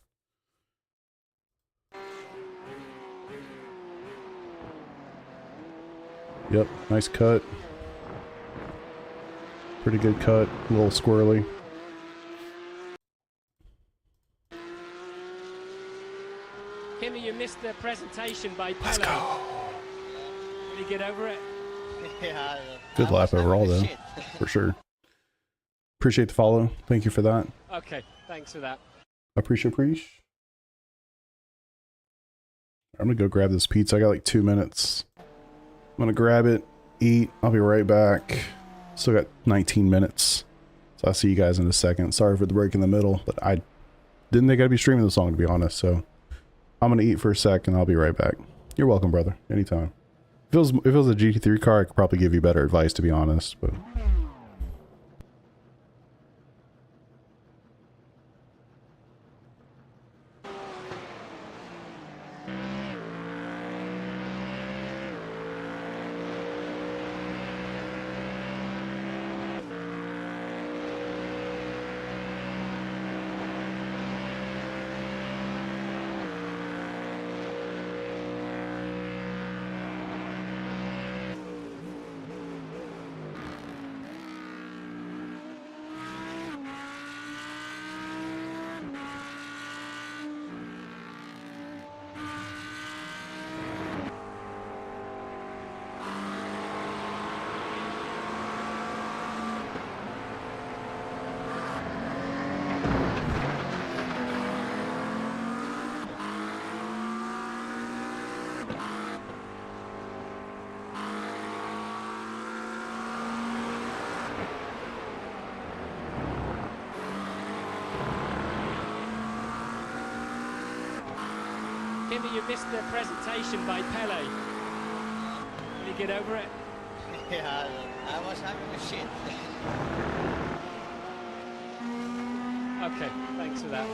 yep, nice cut. Pretty good cut, a little squirrely. Kimmy, you missed the presentation by Pele. Let's go. Did you get over it? Yeah, Good I lap was overall having a though, shit. for sure. Appreciate the follow. Thank you for that. Okay, thanks for that. Appreciate. I'm gonna go grab this pizza. I got like 2 minutes. I'm gonna grab it, eat. I'll be right back. Still got 19 minutes. So I'll see you guys in a second. Sorry for the break in the middle, but I didn't think I'd be streaming the song, to be honest. So I'm gonna eat for a sec and I'll be right back. You're welcome, brother. Anytime. If it was a GT3 car, I could probably give you better advice, to be honest, but Kimmy, you missed the presentation by Pele. Did you get over it? Yeah, I was having a shit. Okay, thanks for that.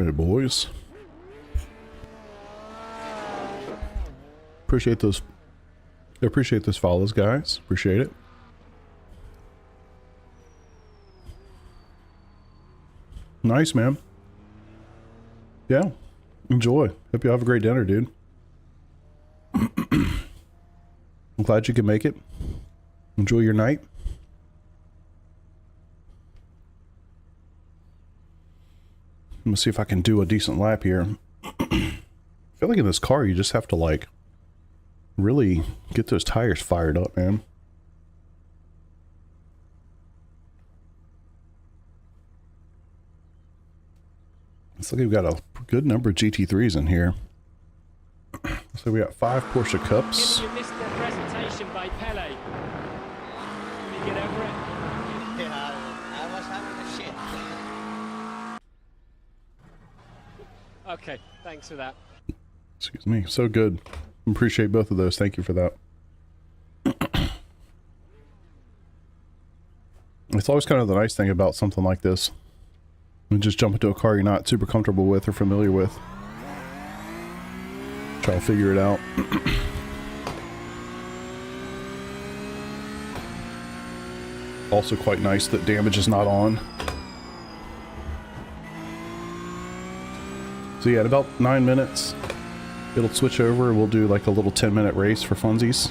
right, boys. Appreciate those. Appreciate those follows, guys. Appreciate it. Nice, man. Yeah. Enjoy. Hope you have a great dinner, dude. I'm glad you could make it. Enjoy your night. I'm gonna see if I can do a decent lap here. I feel like in this car you just have to like really get those tires fired up, man. Looks like we've got a good number of GT3s in here. So we got 5 Porsche Cups. You missed the presentation by Pele. Can you get over it? Yeah, I was having a shit. Okay, thanks for that. Excuse me. So good. Appreciate both of those. Thank you for that. It's always kind of the nice thing about something like this. You just jump into a car you're not super comfortable with or familiar with. Try to figure it out. Also quite nice that damage is not on. So yeah, in about 9 minutes, it'll switch over. We'll do like a little 10-minute race for funsies.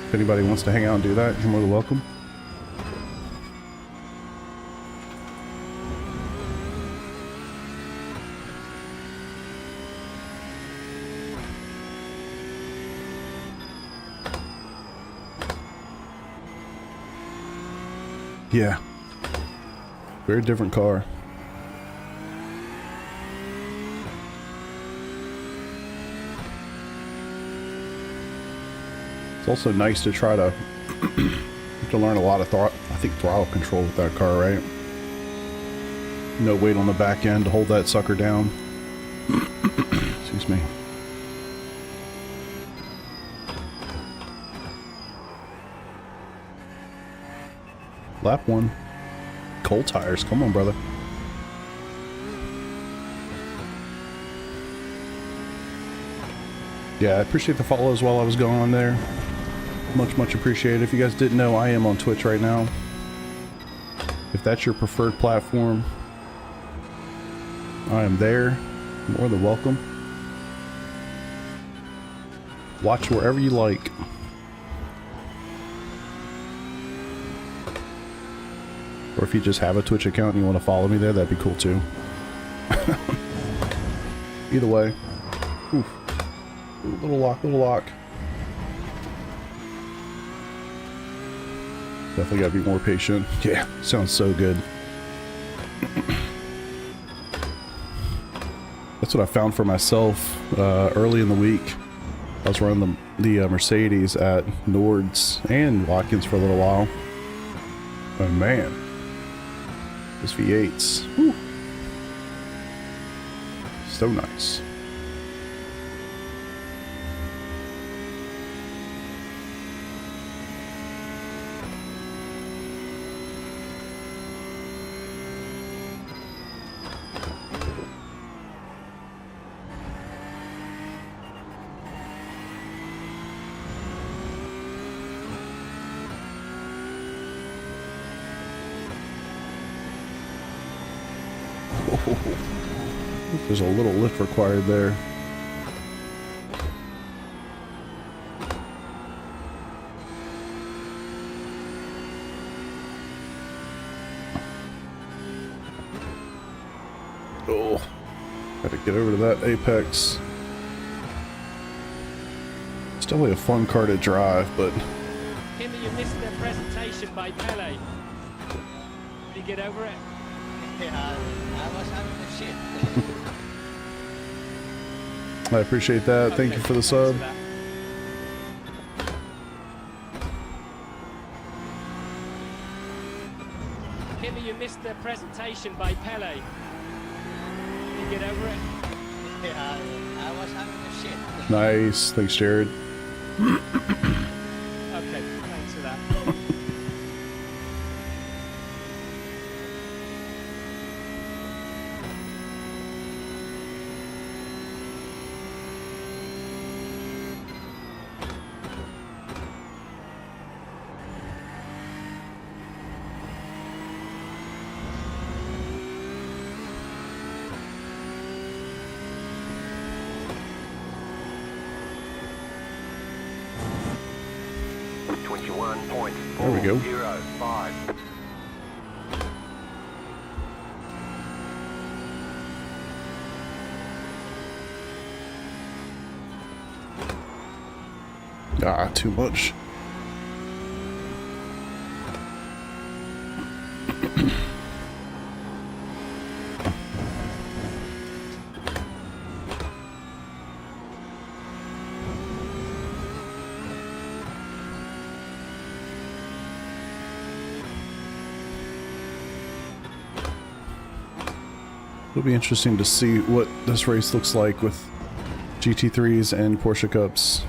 If anybody wants to hang out and do that, you're more than welcome. Yeah. Very different car. It's also nice to try to learn a lot of throttle control with that car, right? No weight on the back end to hold that sucker down. Excuse me. Lap 1. Cold tires. Come on, brother. Yeah, I appreciate the follows while I was going on there. Much appreciated. If you guys didn't know, I am on Twitch right now. If that's your preferred platform, I am there. More than welcome. Watch wherever you like. Or if you just have a Twitch account and you want to follow me there, that'd be cool too. Either way. Oof. Ooh, little lock, little lock. Definitely gotta be more patient. Yeah, sounds so good. That's what I found for myself early in the week. I was running the Mercedes at Nord's and Watkins for a little while. Oh man. Those V8s. Whew. So nice. There's a little lift required there. Oh, gotta get over to that apex. It's definitely a fun car to drive, but Kimmy, you missed the presentation by Pele. Can you get over it? Yeah, I was having a shit. I appreciate that. Thank you for the sub. Kimmy, you missed the presentation by Pele. Can you get over it? Yeah, I was having a shit. Nice. Thanks, Jared. Okay, thanks for that. There we go. 21.405. Ah, too much. It'll be interesting to see what this race looks like with GT3s and Porsche Cups.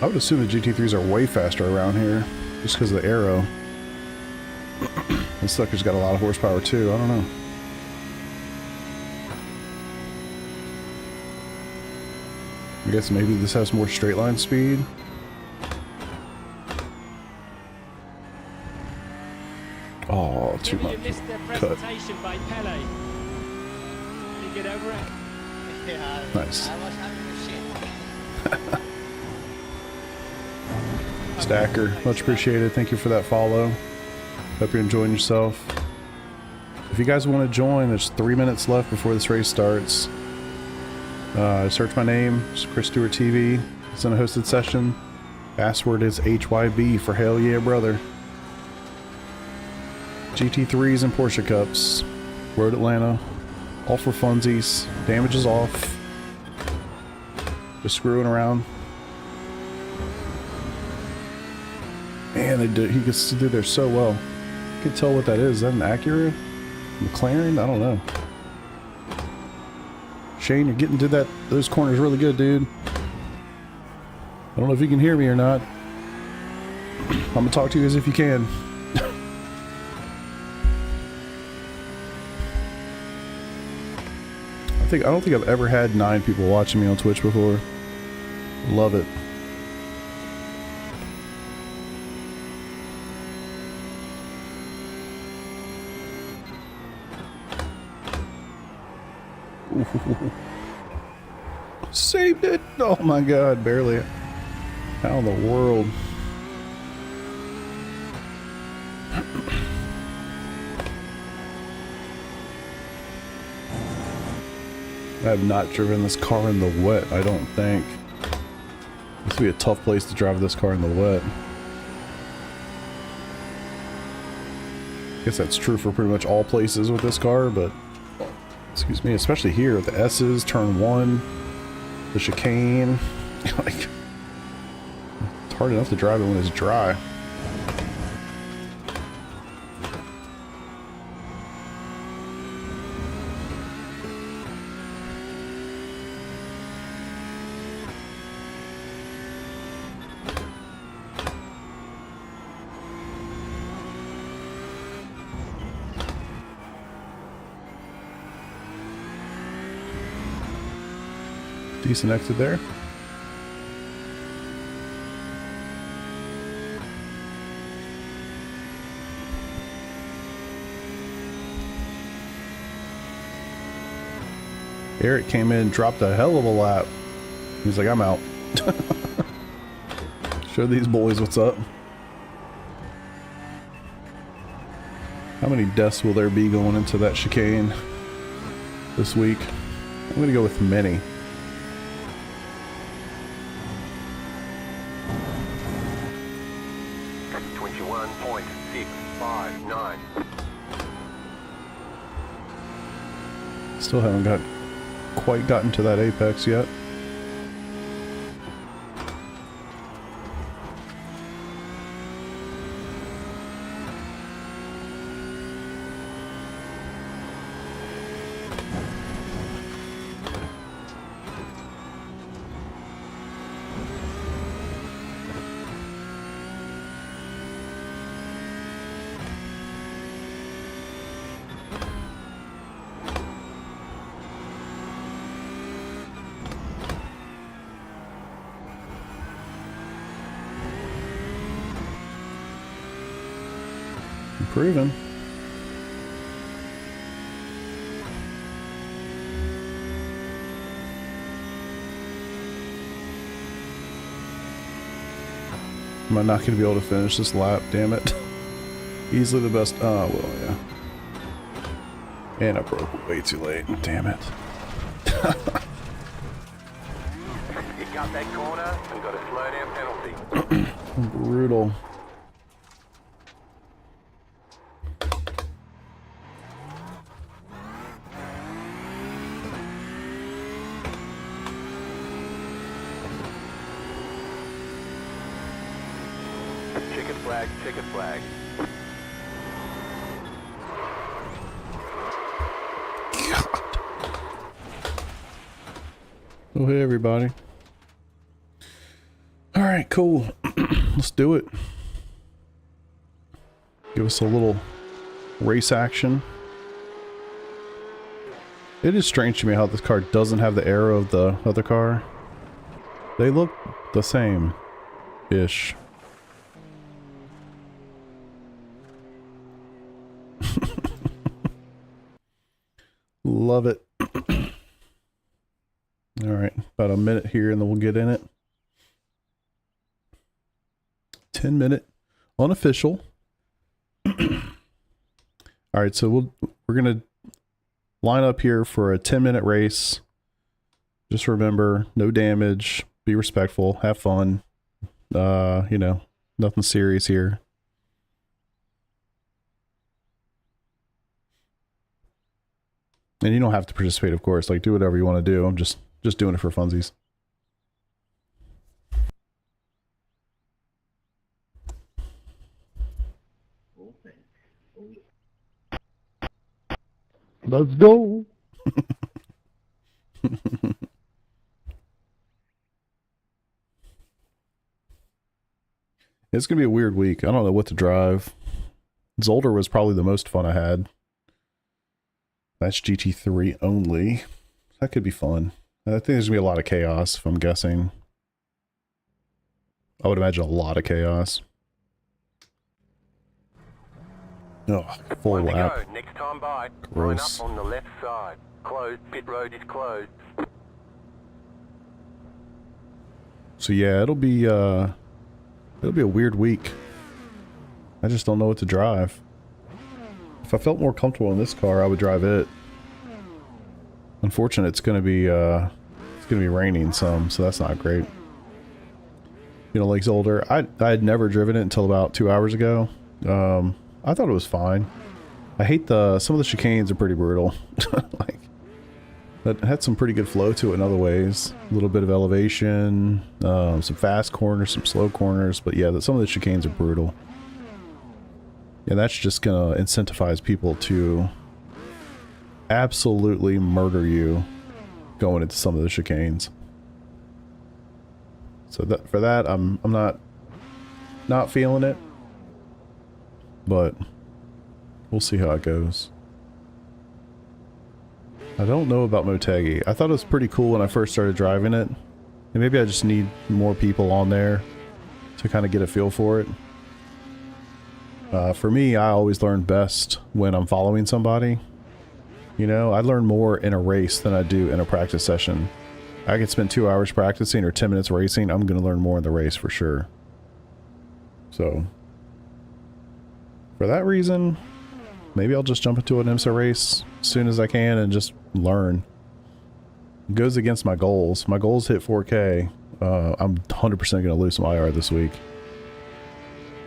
I would assume the GT3s are way faster around here, just because of the aero. This sucker's got a lot of horsepower too, I don't know. I guess maybe this has more straight line speed. Oh, too Maybe much. you missed the Cut. presentation by Pele. Can you get over it? Yeah, Nice. I was having a shit. Stacker, much appreciated. Thank you for that follow. Hope you're enjoying yourself. If you guys want to join, there's 3 minutes left before this race starts. Search my name, it's Chris Stewart TV. It's in a hosted session. Password is HYB for hell yeah, brother. GT3s and Porsche Cups. Road Atlanta. All for funsies. Damage is off. Just screwing around. Man, he gets to do there so well. You can tell what that is. Is that an Acura? McLaren? I don't know. Shane, you're getting to those corners really good, dude. I don't know if you can hear me or not. I'm gonna talk to you as if you can. I don't think I've ever had 9 people watching me on Twitch before. Love it. Ooh. Saved it! Oh my god, barely. How in the world? I have not driven this car in the wet, I don't think. This would be a tough place to drive this car in the wet. I guess that's true for pretty much all places with this car, but excuse me, especially here, the S's, turn 1, the chicane. Like, it's hard enough to drive it when it's dry. Decent exit there. Eric came in, dropped a hell of a lap. He's like, I'm out. Show these boys what's up. How many deaths will there be going into that chicane this week? I'm gonna go with many. Still haven't quite gotten to that apex yet. Improving. Am I not going to be able to finish this lap? Damn it. Easily the best. Oh, well, yeah. And I broke way too late. Damn it. You got that corner and got a slow down penalty. Brutal. Chicken flag, chicken flag. Oh, hey, everybody. All right, cool. Let's do it. Give us a little race action. It is strange to me how this car doesn't have the arrow of the other car. They look the same-ish. Love it. All right, about a minute here and then we'll get in it. 10-minute unofficial. All right, so we're gonna line up here for a 10-minute race. Just remember, no damage, be respectful, have fun. You know, nothing serious here. And you don't have to participate, of course. Like, do whatever you want to do. I'm just doing it for funsies. Let's go. It's gonna be a weird week. I don't know what to drive. Zolder was probably the most fun I had. That's GT3 only. That could be fun. I think there's gonna be a lot of chaos, if I'm guessing. I would imagine a lot of chaos. Oh, full One to lap. go. Next time by. Gross. Line up on the left side. Closed. Pit road is closed. So yeah, it'll be a weird week. I just don't know what to drive. If I felt more comfortable in this car, I would drive it. Unfortunately, it's gonna be raining some, so that's not great. You know, like Zolder, I had never driven it until about 2 hours ago. I thought it was fine. I hate some of the chicanes are pretty brutal. Like, that had some pretty good flow to it in other ways. A little bit of elevation, some fast corners, some slow corners, but yeah, some of the chicanes are brutal. And that's just gonna incentivize people to absolutely murder you going into some of the chicanes. So for that, I'm not feeling it. But we'll see how it goes. I don't know about Motegi. I thought it was pretty cool when I first started driving it. And maybe I just need more people on there to kind of get a feel for it. For me, I always learn best when I'm following somebody. You know, I learn more in a race than I do in a practice session. I could spend 2 hours practicing or 10 minutes racing. I'm going to learn more in the race for sure. So, for that reason, maybe I'll just jump into an IMSA race as soon as I can and just learn. It goes against my goals. My goals hit 4K. I'm 100% going to lose some IR this week.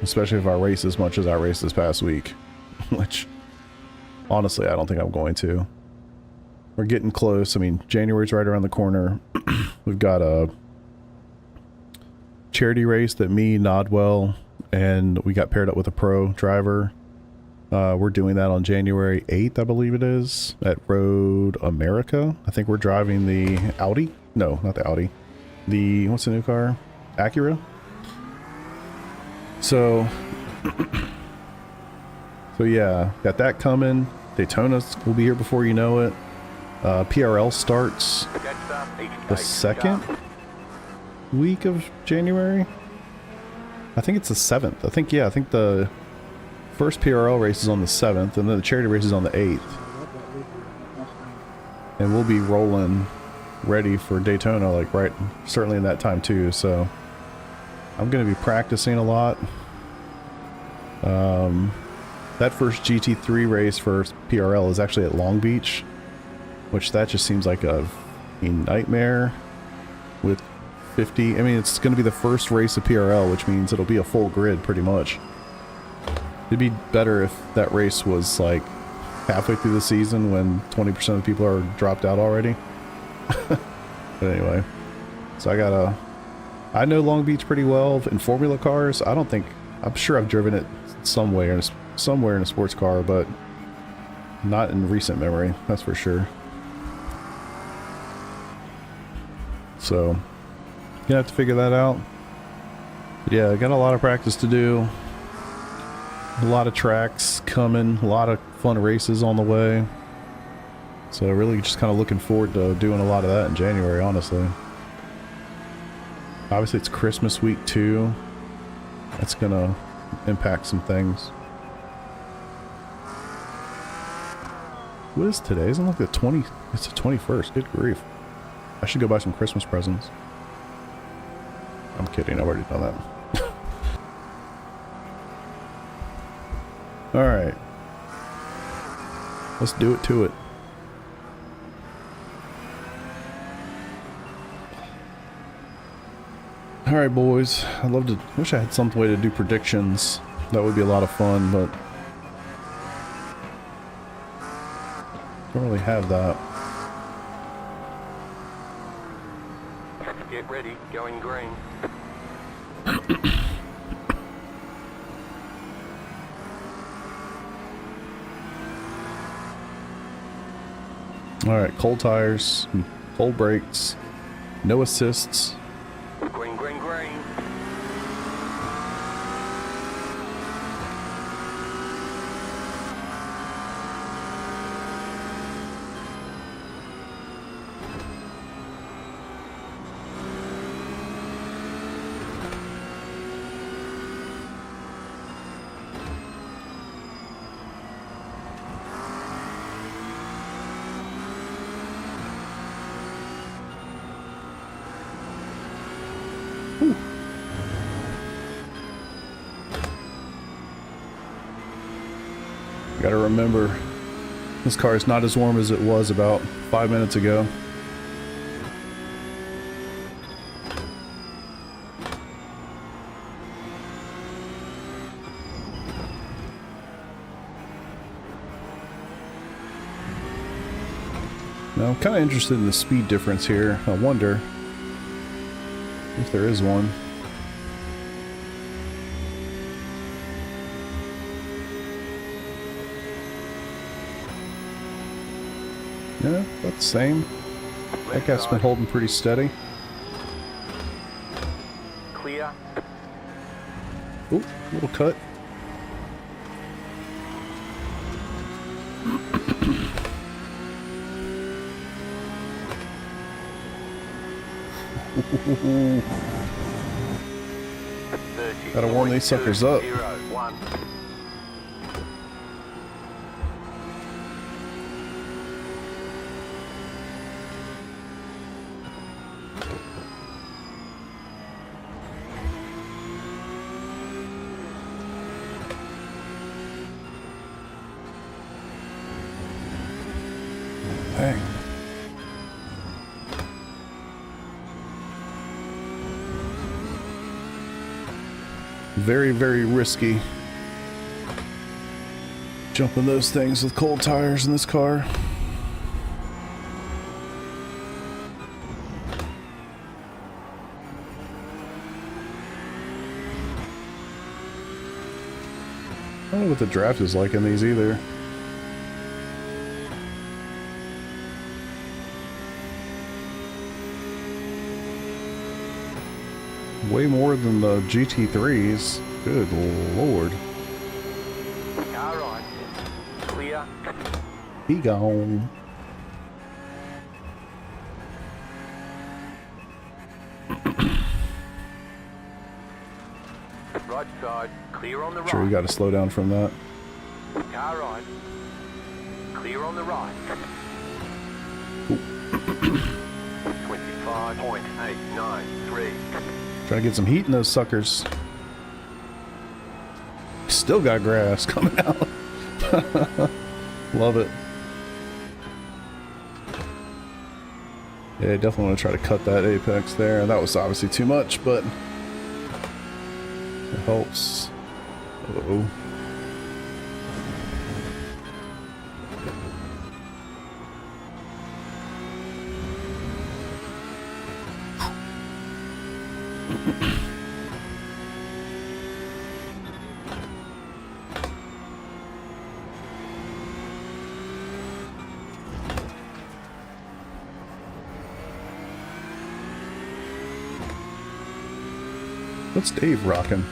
Especially if I race as much as I raced this past week. Which, honestly, I don't think I'm going to. We're getting close. I mean, January's right around the corner. We've got a charity race that me, Nodwell, and we got paired up with a pro driver. We're doing that on January 8th, I believe it is, at Road America. I think we're driving the Audi. No, not the Audi. What's the new car? Acura? So yeah, got that coming. Daytona will be here before you know it. PRL starts the second week of January. I think it's the 7th. I think the first PRL race is on the 7th, and then the charity race is on the 8th. And we'll be rolling ready for Daytona, like certainly in that time too, so I'm going to be practicing a lot. That first GT3 race for PRL is actually at Long Beach, which that just seems like a nightmare with 50. I mean, it's going to be the first race of PRL, which means it'll be a full grid pretty much. It'd be better if that race was like halfway through the season when 20% of the people are dropped out already. But anyway, so I know Long Beach pretty well in Formula cars. I'm sure I've driven it somewhere in a sports car, but not in recent memory, that's for sure. So, gonna have to figure that out. But yeah, I got a lot of practice to do. A lot of tracks coming, a lot of fun races on the way. So really just kind of looking forward to doing a lot of that in January, honestly. Obviously it's Christmas week too. That's gonna impact some things. What is today? Isn't it like it's the 21st. Good grief. I should go buy some Christmas presents. I'm kidding, I've already done that. Alright. Let's do it to it. Alright, boys. Wish I had some way to do predictions. That would be a lot of fun, but don't really have that. Get ready, going green. Alright, cold tires, cold brakes, no assists. Green, green, green. Gotta remember, this car is not as warm as it was about 5 minutes ago. Now, I'm kind of interested in the speed difference here. I wonder if there is one. Yeah, that's the same. That guy's been holding pretty steady. Clear. Oop, little cut. Gotta warm these suckers up. 0-1. Dang. Very, very risky. Jumping those things with cold tires in this car. I don't know what the draft is like in these either. Way more than the GT3s. Good lord. Car right. Clear. He gone. Right side. Clear on the right. Sure, you got to slow down from that. Car right. Clear on the right. 25.893. Try to get some heat in those suckers. Still got grass coming out. Love it. Yeah, definitely want to try to cut that apex there. That was obviously too much, but it helps. Uh-oh. What's Dave rocking?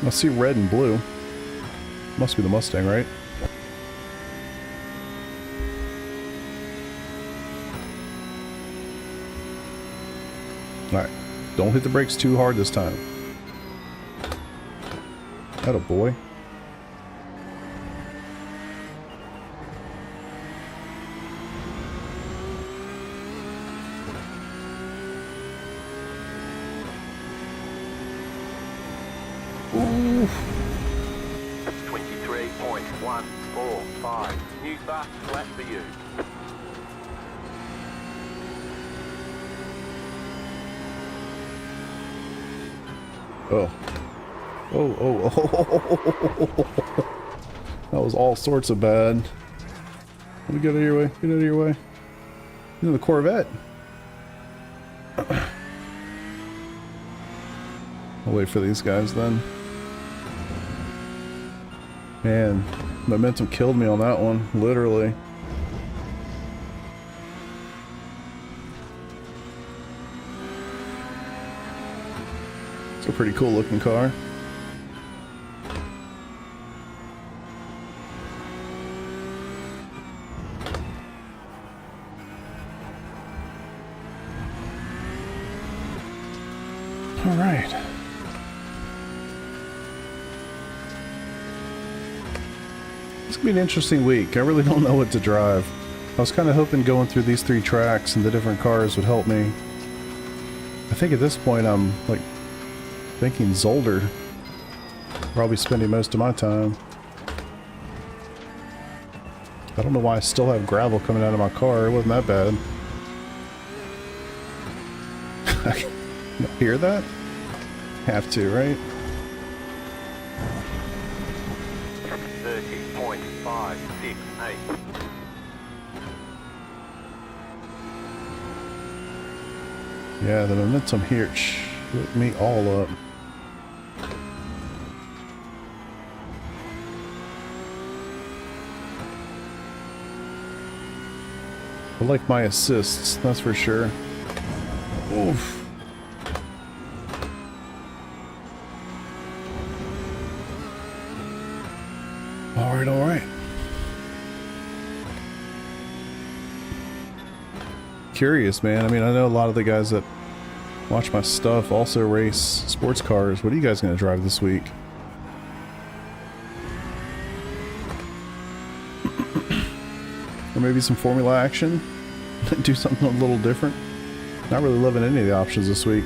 I see red and blue. Must be the Mustang, right? Alright. Don't hit the brakes too hard this time. Atta boy. Oof. 23.145. New fast flat for you. Oh. Oh. That was all sorts of bad. Let me get out of your way. Get out of your way. You're in the Corvette. I'll wait for these guys then. Man, momentum killed me on that one, literally. It's a pretty cool looking car. All right. It's gonna be an interesting week. I really don't know what to drive. I was kind of hoping going through these 3 tracks and the different cars would help me. I think at this point I'm like thinking Zolder. Probably spending most of my time. I don't know why I still have gravel coming out of my car. It wasn't that bad. You hear that? Have to, right? 30.568. Yeah, the momentum here shook me all up. I like my assists, that's for sure. Oof. All right. Curious, man. I mean, I know a lot of the guys that watch my stuff also race sports cars. What are you guys going to drive this week? Or maybe some Formula action? Do something a little different? Not really loving any of the options this week.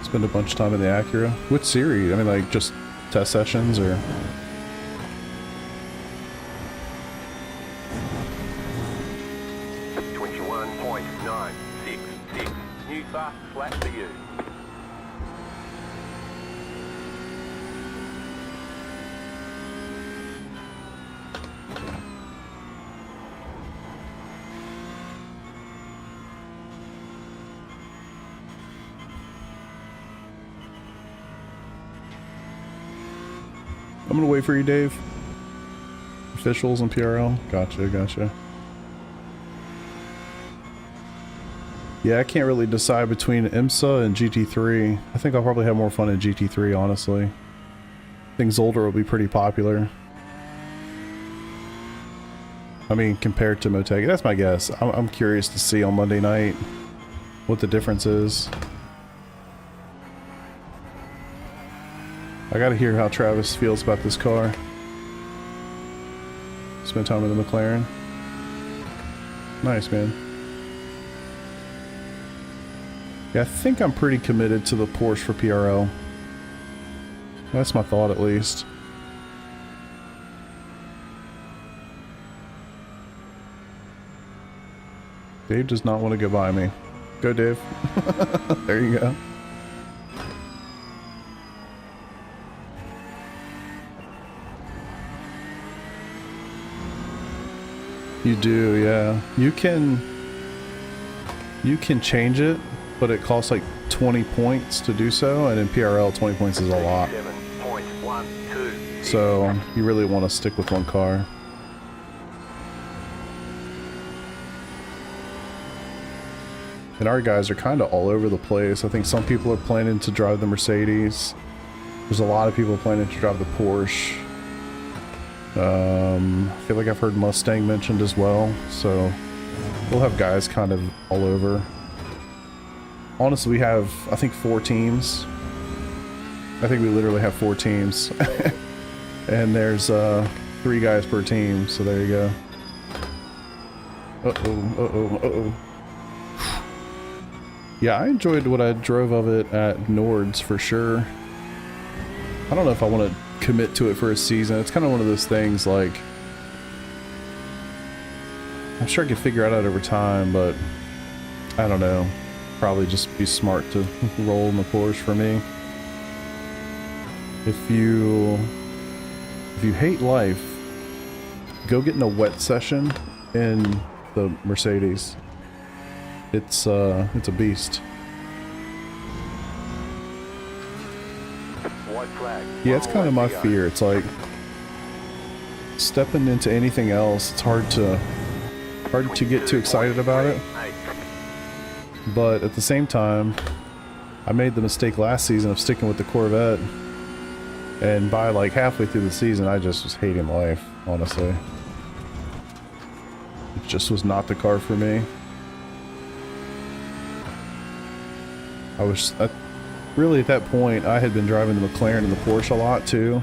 Spend a bunch of time in the Acura. Which series? I mean, like, just test sessions, or... New fast flat for you. I'm gonna wait for you, Dave. Officials and PRL. Gotcha. Yeah, I can't really decide between IMSA and GT3. I think I'll probably have more fun in GT3, honestly. I think Zolder will be pretty popular. I mean, compared to Motegi. That's my guess. I'm curious to see on Monday night what the difference is. I gotta hear how Travis feels about this car. Spend time with the McLaren. Nice, man. Yeah, I think I'm pretty committed to the Porsche for PRL. That's my thought, at least. Dave does not want to go by me. Go, Dave. There you go. You do, yeah. You can change it, but it costs like 20 points to do so, and in PRL 20 points is a lot. So you really want to stick with one car. And our guys are kind of all over the place. I think some people are planning to drive the Mercedes. There's a lot of people planning to drive the Porsche. I feel like I've heard Mustang mentioned as well, so we'll have guys kind of all over. Honestly, we have, I think, 4 teams. I think we literally have 4 teams. And there's 3 guys per team, so there you go. Uh-oh. Yeah, I enjoyed what I drove of it at Nord's for sure. I don't know if I want to commit to it for a season. It's kind of one of those things, like, I'm sure I could figure it out over time, but I don't know. Probably just be smart to roll in the Porsche for me. If you hate life, go get in a wet session in the Mercedes. It's a beast. Yeah, it's kind of my fear. It's like stepping into anything else. It's hard to get too excited about it. But at the same time, I made the mistake last season of sticking with the Corvette, and by like halfway through the season, I just was hating life. Honestly, it just was not the car for me. Really, at that point, I had been driving the McLaren and the Porsche a lot too.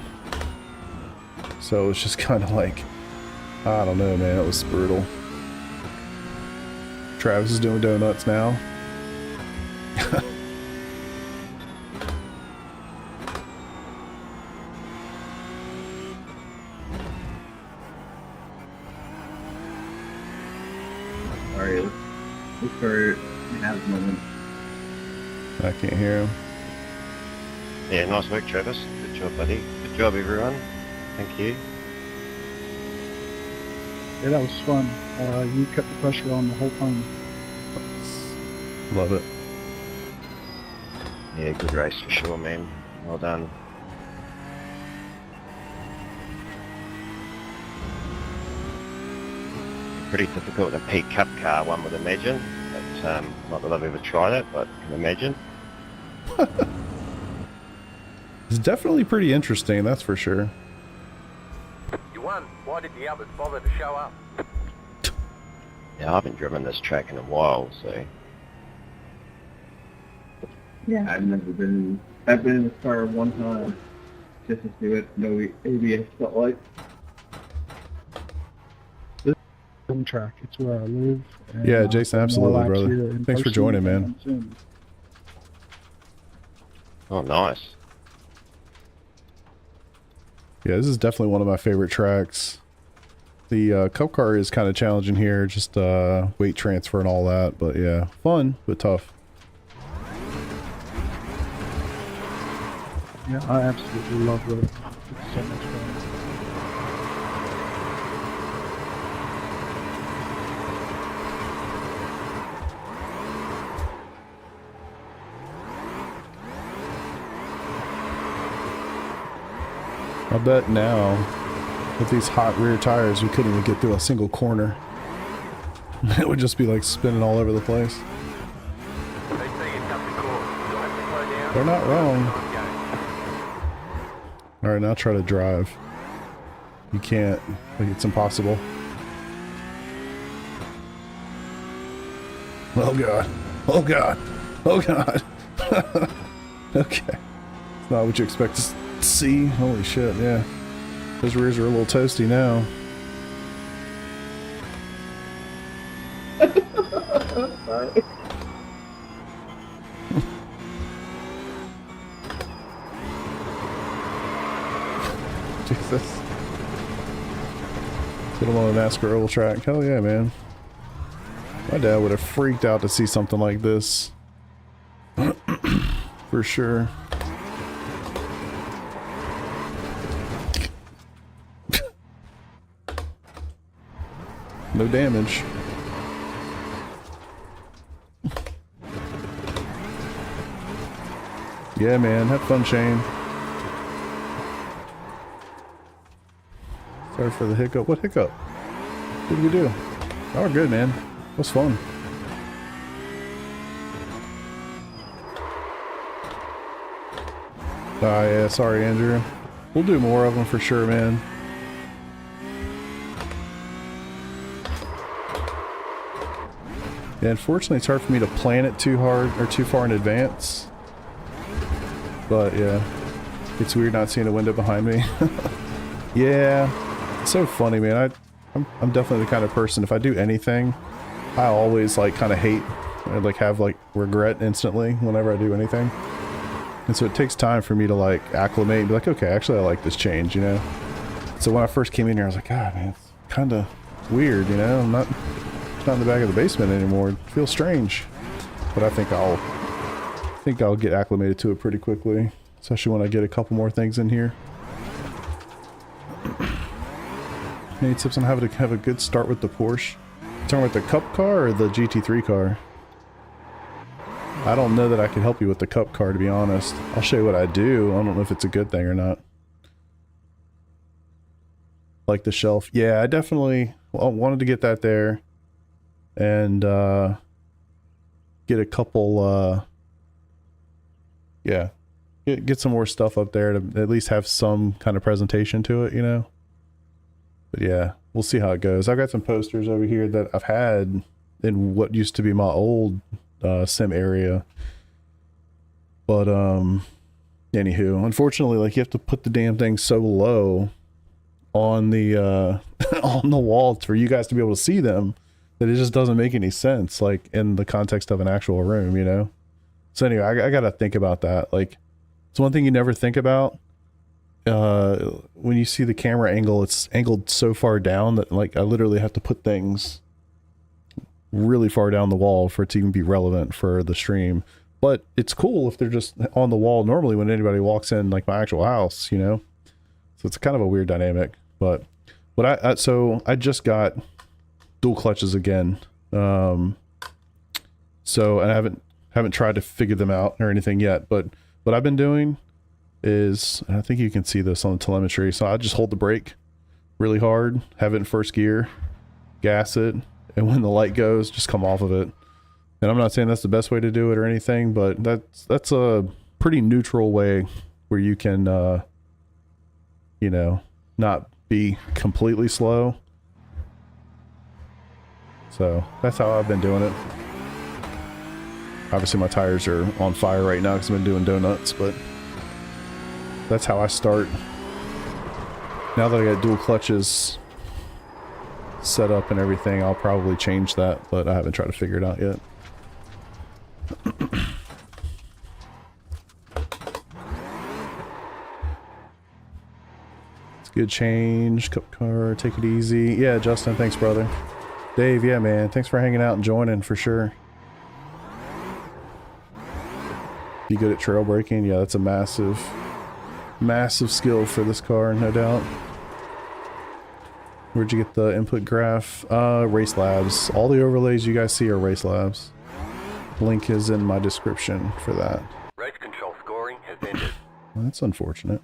So it was just kind of like, I don't know, man, it was brutal. Travis is doing donuts now. Sorry, look for have a moment. I can't hear him. Yeah, nice work, Travis. Good job, buddy. Good job, everyone. Thank you. Yeah, that was fun. You kept the pressure on the whole time. Love it. Yeah, good race for sure, man. Well done. Pretty difficult in a P Cup car, one would imagine. But, not that I've ever tried it, but I can imagine. It's definitely pretty interesting, that's for sure. You won. Why did the others bother to show up? Yeah, I haven't driven this track in a while, so... Yeah, I've been in this car one time, just to do it, no ABS spotlight. Home track. It's where I live. And, Yeah, Jason, absolutely, more laps brother. here in Thanks for person joining, man. than soon. Oh, nice. Yeah, this is definitely one of my favorite tracks. The Cup car is kind of challenging here, just weight transfer and all that, but yeah, fun, but tough. Yeah, I absolutely love it. It's so much fun. I bet now, with these hot rear tires, we couldn't even get through a single corner. It would just be like spinning all over the place. They're not wrong. Alright, now try to drive. You can't. Like, it's impossible. Oh god. Oh god. Oh god. Okay. It's not what you expect to see. Holy shit, yeah. Those rears are a little toasty now. Sorry. Jesus. Put them on a NASCAR oval track. Hell yeah, man. My dad would have freaked out to see something like this. For sure. No damage. Yeah, man. Have fun, Shane. Sorry for the hiccup. What hiccup? What did we do? Oh, we're good, man. It was fun. Ah, yeah. Sorry, Andrew. We'll do more of them for sure, man. Yeah, unfortunately, it's hard for me to plan it too hard or too far in advance. But yeah, it's weird not seeing a window behind me. Yeah, it's so funny, man. I'm definitely the kind of person, if I do anything, I always like kind of hate, I like have like regret instantly whenever I do anything. And so it takes time for me to like acclimate and be like, okay, actually I like this change, you know? So when I first came in here, I was like, God, man, it's kind of weird, you know? I'm not in the back of the basement anymore. It feels strange. But I think I'll get acclimated to it pretty quickly, especially when I get a couple more things in here. Any tips on how to have a good start with the Porsche? Talking about the Cup car or the GT3 car? I don't know that I can help you with the Cup car, to be honest. I'll show you what I do. I don't know if it's a good thing or not. Like the shelf. Yeah, I definitely wanted to get that there. And get a couple, yeah, get some more stuff up there to at least have some kind of presentation to it, you know? But yeah, we'll see how it goes. I've got some posters over here that I've had in what used to be my old sim area. But anywho, unfortunately, like you have to put the damn thing so low on the on the wall for you guys to be able to see them that it just doesn't make any sense, like in the context of an actual room, you know? So anyway, I gotta think about that. Like, it's one thing you never think about. When you see the camera angle, it's angled so far down that like I literally have to put things really far down the wall for it to even be relevant for the stream. But it's cool if they're just on the wall normally when anybody walks in, like my actual house, you know? So it's kind of a weird dynamic. But so I just got dual clutches again. So, and I haven't tried to figure them out or anything yet, but what I've been doing is, I think you can see this on the telemetry. So I just hold the brake really hard, have it in first gear, gas it, and when the light goes, just come off of it. And I'm not saying that's the best way to do it or anything, but that's a pretty neutral way where you can, you know, not be completely slow. So that's how I've been doing it. Obviously my tires are on fire right now because I've been doing donuts, but that's how I start. Now that I got dual clutches set up and everything, I'll probably change that, but I haven't tried to figure it out yet. It's a good change. Cup car, take it easy. Yeah, Justin, thanks, brother. Dave, yeah, man, thanks for hanging out and joining for sure. Be good at trail braking? Yeah, that's a massive skill for this car, no doubt. Where'd you get the input graph? Race Labs. All the overlays you guys see are Race Labs. Link is in my description for that. Race control scoring has ended. Well, that's unfortunate.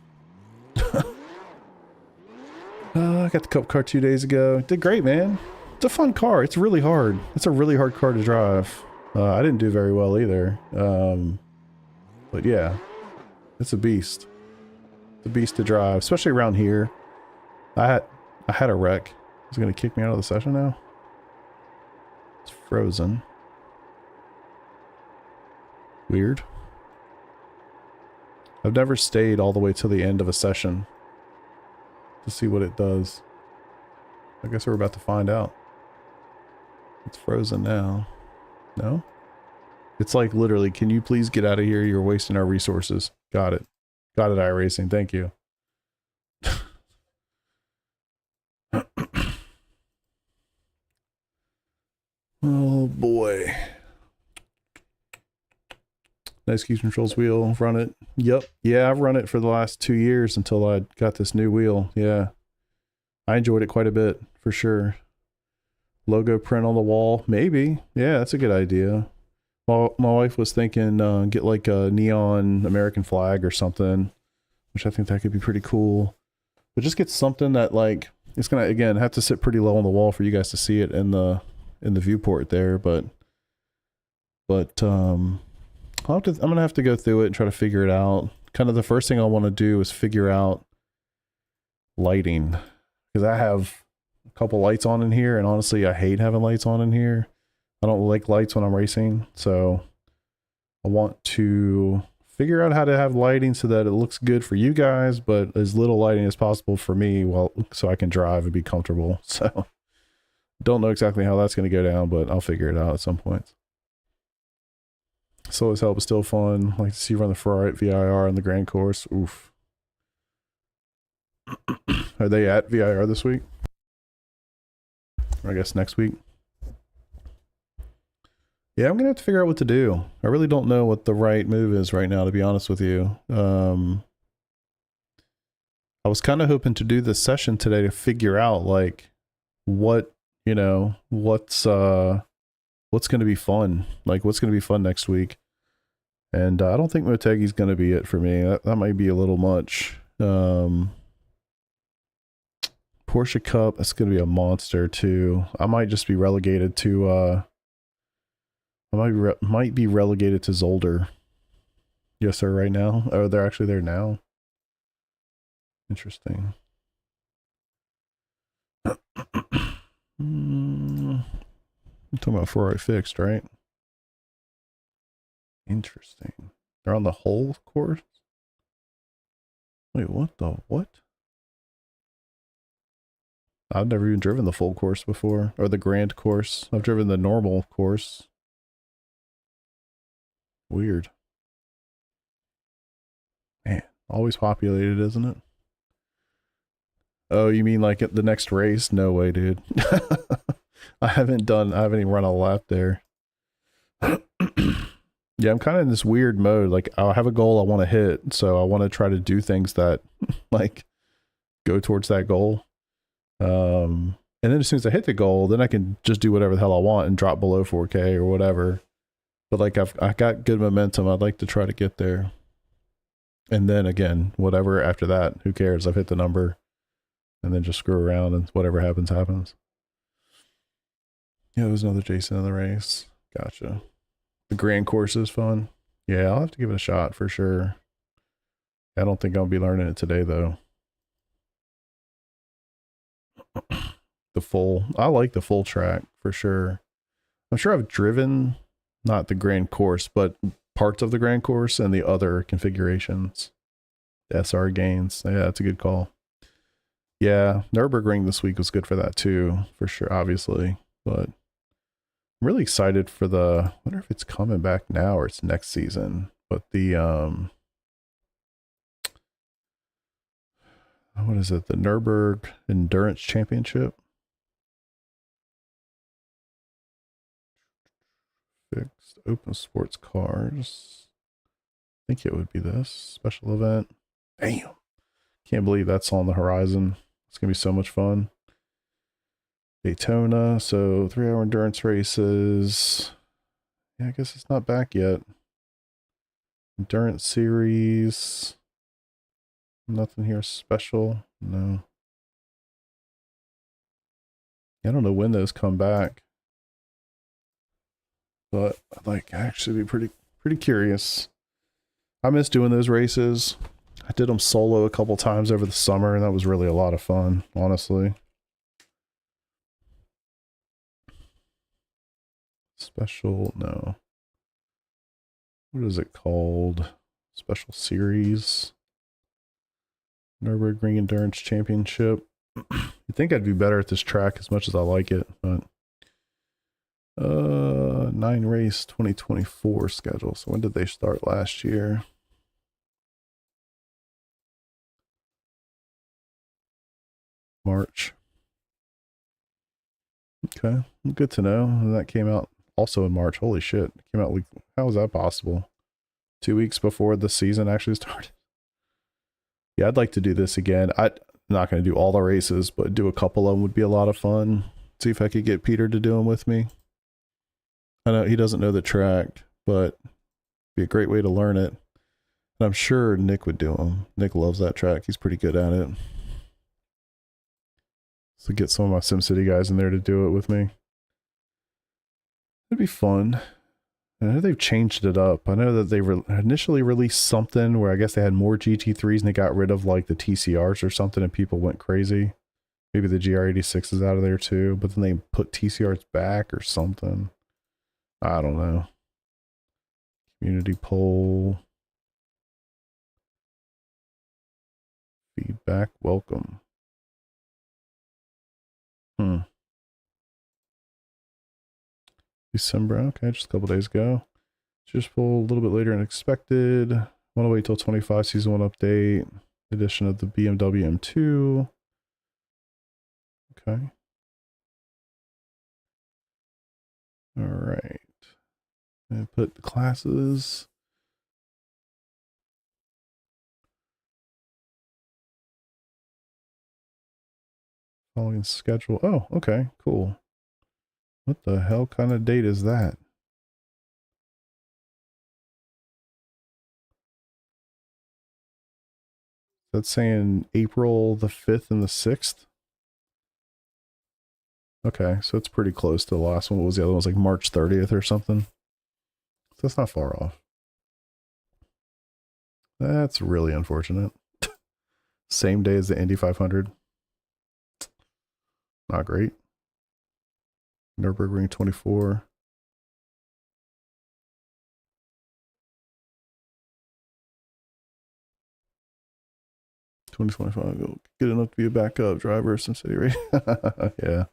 I got the Cup car 2 days ago. Did great, man. It's a fun car. It's really hard. It's a really hard car to drive. I didn't do very well either. But yeah, it's a beast. It's a beast to drive, especially around here. I had a wreck. It's gonna kick me out of the session now. It's frozen. Weird. I've never stayed all the way to the end of a session to see what it does. I guess we're about to find out. It's frozen now. No? It's like literally, can you please get out of here? You're wasting our resources. Got it. Got it, iRacing. Thank you. Oh boy. Nice cruise controls wheel. Run it. Yep. Yeah, I've run it for the last 2 years until I got this new wheel. Yeah. I enjoyed it quite a bit, for sure. Logo print on the wall. Maybe. Yeah, that's a good idea. My wife was thinking get like a neon American flag or something, which I think that could be pretty cool. But just get something that like, it's gonna, again, have to sit pretty low on the wall for you guys to see it in the viewport there, but I'm gonna have to go through it and try to figure it out. Kind of the first thing I want to do is figure out lighting, because I have a couple lights on in here, and honestly I hate having lights on in here. I don't like lights when I'm racing, so I want to figure out how to have lighting so that it looks good for you guys, but as little lighting as possible for me, so I can drive and be comfortable. So don't know exactly how that's going to go down, but I'll figure it out at some point. Slow as hell, but still fun. Like to see you run the Ferrari at VIR in the Grand Course. Oof. Are they at VIR this week? Or I guess next week? Yeah, I'm going to have to figure out what to do. I really don't know what the right move is right now, to be honest with you. I was kind of hoping to do this session today to figure out, like, what, you know, what's going to be fun. Like, what's going to be fun next week. And I don't think Motegi's going to be it for me. That might be a little much. Porsche Cup, that's going to be a monster, too. I might just be relegated to... I might be relegated to Zolder. Yes, sir, right now. Oh, they're actually there now. Interesting. I'm talking about Ferrari fixed, right? Interesting. They're on the whole course? Wait, what the what? I've never even driven the full course before, or the grand course. I've driven the normal course. Weird. Man, always populated, isn't it? Oh, you mean like at the next race? No way, dude. I haven't even run a lap there. Yeah, I'm kind of in this weird mode. Like, I have a goal I want to hit, so I want to try to do things that, like, go towards that goal. And then as soon as I hit the goal, then I can just do whatever the hell I want and drop below 4K or whatever. But like, I got good momentum. I'd like to try to get there. And then again, whatever after that, who cares? I've hit the number. And then just screw around and whatever happens, happens. Yeah, there's another Jason in the race. Gotcha. The grand course is fun. Yeah, I'll have to give it a shot for sure. I don't think I'll be learning it today, though. I like the full track for sure. I'm sure I've driven, not the grand course, but parts of the grand course and the other configurations. The SR gains. Yeah, that's a good call. Yeah, Nürburgring this week was good for that too, for sure, obviously. But I'm really excited for I wonder if it's coming back now or it's next season. But the, what is it? The Nürburg Endurance Championship. Fixed open sports cars. I think it would be this special event. Damn. Can't believe that's on the horizon. It's going to be so much fun. Daytona, so 3-hour endurance races. Yeah, I guess it's not back yet. Endurance series. Nothing here special. No. I don't know when those come back. But I'd like actually be pretty curious. I miss doing those races. I did them solo a couple times over the summer, and that was really a lot of fun, honestly. Special, no. What is it called? Special Series. Nürburgring Endurance Championship. You'd think I'd be better at this track as much as I like it, but 9 race 2024 schedule. So when did they start last year? March. Okay, good to know. And that came out also in March. Holy shit. It came out like, how is that possible? 2 weeks before the season actually started. Yeah, I'd like to do this again. I'm not going to do all the races, but do a couple of them would be a lot of fun. See if I could get Peter to do them with me. I know he doesn't know the track, but it'd be a great way to learn it. And I'm sure Nick would do them. Nick loves that track. He's pretty good at it. So get some of my SimCity guys in there to do it with me. It'd be fun. I know they've changed it up. I know that they initially released something where I guess they had more GT3s and they got rid of like the TCRs or something and people went crazy. Maybe the GR86 is out of there too, but then they put TCRs back or something. I don't know. Community poll. Feedback welcome. December, okay, just a couple days ago. Just pull a little bit later than expected. Want to wait till 25 season 1 update. Edition of the BMW M2. Okay. All right. And put the classes. Following schedule. Oh, okay, cool. What the hell kind of date is that? That's saying April the 5th and the 6th. Okay, so it's pretty close to the last one. What was the other one? It was like March 30th or something. So that's not far off. That's really unfortunate. Same day as the Indy 500. Not great. Nürburgring 24. $20.25. Good enough to be a backup driver of some city race. Yeah.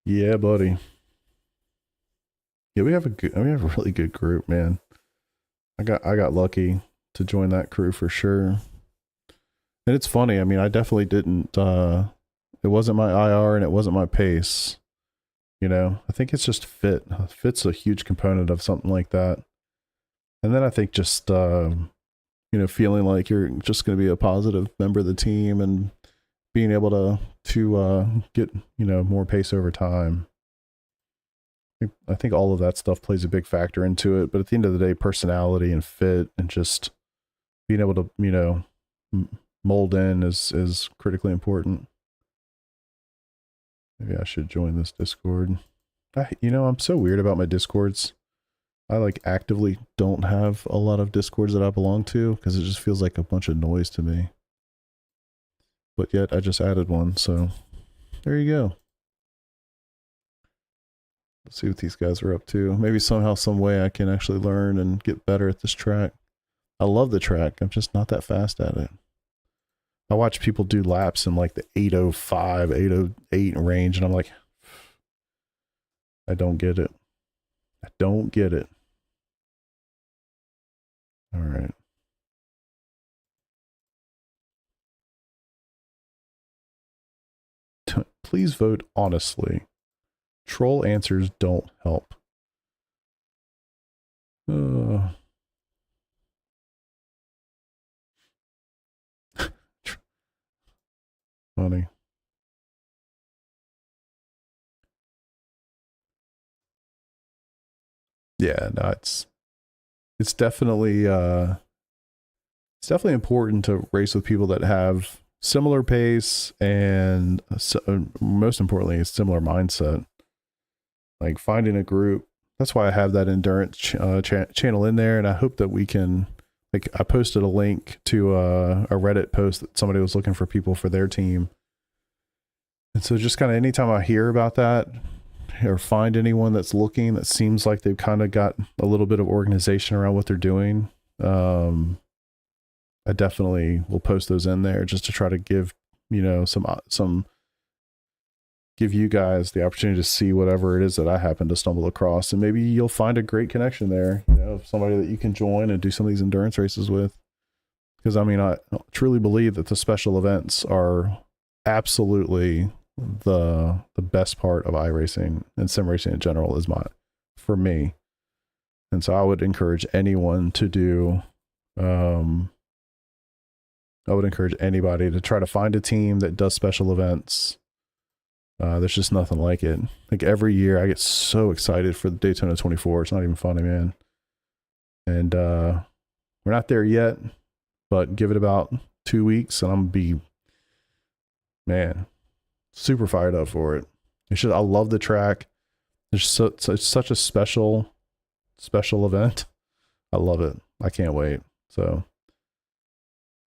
Yeah, buddy. Yeah, we have a really good group, man. I got lucky to join that crew for sure. And it's funny, I mean, I definitely didn't it wasn't my IR and it wasn't my pace. You know, I think it's just fit. Fit's a huge component of something like that. And then I think just you know, feeling like you're just going to be a positive member of the team and being able to get, you know, more pace over time. I think all of that stuff plays a big factor into it, but at the end of the day, personality and fit and just being able to, you know, mold in is critically important. Maybe I should join this Discord. You know, I'm so weird about my Discords. I like actively don't have a lot of Discords that I belong to because it just feels like a bunch of noise to me. But yet I just added one, so there you go. Let's see what these guys are up to. Maybe somehow, some way I can actually learn and get better at this track. I love the track. I'm just not that fast at it. I watch people do laps in like the 805, 808 range, and I'm like, I don't get it. I don't get it. All right. Please vote honestly. Troll answers don't help. Funny. Yeah, no, it's definitely important to race with people that have similar pace and most importantly, a similar mindset. Like finding a group. That's why I have that endurance channel in there, and I hope that we can. Like, I posted a link to a Reddit post that somebody was looking for people for their team. And so just kind of anytime I hear about that, or find anyone that's looking that seems like they've kind of got a little bit of organization around what they're doing, I definitely will post those in there just to try to give, you know, give you guys the opportunity to see whatever it is that I happen to stumble across, and maybe you'll find a great connection there, you know, somebody that you can join and do some of these endurance races with. Because I mean, I truly believe that the special events are absolutely the best part of iRacing and sim racing in general for me. And so I would encourage anyone to do, I would encourage anybody to try to find a team that does special events. There's just nothing like it. Like every year I get so excited for the Daytona 24. It's not even funny, man. And we're not there yet, but give it about 2 weeks and I'm gonna be, man, super fired up for it. I love the track. It's such a special event. I love it. I can't wait. So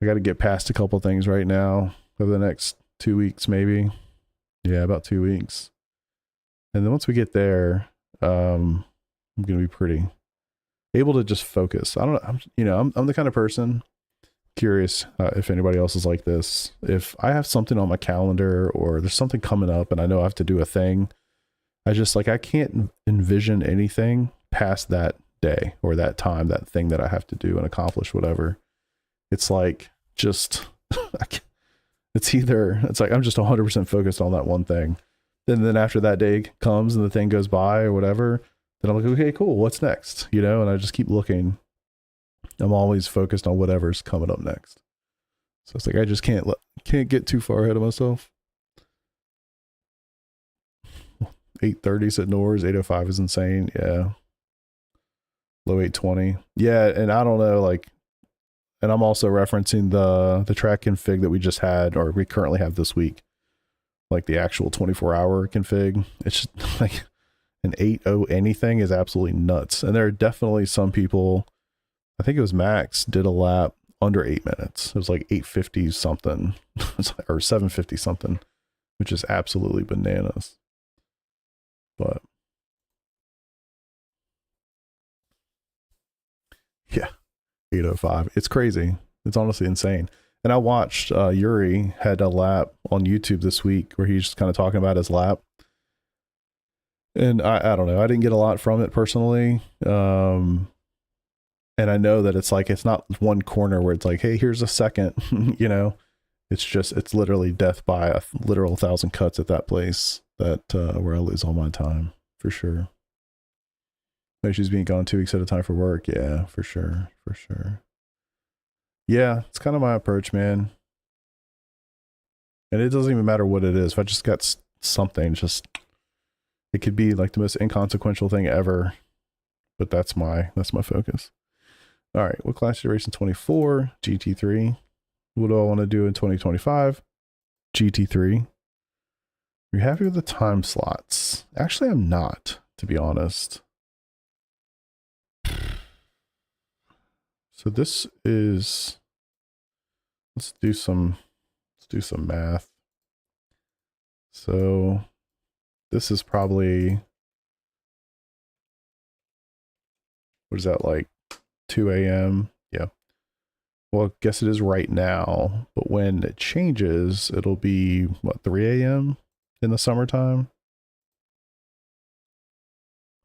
I got to get past a couple things right now over the next 2 weeks, maybe. Yeah, about 2 weeks. And then once we get there, I'm going to be pretty able to just focus. I don't know. I'm the kind of person, curious if anybody else is like this. If I have something on my calendar or there's something coming up and I know I have to do a thing, I can't envision anything past that day or that time, that thing that I have to do and accomplish, whatever. It's like just it's like I'm just 100% focused on that one thing. And then after that day comes and the thing goes by or whatever, then I'm like, okay, cool, what's next? You know, and I just keep looking. I'm always focused on whatever's coming up next. So it's like I just can't get too far ahead of myself. 830s at Norris, 805 is insane. Yeah. Low 820. Yeah, and I don't know, like, and I'm also referencing the track config that we just had, or we currently have this week, like the actual 24-hour config. It's just like an 8.0 anything is absolutely nuts. And there are definitely some people, I think it was Max, did a lap under 8 minutes. It was like 850 something or 750 something, which is absolutely bananas. But yeah, 805. It's crazy. It's honestly insane. And I watched Yuri had a lap on YouTube this week where he's just kind of talking about his lap. And I don't know. I didn't get a lot from it personally. And I know that it's not one corner where it's like, hey, here's a second, you know, it's literally death by a literal 1,000 cuts at that place where I lose all my time for sure. Like she's being gone 2 weeks at a time for work. Yeah, for sure. For sure. Yeah, it's kind of my approach, man. And it doesn't even matter what it is. If I just got something, it could be like the most inconsequential thing ever, but that's my focus. All right, what class are you racing? 24, GT3. What do I want to do in 2025? GT3. Are you happy with the time slots? Actually, I'm not, to be honest. So this is, let's do some math. So this is probably, what is that, like 2 a.m.? Yeah. Well, I guess it is right now, but when it changes, it'll be what, 3 a.m. in the summertime?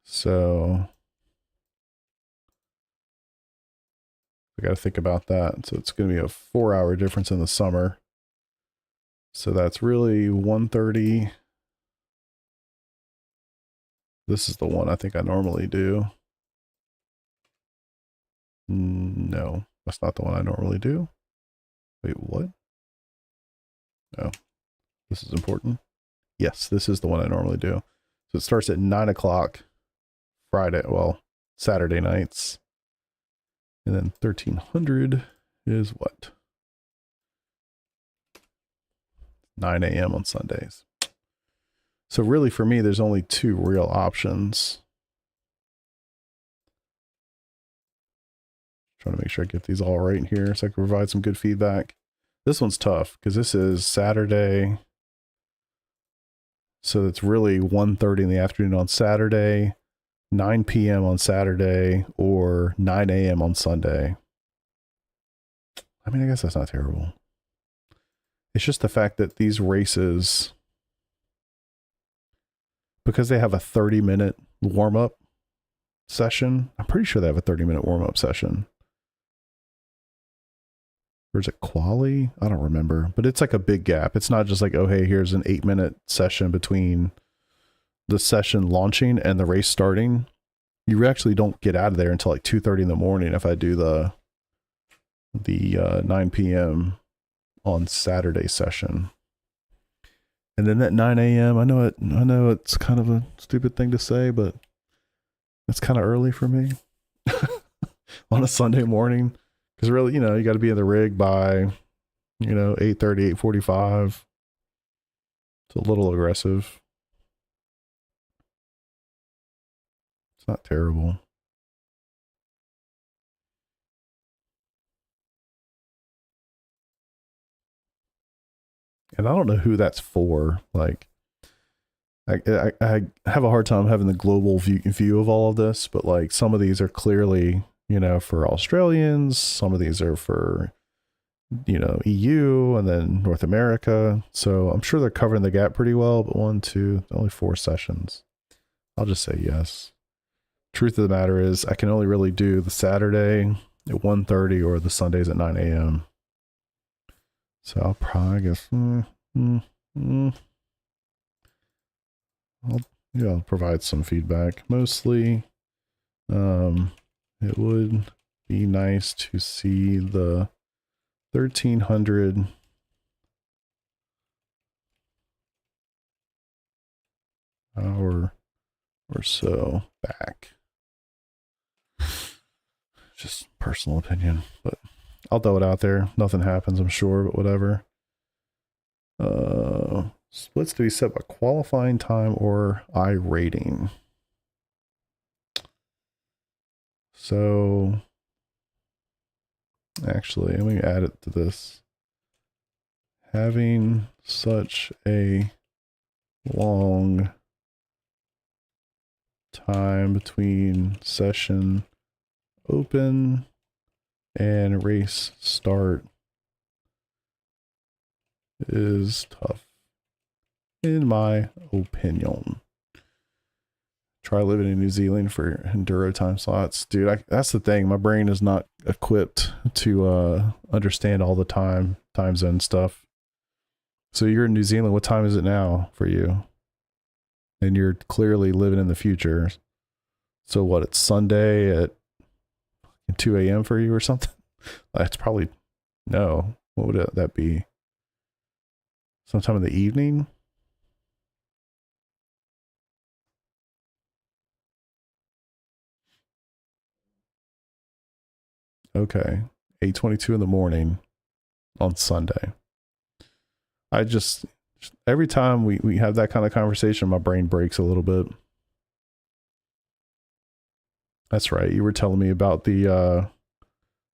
So I got to think about that. So it's going to be a 4-hour difference in the summer. So that's really 1:30. This is the one I think I normally do. No, that's not the one I normally do. Wait, what? No, this is important. Yes, this is the one I normally do. So it starts at 9 o'clock Friday, well, Saturday nights. And then 1300 is what? 9 a.m. on Sundays. So really for me, there's only 2 real options. Trying to make sure I get these all right in here so I can provide some good feedback. This one's tough because this is Saturday. So it's really 1:30 in the afternoon on Saturday, 9 p.m. on Saturday, or 9 a.m. on Sunday. I mean, I guess that's not terrible. It's just the fact that these races, because they have a 30-minute warm-up session, I'm pretty sure they have a 30-minute warm-up session. Or is it quali? I don't remember. But it's like a big gap. It's not just like, oh, hey, here's an 8-minute session between the session launching and the race starting. You actually don't get out of there until like 2:30 in the morning if I do the 9 p.m. on Saturday session. And then at 9 a.m., I know it's kind of a stupid thing to say, but it's kind of early for me on a Sunday morning. Because really, you got to be in the rig by, 8:30, 8:45. It's a little aggressive. It's not terrible. And I don't know who that's for. Like, I have a hard time having the global view of all of this, but like some of these are clearly, for Australians. Some of these are for, EU and then North America. So I'm sure they're covering the gap pretty well, but only 4 sessions. I'll just say yes. Truth of the matter is I can only really do the Saturday at 1:30 or the Sundays at 9 a.m. So I'll probably guess, I'll provide some feedback. Mostly, it would be nice to see the 1,300 hour or so back. Just personal opinion, but I'll throw it out there. Nothing happens, I'm sure, but whatever. Splits to be set by qualifying time or iRating. So, actually, let me add it to this. Having such a long time between session open and race start is tough, in my opinion. Try living in New Zealand for enduro time slots. Dude, that's the thing. My brain is not equipped to understand all the time zone stuff. So you're in New Zealand. What time is it now for you? And you're clearly living in the future. So what, it's Sunday at 2 a.m. for you or something? That's probably, no. What would that be? Sometime in the evening? Okay. 8:22 in the morning on Sunday. Every time we have that kind of conversation, my brain breaks a little bit. That's right. You were telling me about the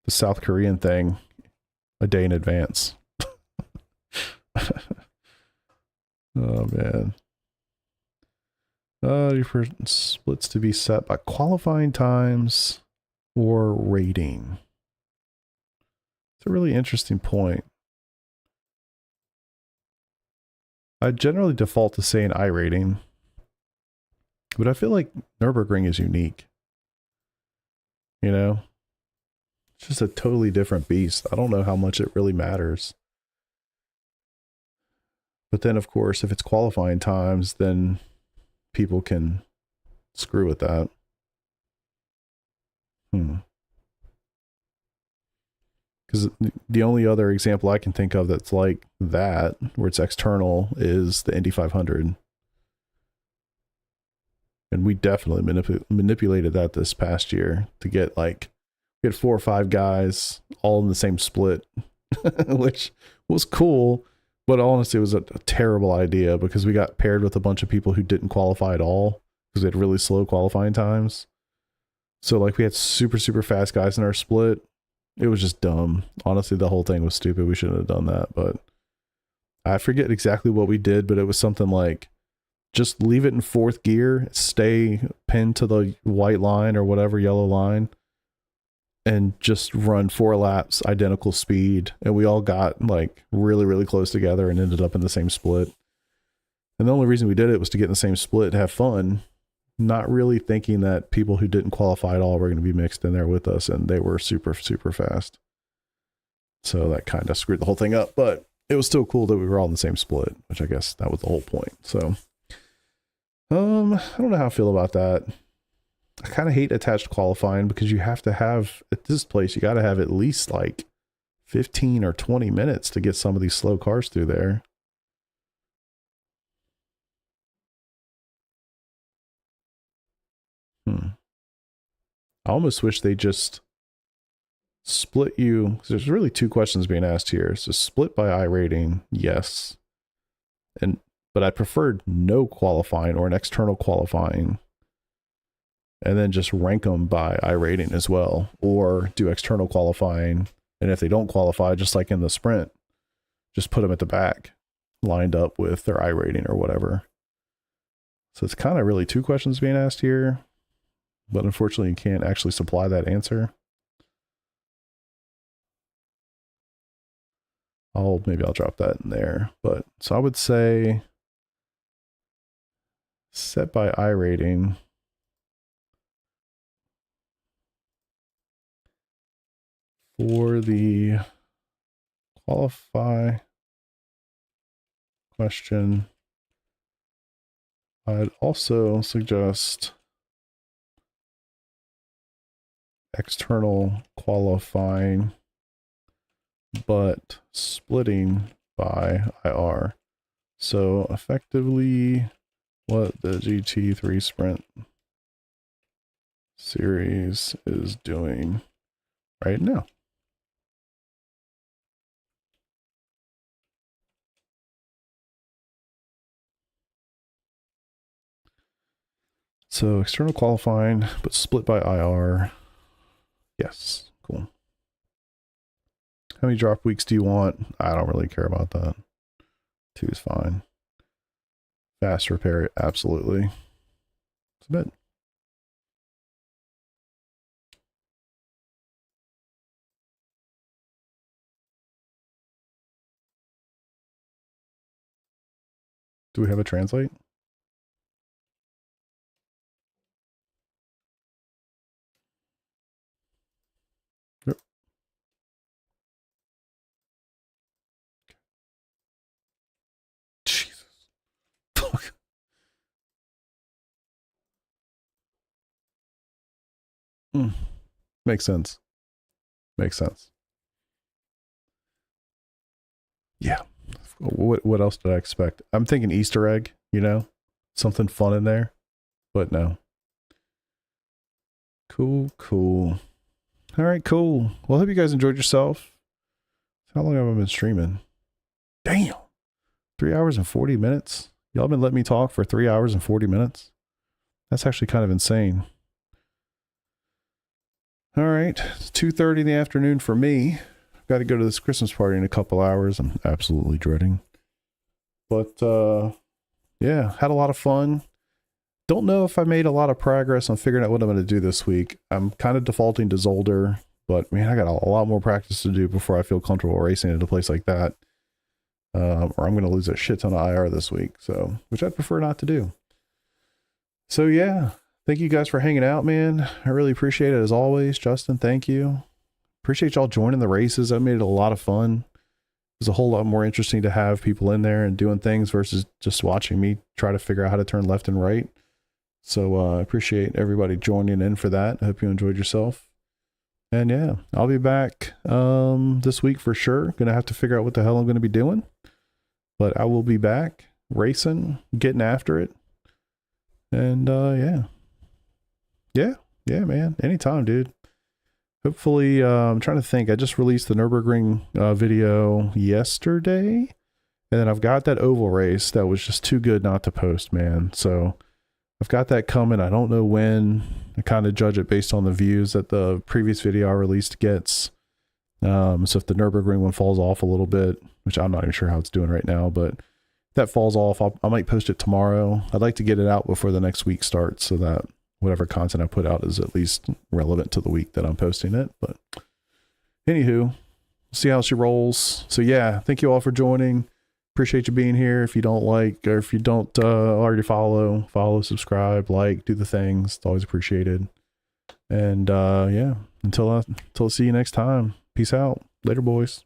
South Korean thing a day in advance. Oh man. For splits to be set by qualifying times or rating. It's a really interesting point. I generally default to saying iRating, but I feel like Nürburgring is unique. It's just a totally different beast. I don't know how much it really matters. But then, of course, if it's qualifying times, then people can screw with that. Because the only other example I can think of that's like that, where it's external, is the Indy 500. And we definitely manipulated that this past year to get we had 4 or 5 guys all in the same split, which was cool. But honestly, it was a terrible idea because we got paired with a bunch of people who didn't qualify at all because they had really slow qualifying times. So we had super, super fast guys in our split. It was just dumb. Honestly, the whole thing was stupid. We shouldn't have done that. But I forget exactly what we did, but it was something like just leave it in 4th gear, stay pinned to the white line or whatever yellow line, and just run 4 laps, identical speed. And we all got like really, really close together and ended up in the same split. And the only reason we did it was to get in the same split and have fun, not really thinking that people who didn't qualify at all were going to be mixed in there with us, and they were super, super fast. So that kind of screwed the whole thing up, but it was still cool that we were all in the same split, which I guess that was the whole point. So, I don't know how I feel about that. I kind of hate attached qualifying because you have to have, at this place, you got to have at least like 15 or 20 minutes to get some of these slow cars through there. I almost wish they just split you. There's really 2 questions being asked here. So split by iRating, yes. But I preferred no qualifying or an external qualifying. And then just rank them by iRating as well. Or do external qualifying. And if they don't qualify, just like in the sprint, just put them at the back, lined up with their iRating or whatever. So it's kind of really 2 questions being asked here. But unfortunately, you can't actually supply that answer. Maybe I'll drop that in there. But so I would say set by iRating. For the qualify question, I'd also suggest external qualifying, but splitting by IR. So effectively what the GT3 Sprint series is doing right now. So external qualifying, but split by IR. Yes, cool. How many drop weeks do you want? I don't really care about that. 2 is fine. Fast repair, absolutely. It's a bit. Do we have a translate? Yep. Jesus. Fuck. Makes sense. Makes sense. Yeah. What else did I expect? I'm thinking Easter egg, you know? Something fun in there. But no. Cool, cool. All right, cool. Well, I hope you guys enjoyed yourself. How long have I been streaming? Damn. 3 hours and 40 minutes. Y'all been letting me talk for 3 hours and 40 minutes? That's actually kind of insane. All right. It's 2:30 in the afternoon for me. I've got to go to this Christmas party in a couple hours. I'm absolutely dreading. But, yeah, had a lot of fun. Don't know if I made a lot of progress on figuring out what I'm going to do this week. I'm kind of defaulting to Zolder, but man, I got a lot more practice to do before I feel comfortable racing at a place like that. Or I'm going to lose a shit ton of IR this week, so which I'd prefer not to do. So yeah, thank you guys for hanging out, man. I really appreciate it as always. Justin, thank you. Appreciate y'all joining the races. That made it a lot of fun. It was a whole lot more interesting to have people in there and doing things versus just watching me try to figure out how to turn left and right. So I appreciate everybody joining in for that. I hope you enjoyed yourself. And yeah, I'll be back this week for sure. Gonna have to figure out what the hell I'm gonna be doing. But I will be back racing, getting after it. And yeah, man. Anytime, dude. Hopefully, I'm trying to think. I just released the Nürburgring video yesterday. And then I've got that oval race that was just too good not to post, man. So I've got that coming. I don't know when. I kind of judge it based on the views that the previous video I released gets. So if the Nürburgring one falls off a little bit, which I'm not even sure how it's doing right now, but that falls off, I might post it tomorrow. I'd like to get it out before the next week starts so that whatever content I put out is at least relevant to the week that I'm posting it. But anywho, see how she rolls. So yeah, thank you all for joining. Appreciate you being here. If you don't like, or if you don't already follow, subscribe, like, do the things. It's always appreciated. And yeah, until I see you next time. Peace out. Later, boys.